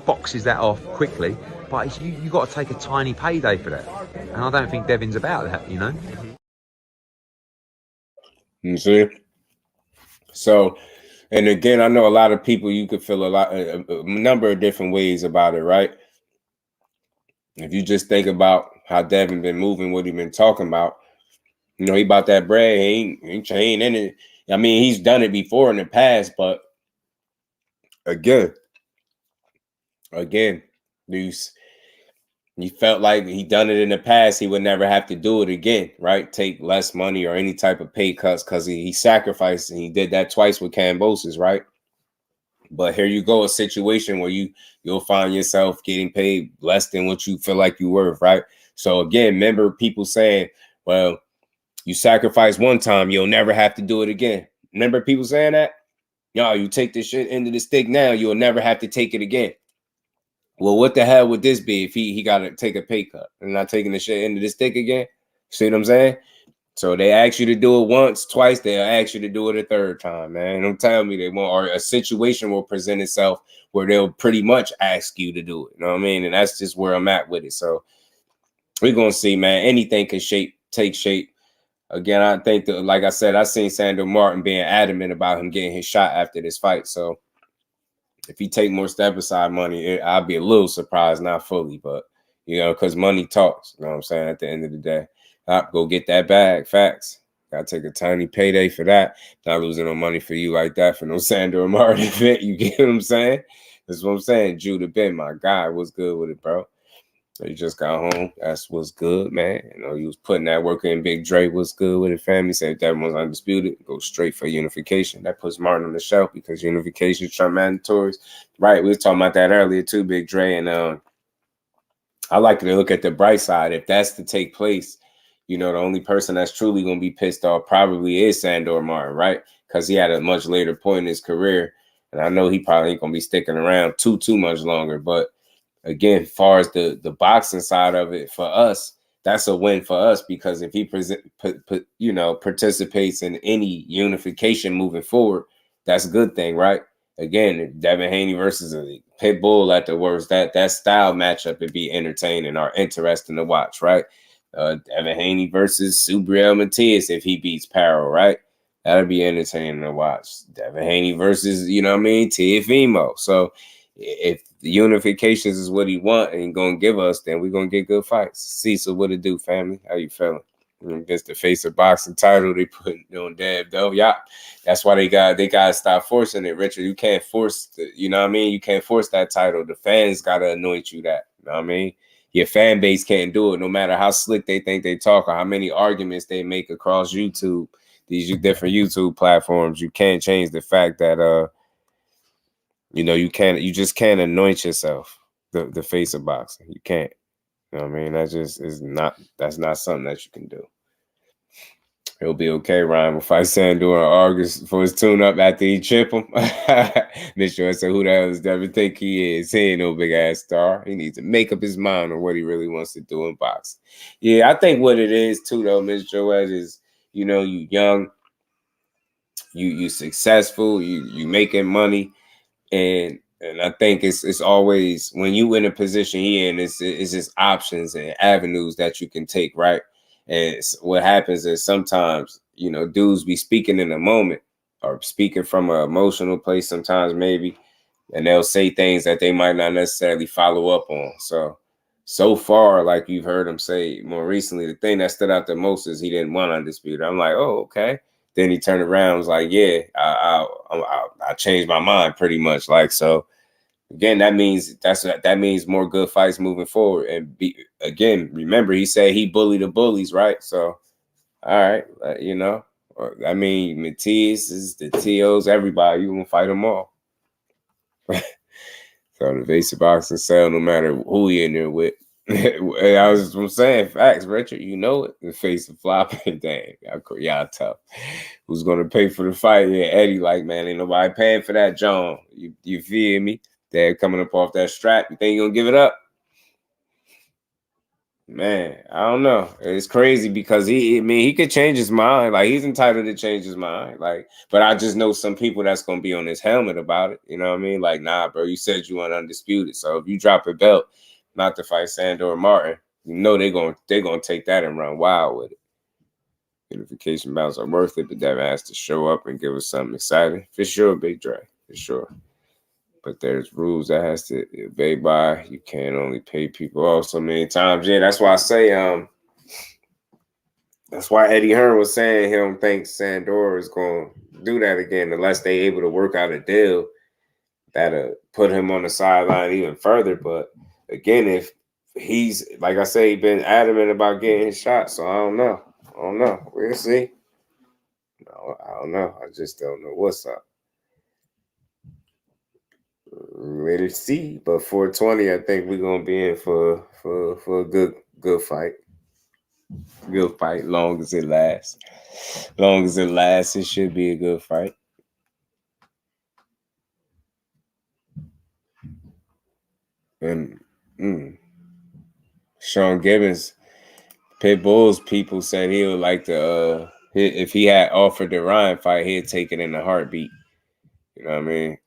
E: boxes that off quickly, but you got to take a tiny payday for that. And I don't think Devin's about that,
C: You see? So, and again, I know a lot of people, you could feel a number of different ways about it, right? If you just think about how Devin been moving, what he been talking about, he about that bread, he ain't in it. He's done it before in the past, but again, he felt like he done it in the past, he would never have to do it again, right? Take less money or any type of pay cuts, because he sacrificed, and he did that twice with Cambosis, right? But here you go, a situation where you'll find yourself getting paid less than what you feel like you worth, right? So again, remember people saying, well, you sacrifice one time, you'll never have to do it again. Remember people saying that? No, you take this shit into the stick now, you'll never have to take it again. Well, what the hell would this be if he got to take a pay cut and not taking the shit into the stick again? See what I'm saying? So they ask you to do it once, twice, they'll ask you to do it a third time, man. Don't tell me they won't, or a situation will present itself where they'll pretty much ask you to do it. You know what I mean? And that's just where I'm at with it. So we're going to see, man. Anything can take shape. Again, I think that, like I said, I seen Sandor Martin being adamant about him getting his shot after this fight. So if he take more step aside money, I'll be a little surprised, not fully, but, because money talks. You know what I'm saying? At the end of the day. Go get that bag. Facts. Gotta take a tiny payday for that. Not losing no money for you like that for no Sandor Martin event. You get what I'm saying? That's what I'm saying. Judah Ben, my guy, what's good with it, bro? You just got home. That's what's good, man. You know, you was putting that work in. Big Dre, what's good with it, family? Said that one's undisputed. Go straight for unification. That puts Martin on the shelf because unification Trump mandatories. Right, we was talking about that earlier too, Big Dre. And I like to look at the bright side. If that's to take place, you know, the only person that's truly going to be pissed off probably is Sandor Martin, right? Because he had a much later point in his career. And I know he probably ain't going to be sticking around too much longer. But again, as far as the boxing side of it, for us, that's a win for us because if he participates in any unification moving forward, that's a good thing, right? Again, Devin Haney versus a Pitbull at the worst, that style matchup would be entertaining or interesting to watch, right? Devin Haney versus Subriel Matias if he beats Parrow, right? That'll be entertaining to watch. Devin Haney versus, Teofimo. So if the unifications is what he want and gonna give us, then we're gonna get good fights. Cecil, what it do, family? How you feeling? Against the face of boxing title they put on Deb though. Yeah. That's why they gotta stop forcing it, Richard. You can't force you can't force that title. The fans gotta anoint you that. You know what I mean? Your fan base can't do it, no matter how slick they think they talk or how many arguments they make across YouTube, these different YouTube platforms. You can't change the fact that you just can't anoint yourself the face of boxing. You can't. You know what I mean? That's not something that you can do. He'll be okay, Ryan. Will fight Sandor in August for his tune-up after he chip him. Mitchell said, who the hell does Devin think he is? He ain't no big-ass star. He needs to make up his mind on what he really wants to do in boxing. Yeah, I think what it is, too, though, Ms. Joette, is, you young, you successful, you making money, and I think it's always, when you in a position he in, it's just options and avenues that you can take, right? And what happens is sometimes, dudes be speaking in a moment or speaking from an emotional place sometimes maybe, and they'll say things that they might not necessarily follow up on. So far, like you've heard him say more recently, the thing that stood out the most is he didn't want undisputed. I'm like, oh, okay. Then he turned around and was like, yeah, I changed my mind pretty much. Like, so again, that means more good fights moving forward. And again, remember, he said he bullied the bullies, right? So, all right, Matias is the TOs, everybody, you gonna fight them all. So the face of boxing sell no matter who he in there with. I'm saying facts, Richard. You know it. The face of flopping, dang, y'all tough. Who's gonna pay for the fight? Yeah, Eddie, like, man, ain't nobody paying for that, John. You feel me? They're coming up off that strap. You think you're gonna give it up? Man, I don't know. It's crazy because he could change his mind. Like, he's entitled to change his mind. Like, but I just know some people that's gonna be on his helmet about it. You know what I mean? Like, nah, bro, you said you want undisputed. So if you drop a belt, not to fight Sandor Martin, they're gonna take that and run wild with it. Unification bouts are worth it, but Devin has to show up and give us something exciting. For sure, Big Dre. For sure. But there's rules that has to obey by. You can't only pay people off so many times. Yeah, that's why I say that's why Eddie Hearn was saying he don't think Sandor is going to do that again unless they able to work out a deal that'll put him on the sideline even further. But again, if he's, like I say, he's been adamant about getting his shot, so I don't know. We'll see. No, I don't know. I just don't know what's up. Ready to see, but 420, I think we're gonna be in for a good fight. Good fight, long as it lasts. Long as it lasts, it should be a good fight. And Sean Gibbons, Pitbull's people said he would like to if he had offered the Ryan fight, he'd take it in a heartbeat. You know what I mean?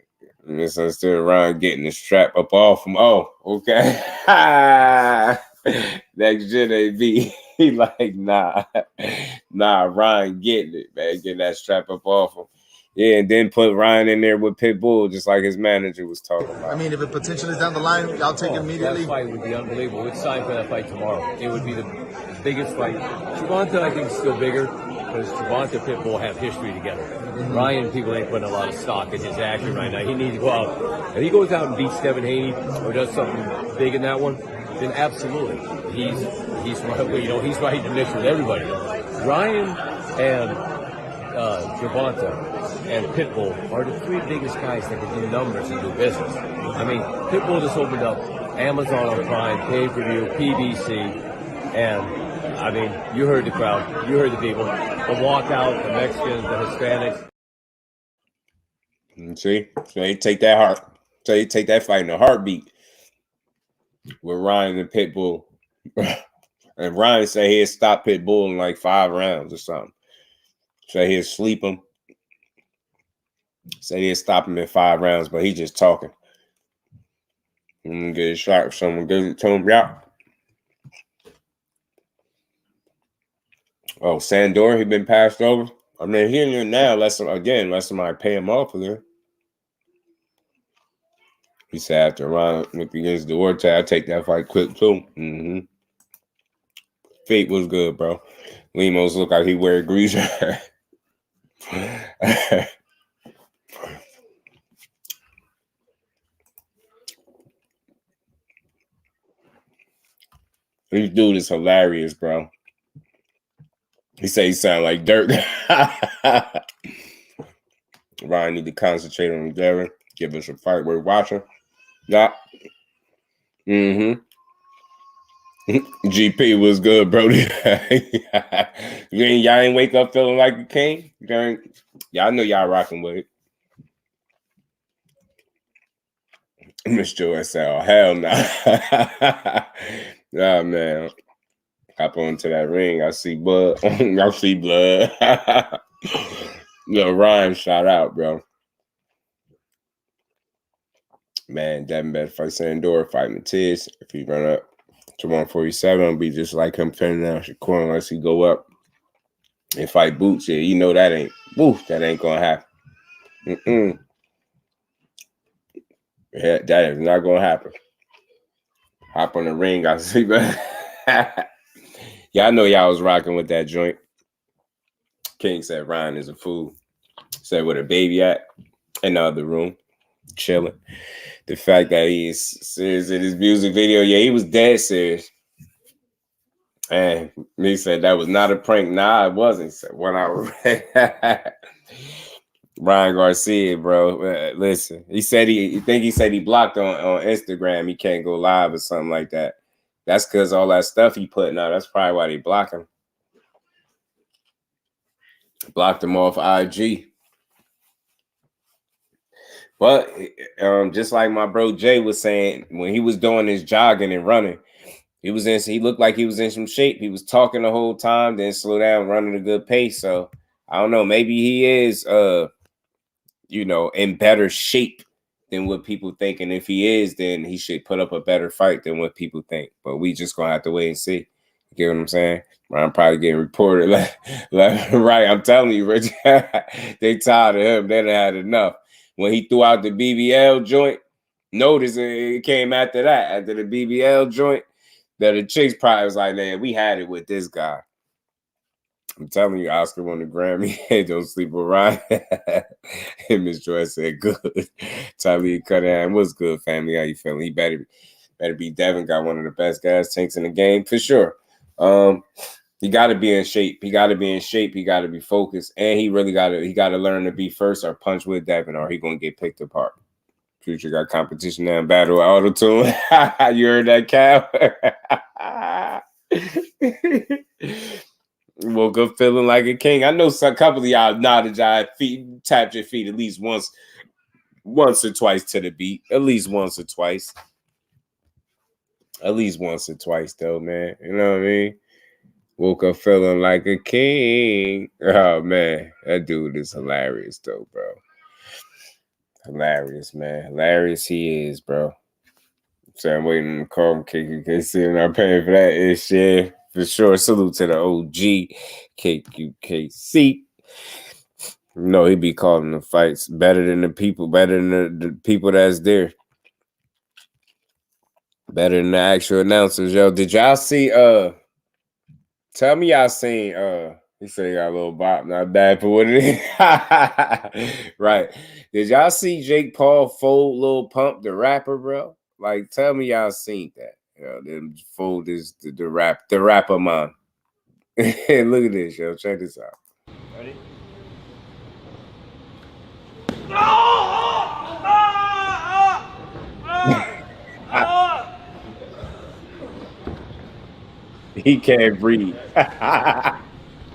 C: Misunderstood Ryan getting the strap up off him. Oh, okay. Next gen AB. He like, nah, Ryan getting it, man. Getting that strap up off him. Yeah, and then put Ryan in there with Pitbull, just like his manager was talking about.
N: I mean, if it potentially is down the line, I'll take it immediately.
O: That fight would be unbelievable. We'd sign for that fight tomorrow. It would be the biggest fight. Gervonta, I think, is still bigger because Gervonta and Pitbull have history together. Ryan, people ain't putting a lot of stock in his action right now. He needs to go out. If he goes out and beats Devin Haney or does something big in that one, then absolutely, he's right in the mix with everybody. Ryan and Gervonta and Pitbull are the three biggest guys that can do numbers and do business. I mean, Pitbull just opened up Amazon on Prime, pay-per-view, PBC, and I mean, you heard the crowd, you heard the people, the walkout, the Mexicans, the Hispanics.
C: See, so they take that heart, so they take that fight in a heartbeat with Ryan and Pitbull. And Ryan said he'd stop Pitbull in like 5 rounds or something. So he'd sleep him. Say he'd stop him in 5 rounds, but he's just talking. And get a shot if someone gives it to him. Yeah. Oh, Sandor, he been passed over. I mean, he in there now, unless somebody pay him off again. He said after Ron went against Duarte, I take that fight quick too. Fate was good, bro. Lemos look like he wear grease. This dude is hilarious, bro. He said he sound like Dirk. Ryan need to concentrate on Devin. Give us a fight worth watching. Yeah. GP was good, bro. Y'all ain't wake up feeling like a king? Y'all know y'all rocking with it. Miss Joy said, oh, hell no. Oh, man. Hop onto that ring. I see blood. I see blood. Ryan, shout out, bro. Man, Devin better fight Sandor, fight Matias. If he run up to 147, it'll be just like him turning down Shakur unless he go up and fight Boots. Yeah, you know that ain't gonna happen. Yeah, that is not gonna happen. Hop on the ring, I see, but yeah, I know y'all was rocking with that joint. King said Ryan is a fool. Said with a baby at in the other room, chilling. The fact that he is serious in his music video, yeah, he was dead serious. And he said that was not a prank. Nah, it wasn't. He said 1 hour. Ryan Garcia, bro. Listen, he said he blocked on Instagram. He can't go live or something like that. That's because all that stuff he putting out. That's probably why they block him. Blocked him off IG. But just like my bro Jay was saying, when he was doing his jogging and running, he looked like he was in some shape. He was talking the whole time, then slow down, running a good pace. So I don't know. Maybe he is in better shape than what people think. And if he is, then he should put up a better fight than what people think. But we just gonna have to wait and see. You get what I'm saying? I'm probably getting reported right. I'm telling you, Rich, they tired of him. They done had enough. When he threw out the BBL joint, notice it came after that. After the BBL joint, that the chicks probably was like, man, we had it with this guy. I'm telling you, Oscar won the Grammy. Hey, don't sleep with Ryan. And Miss Joy said, good. Talib Cunningham, what's good, family? How you feeling? He better be Devin. Got one of the best gas tanks in the game for sure. He got to be in shape. He got to be in shape. He got to be focused, and he got to learn to be first or punch with Devin, or he gonna get picked apart. Future got competition now in battle with auto-tune. You heard that, Cal? Woke up feeling like a king. I know a couple of y'all nodded y'all feet, tapped your feet at least once or twice to the beat. At least once or twice. At least once or twice, though, man. You know what I mean? Woke up feeling like a king. Oh, man. That dude is hilarious, though, bro. Hilarious, man. Hilarious he is, bro. So I'm waiting to call him KQKC and I'm paying for that ish, yeah. For sure. Salute to the OG KQKC. No, he be calling the fights better than the people that's there. Better than the actual announcers. Yo, did y'all see tell me y'all seen he said he got a little bop, not bad for what it is. Right. Did y'all see Jake Paul fold Lil Pump the rapper, bro? Like, tell me y'all seen that. Them fold this the rapper man. Look at this, yo. Check this out.
P: Ready?
C: He can't breathe.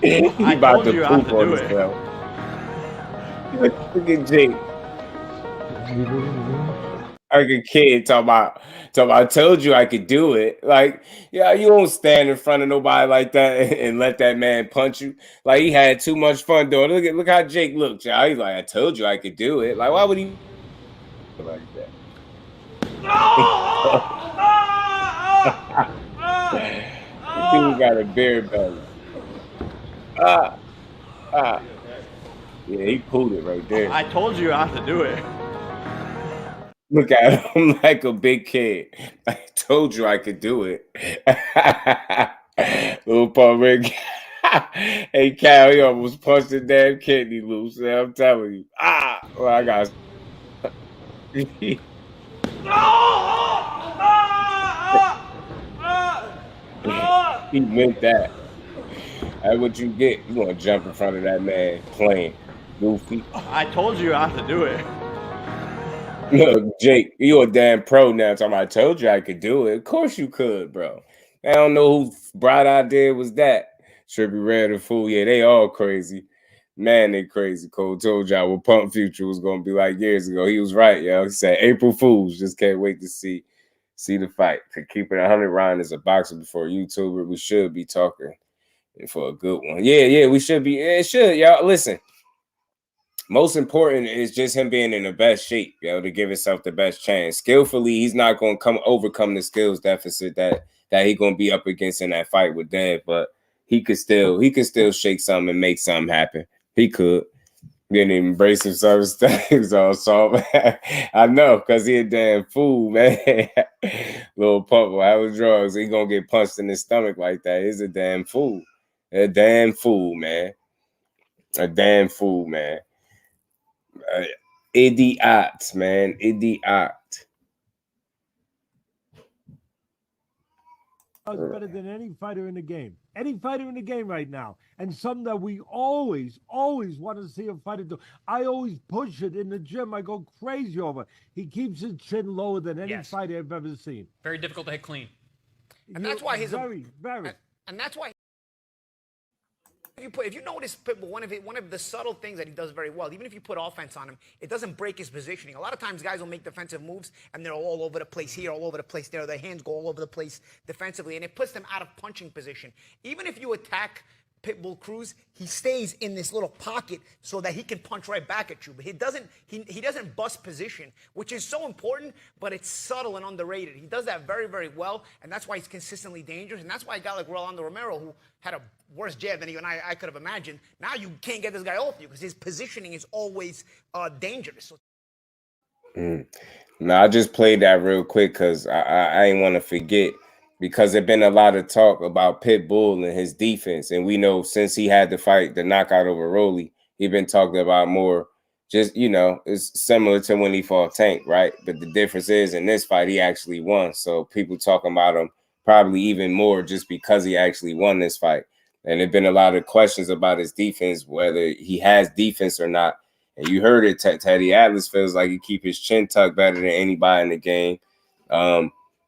C: He about to poop on himself. Look at Jake. Like a kid talking about, I told you I could do it. Like, yeah, you won't stand in front of nobody like that and let that man punch you. Like, he had too much fun doing it. Look how Jake looked, y'all. He's like, I told you I could do it. Like, why would he like that? Dude got a beer belly. Yeah, he pulled it right there.
P: I told you I have to do it.
C: Look at him like a big kid. I told you I could do it. Little Paul Rick. Hey, Cal, he almost punched the damn kidney loose. Man, I'm telling you. Well, I got. He meant that. That's what you get. You want to jump in front of that man playing goofy.
P: I told you I have to do it.
C: Look, Jake, you a damn pro now. I told you I could do it. Of course you could, bro. I don't know whose bright idea was that. Trippy Red and Fool. Yeah, they all crazy. Man, they crazy. Cole told y'all what Pump Future was going to be like years ago. He was right, yo. He said, April Fools. Just can't wait to see the fight. To keep it 100, Ryan is a boxer before a YouTuber. We should be talking for a good one. Yeah, we should be. It should, y'all. Listen. Most important is just him being in the best shape, to give himself the best chance. Skillfully, he's not going to overcome the skills deficit that he's going to be up against in that fight with Dev, but he could still shake something and make something happen. He could. Didn't even brace himself. He's all soft. I know, because he a damn fool, man. Little Pump will have drugs. He going to get punched in his stomach like that. He's a damn fool. A damn fool, man. A damn fool, man. Idiot, man. Idiot.
Q: Better than any fighter in the game. Any fighter in the game right now. And something that we always want to see a fighter do. I always push it in the gym. I go crazy over. He keeps his chin lower than any fighter I've ever seen.
M: Very difficult to hit clean.
R: And that's why he's
Q: very.
R: And that's why. If you notice, Pitbull, one of the subtle things that he does very well, even if you put offense on him, it doesn't break his positioning. A lot of times guys will make defensive moves, and they're all over the place here, all over the place there. Their hands go all over the place defensively, and it puts them out of punching position. Even if you attack Pitbull Cruz, he stays in this little pocket so that he can punch right back at you. But he doesn't bust position, which is so important, but it's subtle and underrated. He does that very, very well, and that's why he's consistently dangerous. And that's why a guy like Rolando Romero, who had a worse jab than even I could have imagined, now you can't get this guy off you because his positioning is always dangerous.
C: Now, I just played that real quick because I ain't want to forget. Because there's been a lot of talk about Pitbull and his defense. And we know since he had the fight, the knockout over Rolly, he's been talking about more just, it's similar to when he fought Tank, right? But the difference is in this fight, he actually won. So people talking about him probably even more just because he actually won this fight. And there's been a lot of questions about his defense, whether he has defense or not. And you heard it, Teddy Atlas feels like he keep his chin tucked better than anybody in the game.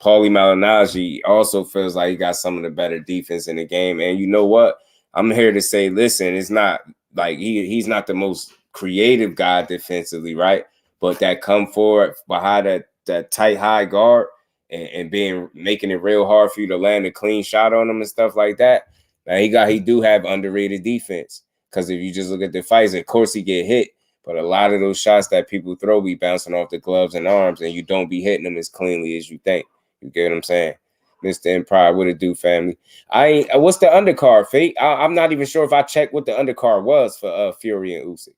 C: Paulie Malignaggi also feels like he got some of the better defense in the game. And you know what? I'm here to say, listen, it's not like he's not the most creative guy defensively, right? But that come forward behind that tight high guard and making it real hard for you to land a clean shot on him and stuff like that. Now he do have underrated defense. Because if you just look at the fights, of course he get hit. But a lot of those shots that people throw be bouncing off the gloves and arms, and you don't be hitting them as cleanly as you think. You get what I'm saying? Mr. Empire, what it do, family? What's the undercard, Fate? I'm not even sure if I checked what the undercard was for Fury and Usyk.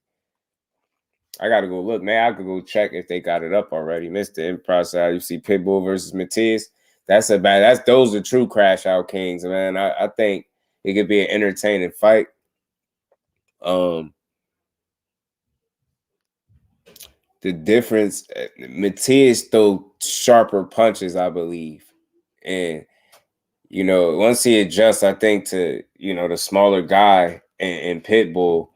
C: I gotta go look, man. I could go check if they got it up already. Missed the improv. You see Pitbull versus Matias. Those are true crash out kings, man. I think it could be an entertaining fight. The difference, Matias throw sharper punches, I believe, and once he adjusts, I think to the smaller guy and Pitbull.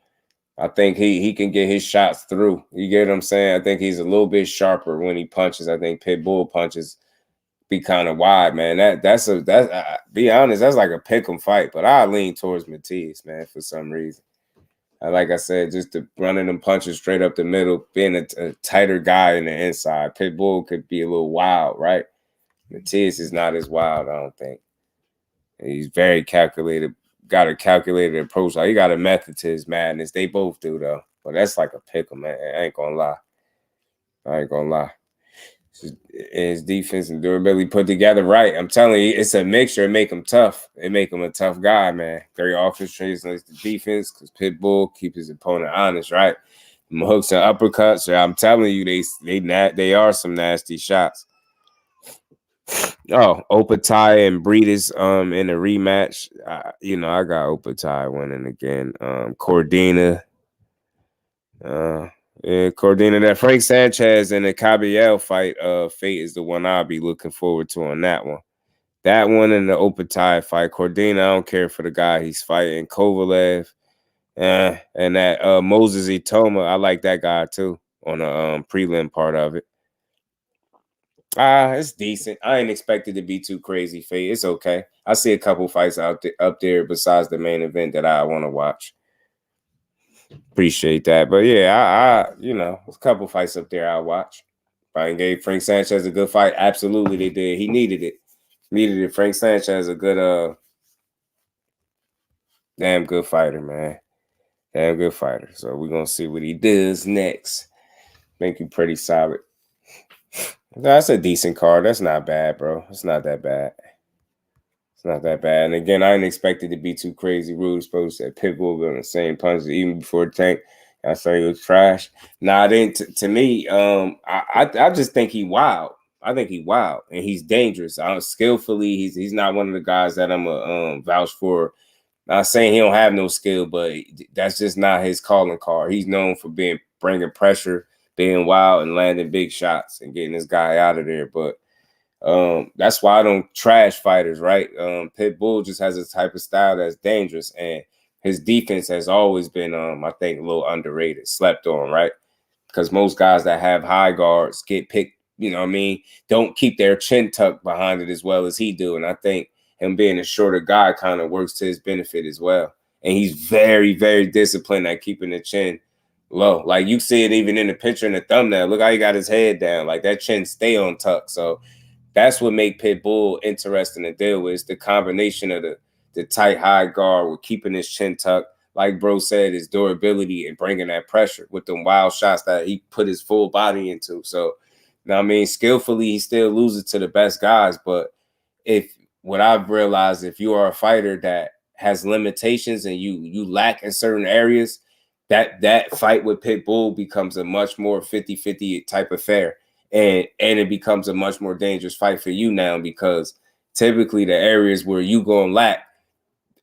C: I think he can get his shots through. You get what I'm saying? I think he's a little bit sharper when he punches. I think Pitbull punches be kind of wide, man. Be honest, that's like a pick'em fight. But I lean towards Matias, man, for some reason. Like I said, just running them punches straight up the middle, being a tighter guy in the inside. Pitbull could be a little wild, right? Matias is not as wild, I don't think. He's very calculated. Got a calculated approach. Like, he got a method to his madness. They both do, though. But that's like a pick'em, man. I ain't gonna lie. His defense and durability put together right. I'm telling you, it's a mixture. It make him tough. It make him a tough guy, man. Great offense translates to defense because Pitbull keep his opponent honest, right? Hooks and uppercuts. I'm telling you, they are some nasty shots. Oh, Opatai and Breedis in a rematch. I got Opatai winning again. Cordina. Cordina, that Frank Sanchez and the Caballel fight, Fate is the one I'll be looking forward to on that one. That one and the Opatai fight. Cordina, I don't care for the guy he's fighting. Kovalev. And that Moses Itoma, I like that guy too on the prelim part of it. It's decent. I ain't expected to be too crazy, Fate. It's okay. I see a couple fights up there besides the main event that I want to watch. Appreciate that. But yeah, a couple fights up there I'll watch. I gave Frank Sanchez a good fight. Absolutely, they did. He needed it. Frank Sanchez a good, damn good fighter, man. Damn good fighter. So we're gonna see what he does next. Think you pretty solid. That's a decent card. That's not bad, bro. It's not that bad. And again, I didn't expect it to be too crazy. Rude supposed to Pitbull on the same punches even before the tank. I say it was trash. Nah, I didn't. To me, I just think he wild. I think he wild and he's dangerous. Skillfully, he's not one of the guys that I'm a vouch for. Not saying he don't have no skill, but that's just not his calling card. He's known for bringing pressure, being wild, and landing big shots and getting this guy out of there. But that's why I don't trash fighters, right? Pitbull just has a type of style that's dangerous, and his defense has always been, I think, a little underrated, slept on, right? Because most guys that have high guards get picked, don't keep their chin tucked behind it as well as he do. And I think him being a shorter guy kind of works to his benefit as well. And he's very, very disciplined at keeping the chin low. Like you see it even in the picture in the thumbnail. Look how he got his head down. Like that chin stay on tuck. So that's what make Pitbull interesting to deal with. It's the combination of the tight high guard with keeping his chin tucked. Like bro said, his durability and bringing that pressure with them wild shots that he put his full body into. So, skillfully, he still loses to the best guys. But what I've realized, if you are a fighter that has limitations and you lack in certain areas, that fight with Pitbull becomes a much more 50-50 type affair. And it becomes a much more dangerous fight for you now, because typically the areas where you going to lack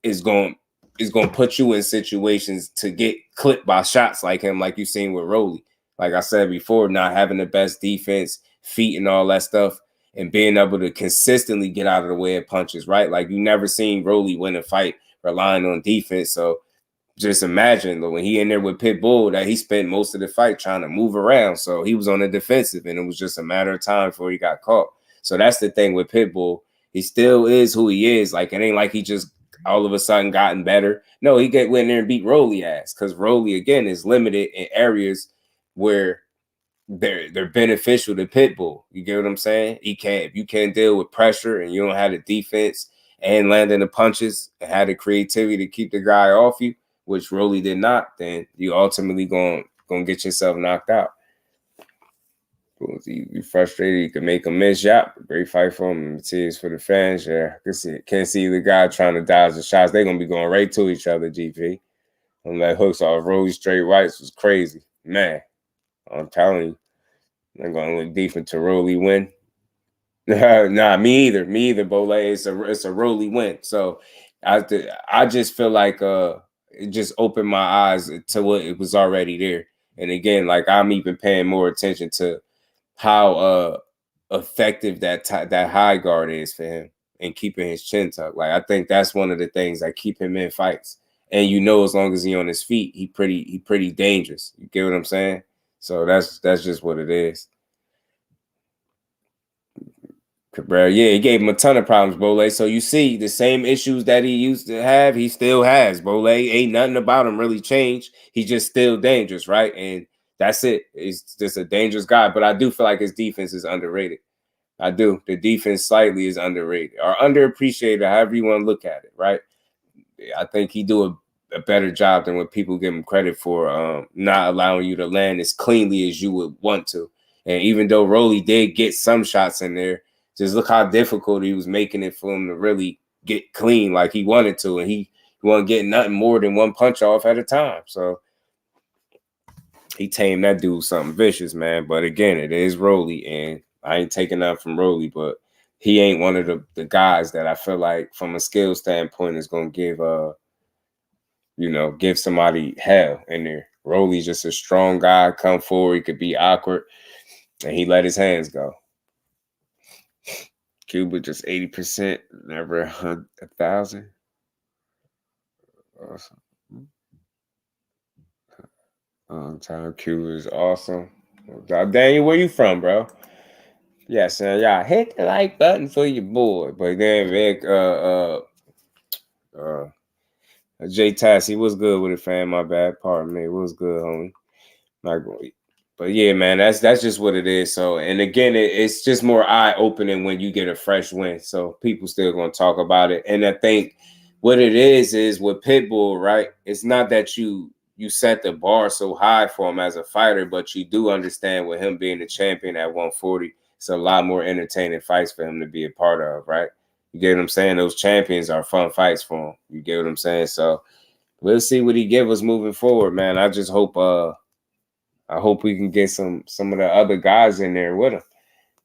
C: is going to put you in situations to get clipped by shots like him, like you seen with Rolly. Like I said before, not having the best defense, feet and all that stuff, and being able to consistently get out of the way of punches, right? Like you never seen Rolly win a fight relying on defense. So just imagine when he in there with Pitbull that he spent most of the fight trying to move around. So he was on the defensive, and it was just a matter of time before he got caught. So that's the thing with Pitbull. He still is who he is. Like, it ain't like he just all of a sudden gotten better. No, he went in there and beat Rolly ass, because Rolly, again, is limited in areas where they're beneficial to Pitbull. You get what I'm saying? If you can't deal with pressure and you don't have the defense and landing the punches and have the creativity to keep the guy off you, which Rolly did not, then you ultimately gonna get yourself knocked out. You frustrated, you can make a miss. Yep, great fight for him. Matias for the fans. Yeah, can't see the guy trying to dodge the shots. They're gonna be going right to each other. GP. And that hooks off Rolly straight rights was crazy, man. I'm telling you, I'm going to look deep into Rolly win. Nah, me either, Bole. It's a Rolly win. So I just feel like it just opened my eyes to what it was already there. And again, like I'm even paying more attention to how effective that high guard is for him and keeping his chin tucked. Like I think that's one of the things that keep him in fights. And as long as he's on his feet, he pretty dangerous. You get what I'm saying? So that's just what it is. Cabrera, yeah, he gave him a ton of problems, Bole. So you see, the same issues that he used to have, he still has, Bole. Ain't nothing about him really changed. He's just still dangerous, right? And that's it. He's just a dangerous guy. But I do feel like his defense is underrated. I do. The defense slightly is underrated or underappreciated, however you want to look at it, right? I think he do a better job than what people give him credit for, not allowing you to land as cleanly as you would want to. And even though Rolly did get some shots in there, just look how difficult he was making it for him to really get clean like he wanted to. And he wasn't getting nothing more than one punch off at a time. So he tamed that dude something vicious, man. But again, it is Rolly. And I ain't taking nothing from Rolly, but he ain't one of the guys that I feel like from a skill standpoint is going to give somebody hell in there. Rolly's just a strong guy, come forward. He could be awkward. And he let his hands go. Cuba just 80%, never 1,000. Awesome. Time Cuba is awesome. Daniel, where you from, bro? Yeah, son. Y'all hit the like button for your boy. But then Vic, Jay Tassie, what's good with it, fam? My bad. Pardon me. What's good, homie? Not going to eat. But yeah, man, that's just what it is. So, and again, it's just more eye-opening when you get a fresh win. So people still going to talk about it. And I think what it is with Pitbull, right? It's not that you set the bar so high for him as a fighter, but you do understand with him being the champion at 140, it's a lot more entertaining fights for him to be a part of, right? You get what I'm saying? Those champions are fun fights for him. You get what I'm saying? So we'll see what he give us moving forward, man. I just hope I hope we can get some of the other guys in there with him.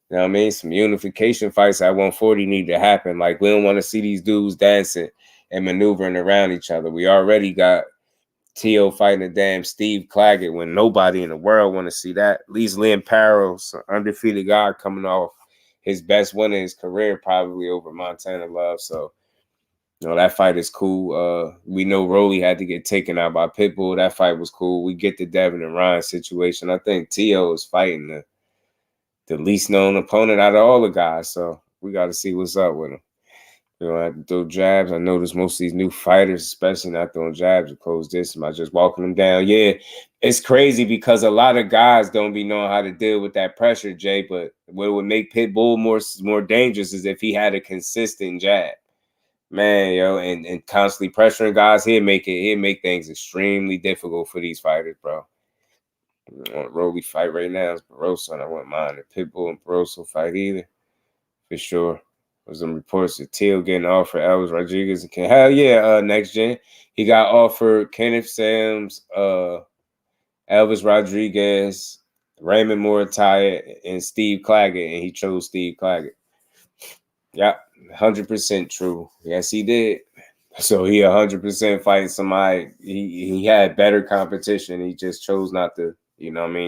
C: You know what I mean? Some unification fights at 140 need to happen. Like, we don't want to see these dudes dancing and maneuvering around each other. We already got T.O. fighting a damn Steve Claggett when nobody in the world want to see that. At least Lynn Parrell's undefeated guy coming off his best win in his career, probably over Montana Love. So, that fight is cool. We know Rolly had to get taken out by Pitbull. That fight was cool. We get the Devin and Ryan situation. I think T.O. is fighting the least known opponent out of all the guys. So we got to see what's up with him. I have to throw jabs. I notice most of these new fighters, especially not throwing jabs, to close distance by just walking them down. Yeah, it's crazy because a lot of guys don't be knowing how to deal with that pressure, Jay. But what would make Pitbull more dangerous is if he had a consistent jab. Man, and constantly pressuring guys, he'll make things extremely difficult for these fighters, bro. Rolly fight right now is Barroso, and I wouldn't mind the Pitbull and Barroso fight either, for sure. There's some reports of Teal getting offered Alvarez, Rodriguez, and hell yeah, next gen. He got offered Kenneth Sams, Elvis Rodriguez, Raymond Morataya, and Steve Claggett, and he chose Steve Claggett. Yep, 100% true. Yes, he did. So he 100% fighting somebody. He had better competition. He just chose not to,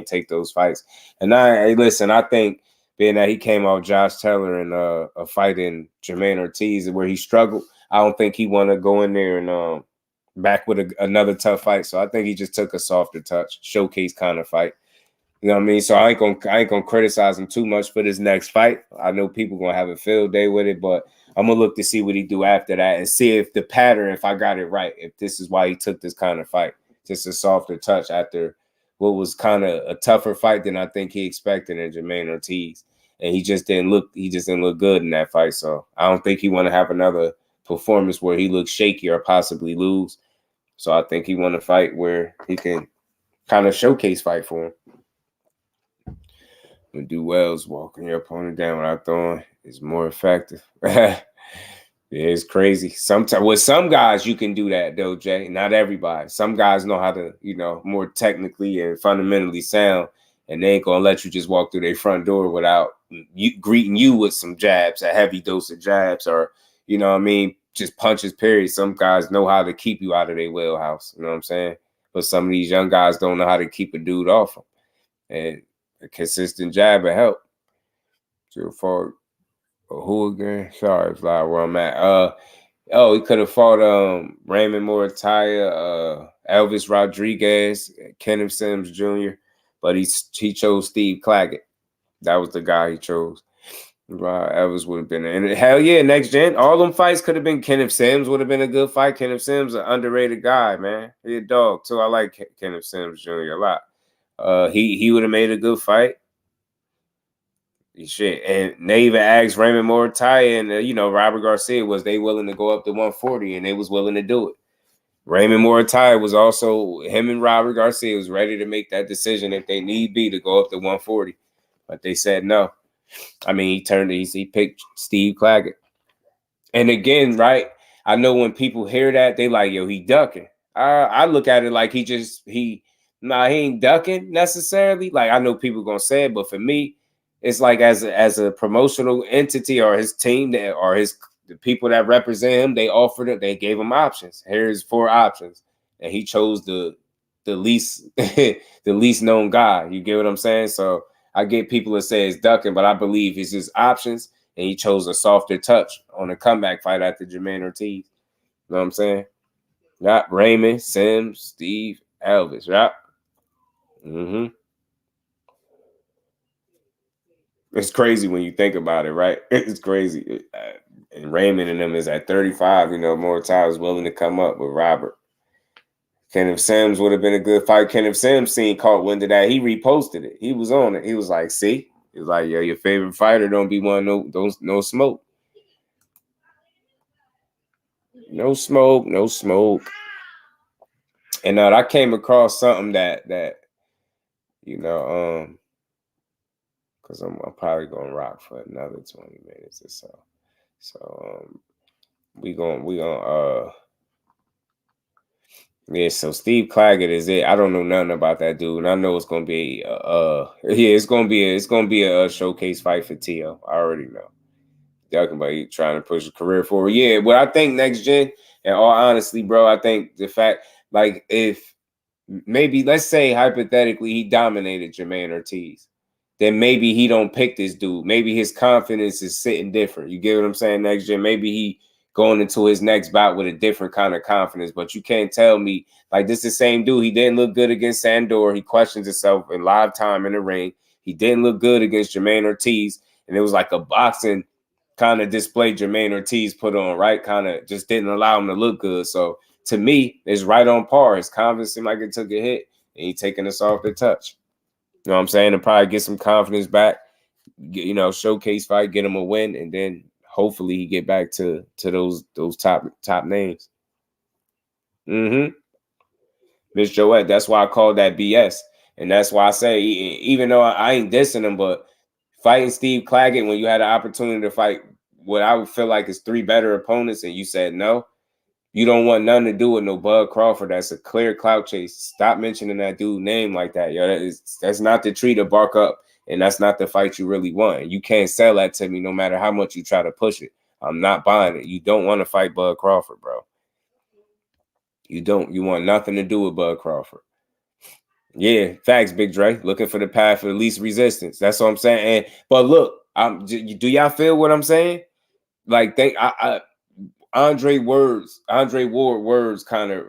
C: take those fights. And listen, I think being that he came off Josh Taylor in a fight in Jermaine Ortiz where he struggled, I don't think he want to go in there and back with another tough fight. So I think he just took a softer touch, showcase kind of fight. You know what I mean? So I ain't gonna criticize him too much for this next fight. I know people gonna have a field day with it, but I'm gonna look to see what he do after that and see if the pattern, if I got it right, if this is why he took this kind of fight, just a softer touch after what was kind of a tougher fight than I think he expected in Jermaine Ortiz, and he just didn't look good in that fight. So I don't think he want to have another performance where he looks shaky or possibly lose. So I think he want to fight where he can kind of showcase fight for him. When do wells walking your opponent down without throwing is more effective. Yeah, it's crazy. Sometimes with some guys you can do that though, Jay. Not everybody. Some guys know how to, more technically and fundamentally sound and they ain't gonna let you just walk through their front door without greeting you with some jabs, a heavy dose of jabs, or you know what I mean, just punches. Period. Some guys know how to keep you out of their wheelhouse. You know what I'm saying? But some of these young guys don't know how to keep a dude off them, and a consistent jab will help. So for who again? Sorry, it's like where I'm at. He could have fought Raymond Morataya, Elvis Rodriguez, Kenneth Sims Jr., but he chose Steve Claggett. That was the guy he chose. Elvis would have been in it. Hell yeah, next gen. All them fights could have been. Kenneth Sims would have been a good fight. Kenneth Sims, an underrated guy, man. He a dog too. I like Kenneth Sims Jr. a lot. He would have made a good fight. Shit, and they even asked Raymond Morataya and Robert Garcia, was they willing to go up to 140, and they was willing to do it. Raymond Morataya was also, him and Robert Garcia was ready to make that decision if they need be to go up to 140, but they said no. I mean, he picked Steve Claggett. And again, right, I know when people hear that, they like, yo, he ducking. I look at it like he ain't ducking necessarily. Like, I know people gonna say it, but for me, it's like as a promotional entity or his team or the people that represent him, they gave him options. Here's 4 options, and he chose the least the least known guy. You get what I'm saying? So I get people that say it's ducking, but I believe it's his options, and he chose a softer touch on a comeback fight after Jermaine Ortiz. You know what I'm saying? Yeah, Raymond, Sims, Steve, Elvis, right? Mm-hmm. It's crazy when you think about it, right? It's crazy. And Raymond and them is at 35. More times willing to come up with Robert. Kenneth Sims would have been a good fight. Kenneth Sims caught wind of that. He reposted it. He was on it. He was like, see? He was like, yo, your favorite fighter don't be one no smoke. No smoke, no smoke. And I came across something that because I'm probably gonna rock for another 20 minutes or so. So we gonna so Steve Claggett is it. I don't know nothing about that dude, and I know it's gonna be it's gonna be a showcase fight for Tio. I already know. Talking about trying to push a career forward. Yeah, but I think next gen, and all honestly, bro, I think the fact, like, if maybe let's say hypothetically he dominated Jermaine Ortiz, then maybe he don't pick this dude. Maybe his confidence is sitting different. You get what I'm saying? Next gen, maybe he going into his next bout with a different kind of confidence. But you can't tell me, like, this is the same dude. He didn't look good against Sandor. He questions himself in live time in the ring. He didn't look good against Jermaine Ortiz. And it was like a boxing kind of display Jermaine Ortiz put on, right? Kind of just didn't allow him to look good. So to me, it's right on par. His confidence seemed like it took a hit, and he taking us off the touch. You know what I'm saying? To probably get some confidence back, showcase fight, get him a win, and then hopefully he get back to those top names. Mm-hmm. Miss Joette, that's why I call that BS. And that's why I say, even though I ain't dissing him, but fighting Steve Claggett when you had an opportunity to fight what I would feel like is 3 better opponents and you said no, you don't want nothing to do with no Bud Crawford. That's a clear clout chase. Stop mentioning that dude's name like that. Yo, that's not the tree to bark up, and that's not the fight you really want. You can't sell that to me no matter how much you try to push it. I'm not buying it. You don't want to fight Bud Crawford, bro. You don't. You want nothing to do with Bud Crawford. Yeah, facts, Big Dre. Looking for the path of the least resistance. That's what I'm saying. But look, do y'all feel what I'm saying? Like, Andre Ward words kind of,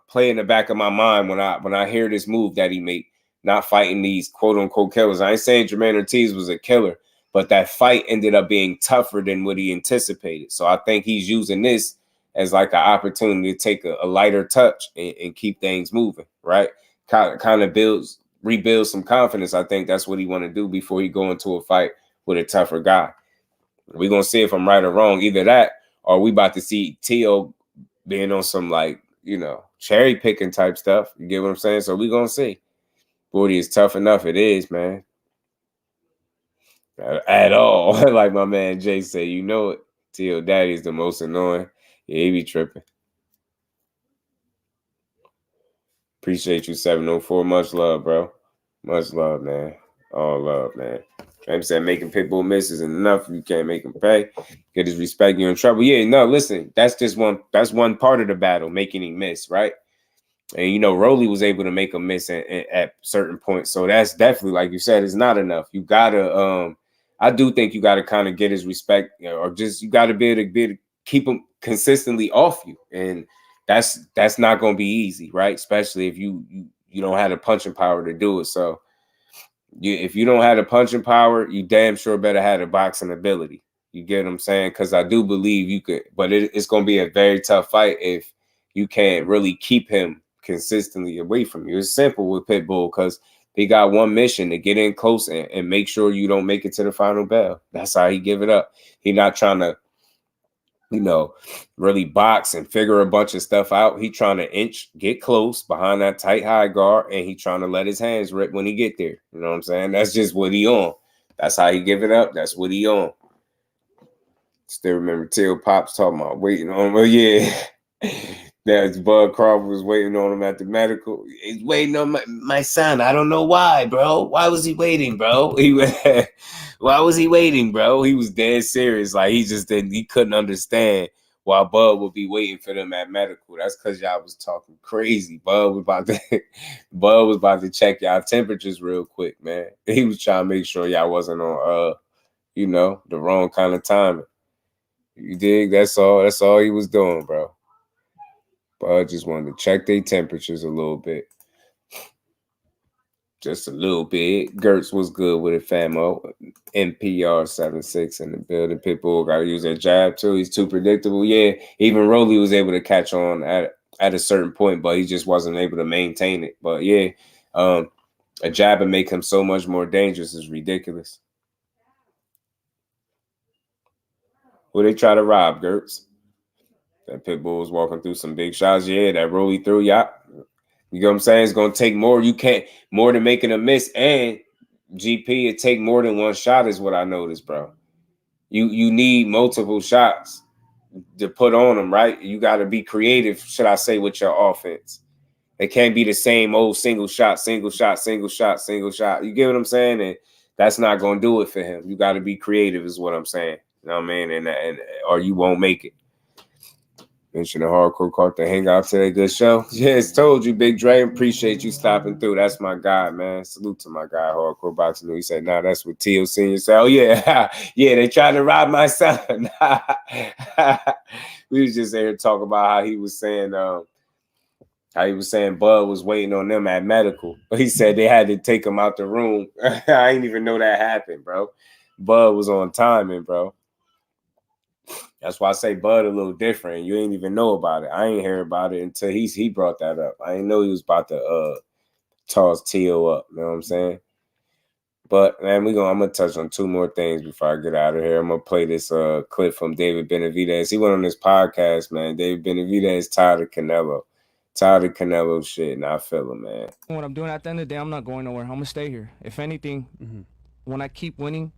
C: play in the back of my mind when I hear this move that he made, not fighting these quote unquote killers. I ain't saying Jermaine Ortiz was a killer, but that fight ended up being tougher than what he anticipated. So I think he's using this as like an opportunity to take a lighter touch and keep things moving, right? Kind of rebuild some confidence. I think that's what he want to do before he go into a fight with a tougher guy. We're going to see if I'm right or wrong. Either that, or we about to see Tio being on some, like, cherry picking type stuff. You get what I'm saying? So we're going to see. 40 is tough enough. It is, man. At all. Like my man Jay said, it. Tio Daddy is the most annoying. Yeah, he be tripping. Appreciate you, 704. Much love, bro. Much love, man. All love, man. I'm saying making Pitbull miss isn't enough. You can't make him pay. Get his respect, you're in trouble. Yeah, no, listen, that's one part of the battle, making him miss, right? And you know, Rolly was able to make him miss at certain points. So that's definitely, like you said, it's not enough. You gotta I do think you gotta kind of get his respect, you know, or just you gotta be able to keep him consistently off you. And that's not gonna be easy, right? Especially if you don't have the punching power to do it. So if you don't have the punching power, you damn sure better have the boxing ability. You get what I'm saying? Because I do believe you could, but it's going to be a very tough fight if you can't really keep him consistently away from you. It's simple with Pitbull because he got one mission to get in close and make sure you don't make it to the final bell. That's how he give it up. He not trying to, you know, really box and figure a bunch of stuff out. He trying to get close behind that tight high guard, and he trying to let his hands rip when he get there. You know what I'm saying? That's just what he on. That's how he give it up. That's what he on. Still remember Till Pops talking about waiting on him. Well, yeah. That's Bud Crawford was waiting on him at the medical. He's waiting on my son. I don't know why, bro. Why was he waiting, bro? Why was he waiting, bro? He was dead serious. Like he couldn't understand why Bud would be waiting for them at medical. That's because y'all was talking crazy. Bud was about to check y'all temperatures real quick, man. He was trying to make sure y'all wasn't on the wrong kind of timing. You dig? That's all he was doing, bro. But I just wanted to check their temperatures a little bit. Just a little bit. Gertz was good with it, famo. NPR 76 in the building. Pitbull got to use that jab, too. He's too predictable. Yeah, even Rolly was able to catch on at a certain point, but he just wasn't able to maintain it. But, yeah, a jab and make him so much more dangerous is ridiculous. Who they try to rob, Gertz? That Pitbull was walking through some big shots. Yeah, that Rolly through, yeah. You know what I'm saying? It's going to take more. You can't, more than making a miss. And GP, it take more than one shot is what I noticed, bro. You need multiple shots to put on them, right? You got to be creative, should I say, with your offense. It can't be the same old single shot, single shot, single shot, single shot. You get what I'm saying? And that's not going to do it for him. You got to be creative is what I'm saying. You know what I mean? And or you won't make it. Mention the hardcore caught the hangout today. Good show. Yes, told you, Big Dre. Appreciate you stopping through. That's my guy, man. Salute to my guy, Hardcore Boxing. He said, nah, that's what Teal Senior said. Oh, yeah. Yeah, they tried to rob my son. We was just there to talk about how he was saying Bud was waiting on them at medical. But he said they had to take him out the room. I didn't even know that happened, bro. Bud was on timing, bro. That's why I say Bud a little different. You ain't even know about it. I ain't hear about it until he brought that up. I didn't know he was about to toss T.O. up. You know what I'm saying? But man, I'm gonna touch on two more things before I get out of here. I'm gonna play this clip from David Benavidez. He went on this podcast, man. David Benavidez tired of Canelo. Tired of Canelo shit, and I feel him, man.
S: What I'm doing at the end of the day, I'm not going nowhere. I'm gonna stay here. If anything, when I keep winning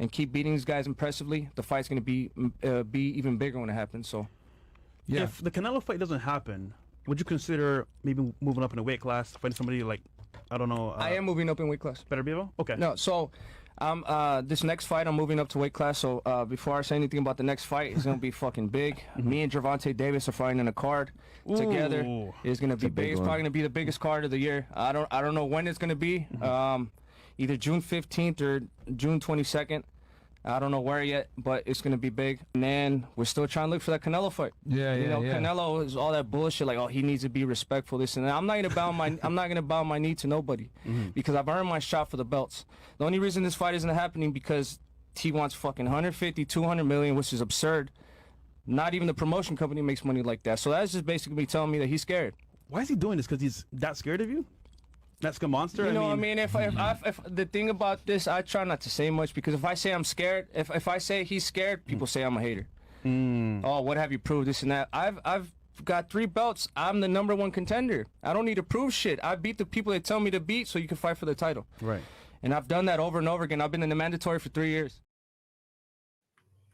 S: and keep beating these guys impressively, the fight's going to be even bigger when it happens. So,
T: yeah. If the Canelo fight doesn't happen, would you consider maybe moving up in a weight class, fighting somebody like, I don't know.
S: I am moving up in weight class.
T: Better be able? Okay.
S: No, so this next fight, I'm moving up to weight class. So before I say anything about the next fight, it's going to be fucking big. Me and Gervonta Davis are fighting in a card together. It's going to be big. It's probably going to be the biggest card of the year. I don't know when it's going to be. Either June 15th or June 22nd. I don't know where yet, but it's gonna be big. And then we're still trying to look for that Canelo fight.
U: Yeah,
S: you know, Canelo is all that bullshit. Like, oh, he needs to be respectful. This and that. I'm not gonna bow my knee to nobody because I've earned my shot for the belts. The only reason this fight isn't happening because he wants fucking 150, 200 million, which is absurd. Not even the promotion company makes money like that. So that's just basically me telling me that he's scared.
T: Why is he doing this? Because he's that scared of you? That's a monster.
S: You know, I mean, if the thing about this, I try not to say much because if I say I'm scared, if I say he's scared, people say I'm a hater. Oh, what have you proved? This and that. I've got 3 belts. I'm the #1 contender. I don't need to prove shit. I beat the people that tell me to beat, so you can fight for the title.
T: Right.
S: And I've done that over and over again. I've been in the mandatory for 3 years.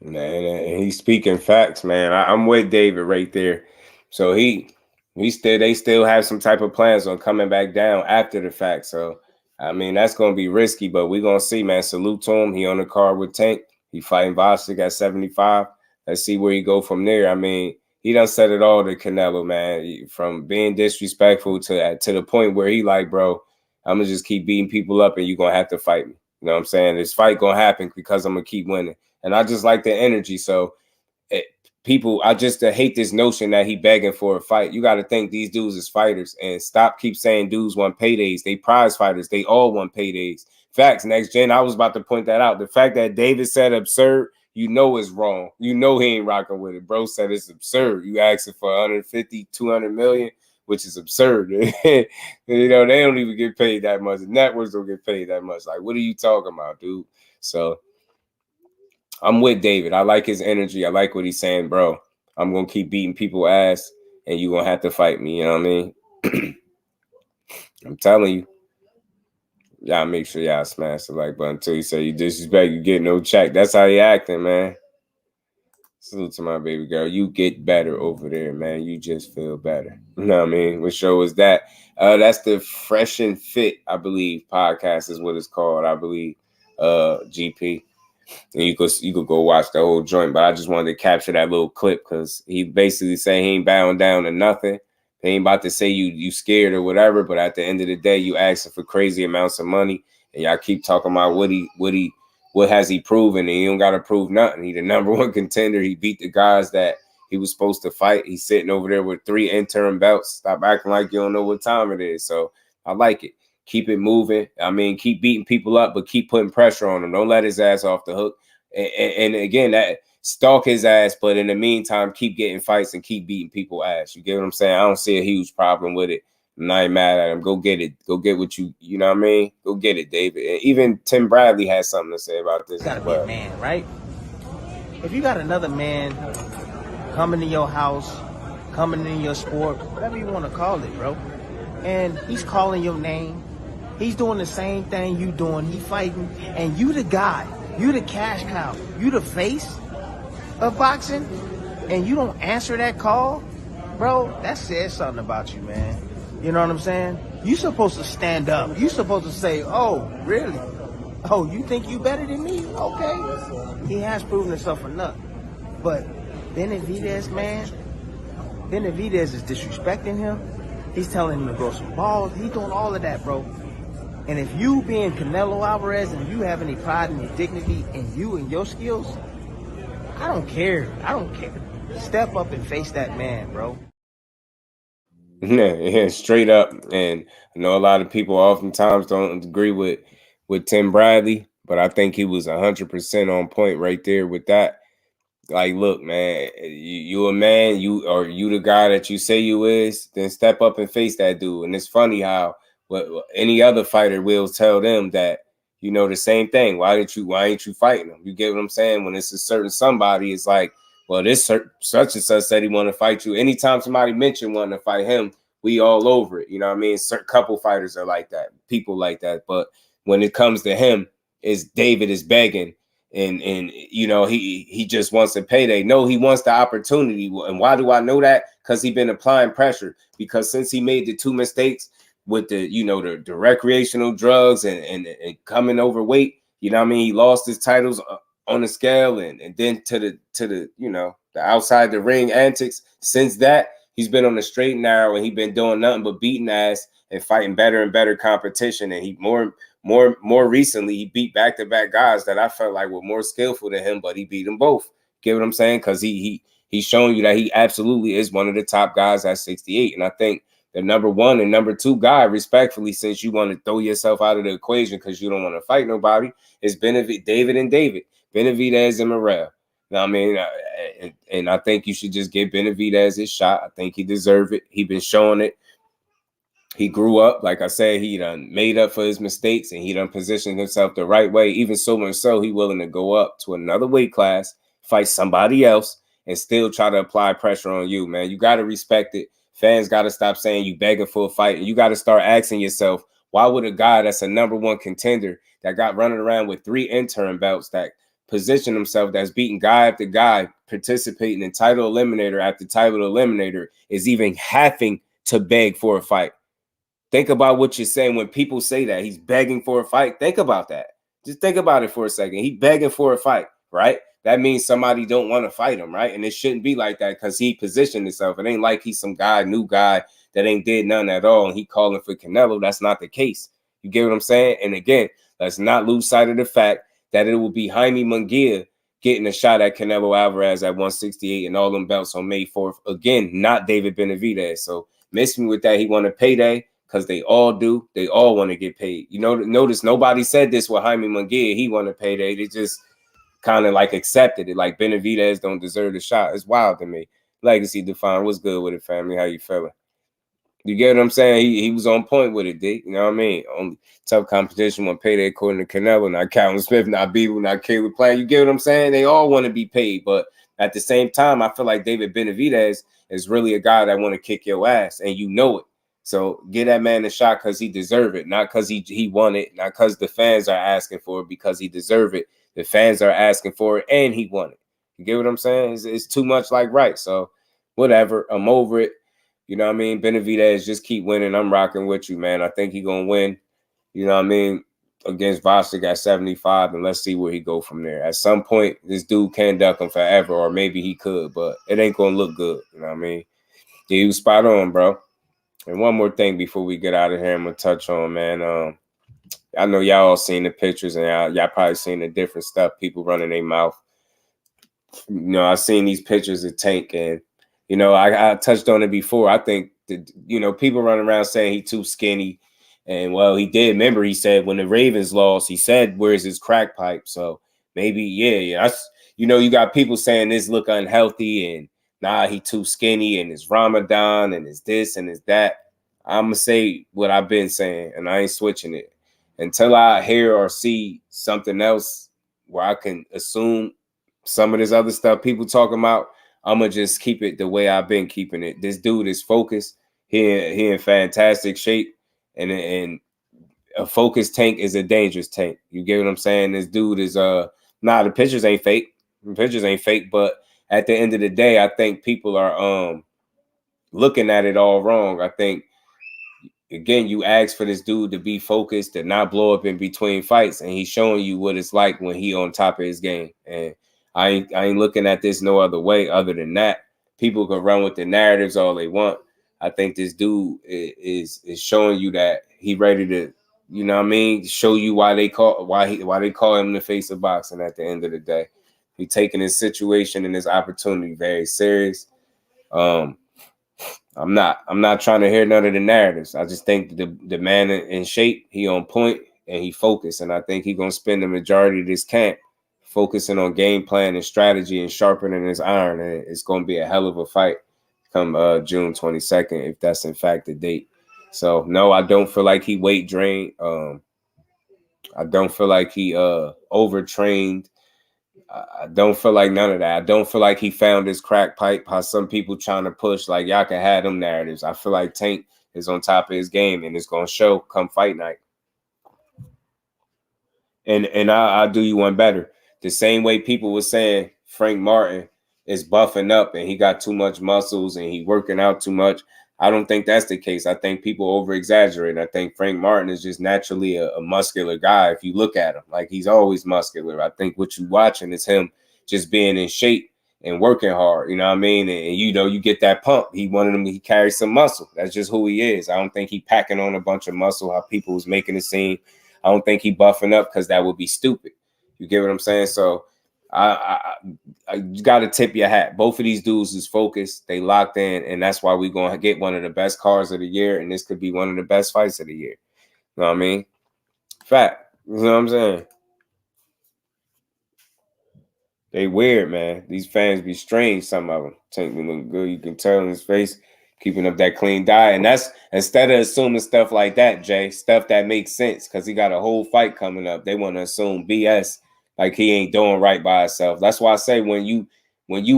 C: Man, and he's speaking facts, man. I'm with David right there. So they still have some type of plans on coming back down after the fact. So I mean, that's going to be risky, but we're going to see, man. Salute to him. He on the card with Tank. He fighting Vossick at 75. Let's see where he go from there. I mean, he done said it all to Canelo, man, from being disrespectful to the point where he like, bro, I'm going to just keep beating people up and you're going to have to fight me. You know what I'm saying? This fight going to happen because I'm going to keep winning. And I just like the energy. So people, I just hate this notion that he begging for a fight. You got to think these dudes is fighters and stop keep saying dudes want paydays. They prize fighters. They all want paydays. Facts, next gen. I was about to point that out. The fact that David said absurd, you know is wrong. You know he ain't rocking with it. Bro said it's absurd. You asking for 150, 200 million, which is absurd. You know, they don't even get paid that much. The networks don't get paid that much. Like, what are you talking about, dude? So I'm with David. I like his energy. I like what he's saying, bro. I'm going to keep beating people ass, and you're going to have to fight me. You know what I mean? I'm telling you. Y'all make sure y'all smash the like button until you say you disrespect, you get no check. That's how you acting, man. Salute to my baby girl. You get better over there, man. You just feel better. You know what I mean? What show is that? That's the Fresh and Fit, I believe, podcast is what it's called, I believe, GP. And you could go watch the whole joint, but I just wanted to capture that little clip because he basically saying he ain't bowing down to nothing. He ain't about to say you scared or whatever, but at the end of the day, you asking for crazy amounts of money, and y'all keep talking about what has he proven, and he don't got to prove nothing. He the number one contender. He beat the guys that he was supposed to fight. He's sitting over there with 3 interim belts. Stop acting like you don't know what time it is. So I like it. Keep it moving. I mean, keep beating people up, but keep putting pressure on him. Don't let his ass off the hook. And again, that stalk his ass, but in the meantime, keep getting fights and keep beating people ass. You get what I'm saying? I don't see a huge problem with it. I'm not even mad at him. Go get it. Go get what you know what I mean? Go get it, David. And even Tim Bradley has something to say about this.
A: You gotta be a man, right? If you got another man coming to your house, coming in your sport, whatever you want to call it, bro, and he's calling your name, he's doing the same thing you doing, he fighting, and you the guy, you the cash cow, you the face of boxing, and you don't answer that call, bro, that says something about you, man. You know what I'm saying? You supposed to stand up. You supposed to say, oh, really? Oh, you think you better than me? Okay. He has proven himself enough. But Benavidez, man, Benavidez is disrespecting him. He's telling him to grow some balls. He's doing all of that, bro. And if you being Canelo Alvarez and you have any pride and your dignity in you and your skills, I don't care. I don't care. Step up and face that man, bro.
C: Yeah, straight up. And I know a lot of people oftentimes don't agree with Tim Bradley, but I think he was 100% on point right there with that. Like, look, man, you a man, you the guy that you say you is, then step up and face that dude. And it's funny how what any other fighter will tell them that, you know, the same thing. Why ain't you fighting him? You get what I'm saying? When it's a certain somebody, it's like, well, this such and such said he want to fight you. Anytime somebody mentioned wanting to fight him, we all over it. You know what I mean? Certain couple fighters are like that, people like that. But when it comes to him, is David is begging, and you know he just wants a payday. No, he wants the opportunity. And why do I know that? Because he's been applying pressure. Because since he made the 2 mistakes with the recreational drugs and coming overweight, you know what I mean? He lost his titles on the scale, and then to the the outside the ring antics. Since that, he's been on the straight and narrow, and he's been doing nothing but beating ass and fighting better and better competition. And he more recently, he beat back-to-back guys that I felt like were more skillful than him, but he beat them both. Get what I'm saying? Because he's showing you that he absolutely is one of the top guys at 68. And I think the number 1 and number 2 guy, respectfully, since you want to throw yourself out of the equation because you don't want to fight nobody, is David and David. Benavidez and Morrell. You know what I mean? And I think you should just give Benavidez his shot. I think he deserves it. He been showing it. He grew up. Like I said, he done made up for his mistakes, and he done positioned himself the right way. Even so much so, he willing to go up to another weight class, fight somebody else, and still try to apply pressure on you, man. You got to respect it. Fans got to stop saying you begging for a fight. And you got to start asking yourself, why would a guy that's a number 1 contender that got running around with 3 interim belts, that position himself, that's beating guy after guy, participating in title eliminator after title eliminator, is even having to beg for a fight? Think about what you're saying when people say that he's begging for a fight. Think about that. Just think about it for a second. He begging for a fight, right? That means somebody don't want to fight him, right? And it shouldn't be like that because he positioned himself. It ain't like he's some guy, new guy that ain't did none at all, and he calling for Canelo. That's not the case. You get what I'm saying? And again, let's not lose sight of the fact that it will be Jaime Munguia getting a shot at Canelo Alvarez at 168 and all them belts on May 4th. Again, not David Benavidez. So miss me with that. He won a payday because they all do. They all want to get paid. You know, notice nobody said this with Jaime Munguia. He won a payday. They just kind of like accepted it. Like Benavidez don't deserve the shot. It's wild to me. Legacy Define, what's good with it, family? How you feeling? You get what I'm saying? He was on point with it, D. You know what I mean? Only tough competition when payday according to Canelo, not Calvin Smith, not Beaver, not Caleb Plant. You get what I'm saying? They all want to be paid, but at the same time, I feel like David Benavidez is really a guy that want to kick your ass, and you know it. So get that man a shot because he deserve it, not because he won it, not because the fans are asking for it, because he deserve it. The fans are asking for it, and he won it. You get what I'm saying? It's too much like right. So whatever, I'm over it. You know what I mean? Benavidez, just keep winning. I'm rocking with you, man. I think he's going to win, you know what I mean, against Bostic at 75, and let's see where he go from there. At some point, this dude can't duck him forever, or maybe he could, but it ain't going to look good, you know what I mean? Yeah, he was spot on, bro. And one more thing before we get out of here, I'm going to touch on, man. I know y'all all seen the pictures, and y'all probably seen the different stuff, people running their mouth. You know, I seen these pictures of Tank, and you know, I touched on it before. I think that, you know, people running around saying he too skinny. And, well, he did. Remember, he said when the Ravens lost, he said, where's his crack pipe? So maybe, yeah. You know, you got people saying this look unhealthy and, nah, he too skinny and it's Ramadan and it's this and it's that. I'm going to say what I've been saying, and I ain't switching it. Until I hear or see something else where I can assume some of this other stuff people talking about, I'm going to just keep it the way I've been keeping it. This dude is focused. He in fantastic shape. And a focused Tank is a dangerous Tank. You get what I'm saying? This dude is, the pictures ain't fake. The pictures ain't fake. But at the end of the day, I think people are looking at it all wrong. I think, again, you ask for this dude to be focused, to not blow up in between fights. And he's showing you what it's like when he on top of his game. And I ain't looking at this no other way other than that. People can run with the narratives all they want. I think this dude is showing you that he ready to, you know what I mean, show you why they call him the face of boxing at the end of the day. He taking his situation and his opportunity very serious. I'm not trying to hear none of the narratives. I just think the man in shape, he on point and he focused, and I think he gonna spend the majority of this camp focusing on game plan and strategy and sharpening his iron, and it's going to be a hell of a fight come June 22nd, if that's in fact the date. So, no, I don't feel like he weight drained. I don't feel like he overtrained. I don't feel like none of that. I don't feel like he found his crack pipe, how some people trying to push, like y'all can have them narratives. I feel like Tank is on top of his game, and it's going to show come fight night. And I'll do you one better. The same way people were saying Frank Martin is buffing up and he got too much muscles and he working out too much. I don't think that's the case. I think people over exaggerate. I think Frank Martin is just naturally a muscular guy. If you look at him, like he's always muscular. I think what you're watching is him just being in shape and working hard. You know what I mean? And you know, you get that pump. He carries some muscle. That's just who he is. I don't think he packing on a bunch of muscle, how people was making it seem. I don't think he buffing up because that would be stupid. You get what I'm saying? So I got to tip your hat. Both of these dudes is focused. They locked in, and that's why we're going to get one of the best cards of the year, and this could be one of the best fights of the year. You know what I mean? Fact. You know what I'm saying? They weird, man. These fans be strange, some of them. Tank me look good. You can tell in his face, keeping up that clean diet. And that's instead of assuming stuff like that, Jay, stuff that makes sense, because he got a whole fight coming up. They want to assume BS. Like he ain't doing right by himself. That's why I say when you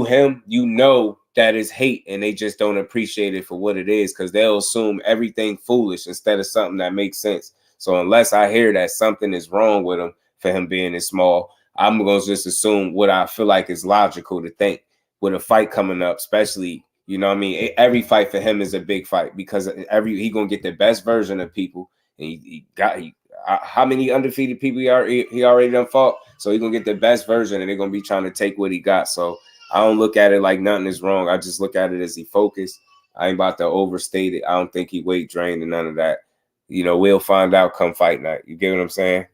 C: him, you know that is hate, and they just don't appreciate it for what it is, because they'll assume everything foolish instead of something that makes sense. So unless I hear that something is wrong with him for him being this small, I'm gonna just assume what I feel like is logical to think with a fight coming up, especially You know what I mean? Every fight for him is a big fight because he gonna get the best version of people. And how many undefeated people he already done fought? So he gonna get the best version, and they're gonna be trying to take what he got. So I don't look at it like nothing is wrong. I just look at it as he focused. I ain't about to overstate it. I don't think he weight drained and none of that. You know, we'll find out come fight night. You get what I'm saying?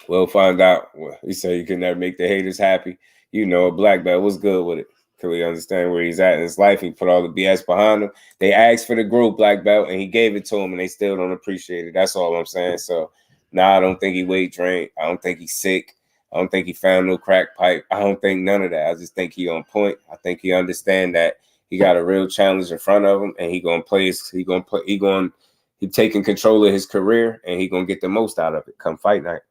C: We'll find out. He said you can never make the haters happy. You know, a black belt was good with it. Can we understand where he's at in his life? He put all the BS behind him. They asked for the group black belt, and he gave it to him, and they still don't appreciate it. That's all I'm saying. So, I don't think he weight drained. I don't think he's sick. I don't think he found no crack pipe. I don't think none of that. I just think he on point. I think he understand that he got a real challenge in front of him, and he taking control of his career, and he gonna get the most out of it come fight night.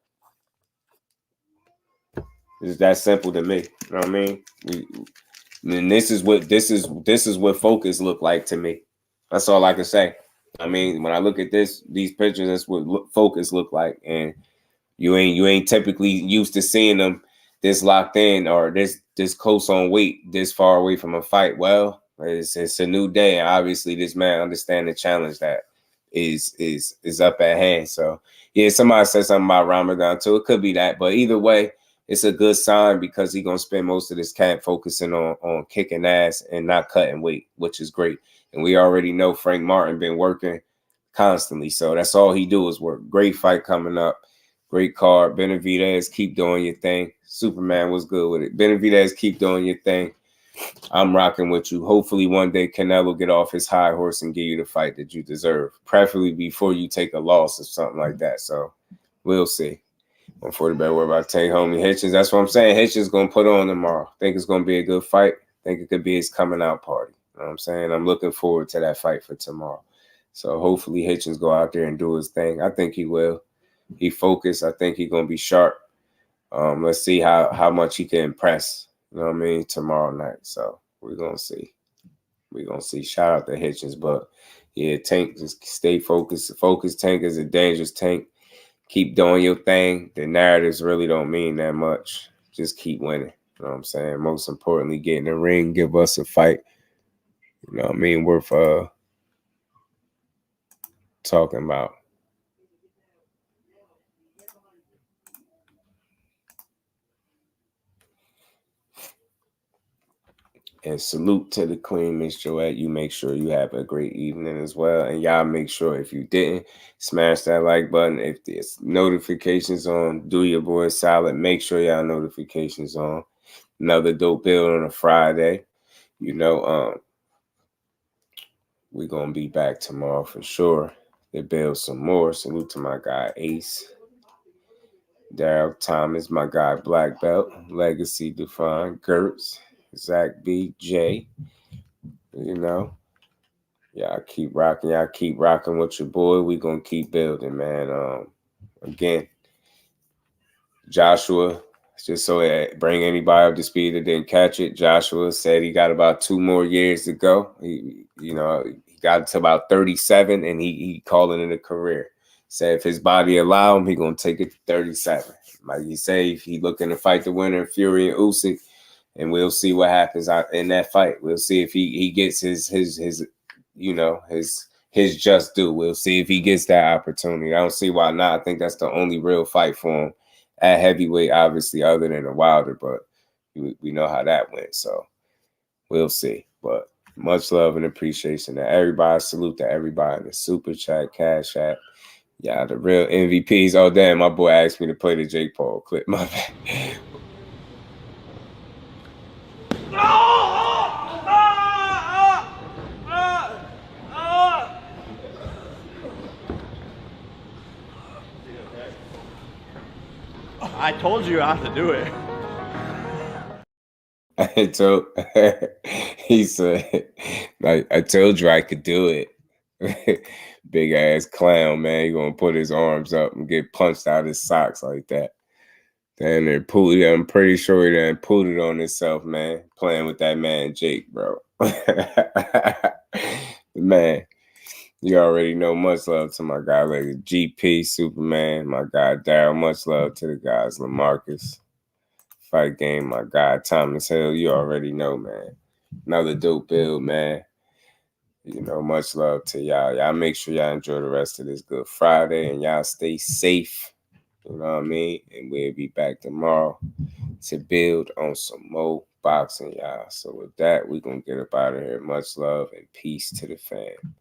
C: It's that simple to me. You know what I mean? And this is what focus look like to me. That's all I can say. I mean, when I look at these pictures, that's what focus look like. And you ain't typically used to seeing them this locked in or this close on weight, this far away from a fight. Well, it's a new day, and obviously this man understands the challenge that is up at hand. So yeah, somebody said something about Ramadan too. It could be that, but either way, it's a good sign because he's gonna spend most of this camp focusing on kicking ass and not cutting weight, which is great. And we already know Frank Martin been working constantly, so that's all he do is work. Great fight coming up, great card. Benavidez, keep doing your thing. Superman was good with it. Benavidez, keep doing your thing. I'm rocking with you. Hopefully one day Canelo get off his high horse and give you the fight that you deserve, preferably before you take a loss or something like that. So we'll see. Before the bad word about Tank homie Hitchins. That's what I'm saying. Hitchins gonna put on tomorrow. Think it's gonna be a good fight. Think it could be his coming out party. You know what I'm saying? I'm looking forward to that fight for tomorrow. So hopefully Hitchins go out there and do his thing. I think he will. He focused. I think he's gonna be sharp. Let's see how much he can impress. You know what I mean? Tomorrow night. So we're gonna see. We're gonna see. Shout out to Hitchins. But yeah, Tank, just stay focused. Focus. Tank is a dangerous Tank. Keep doing your thing. The narratives really don't mean that much. Just keep winning. You know what I'm saying? Most importantly, get in the ring, give us a fight. You know what I mean? Worth talking about. And salute to the queen, Miss Joette. You make sure you have a great evening as well. And y'all make sure if you didn't, smash that like button. If there's notifications on, do your boy solid. Make sure y'all notifications on. Another dope build on a Friday. You know, we're going to be back tomorrow for sure. They build some more. Salute to my guy, Ace. Daryl Thomas, my guy, Black Belt. Legacy Define, Gertz. Zach B, J, you know, y'all keep rocking. Y'all keep rocking with your boy. We gonna keep building, man. Again, Joshua, just so I bring anybody up to speed that didn't catch it. Joshua said he got about 2 more years to go. He got to about 37, and he calling it a career. Said if his body allow him, he gonna take it to 37. Like he say, if he looking to fight the winner, Fury and Usyk. And we'll see what happens in that fight. We'll see if he gets his just due. We'll see if he gets that opportunity. I don't see why not. I think that's the only real fight for him at heavyweight, obviously, other than a Wilder. But we know how that went. So we'll see. But much love and appreciation to everybody. Salute to everybody in the Super Chat, Cash App. Yeah, the real MVPs. Oh, damn, my boy asked me to play the Jake Paul clip. My bad.
P: I told you I have to do it.
C: He said, I told you I could do it. Big ass clown, man. He gonna put his arms up and get punched out of his socks like that. Damn, I'm pretty sure he done pulled it on himself, man. Playing with that man, Jake, bro. Man, you already know. Much love to my guy, like GP, Superman, my guy, Daryl. Much love to the guys, LaMarcus. Fight game, my guy, Thomas Hill. You already know, man. Another dope build, man. You know, much love to y'all. Y'all make sure y'all enjoy the rest of this Good Friday and y'all stay safe. You know what I mean? And we'll be back tomorrow to build on some more boxing, y'all. So with that, we're going to get up out of here. Much love and peace to the fam.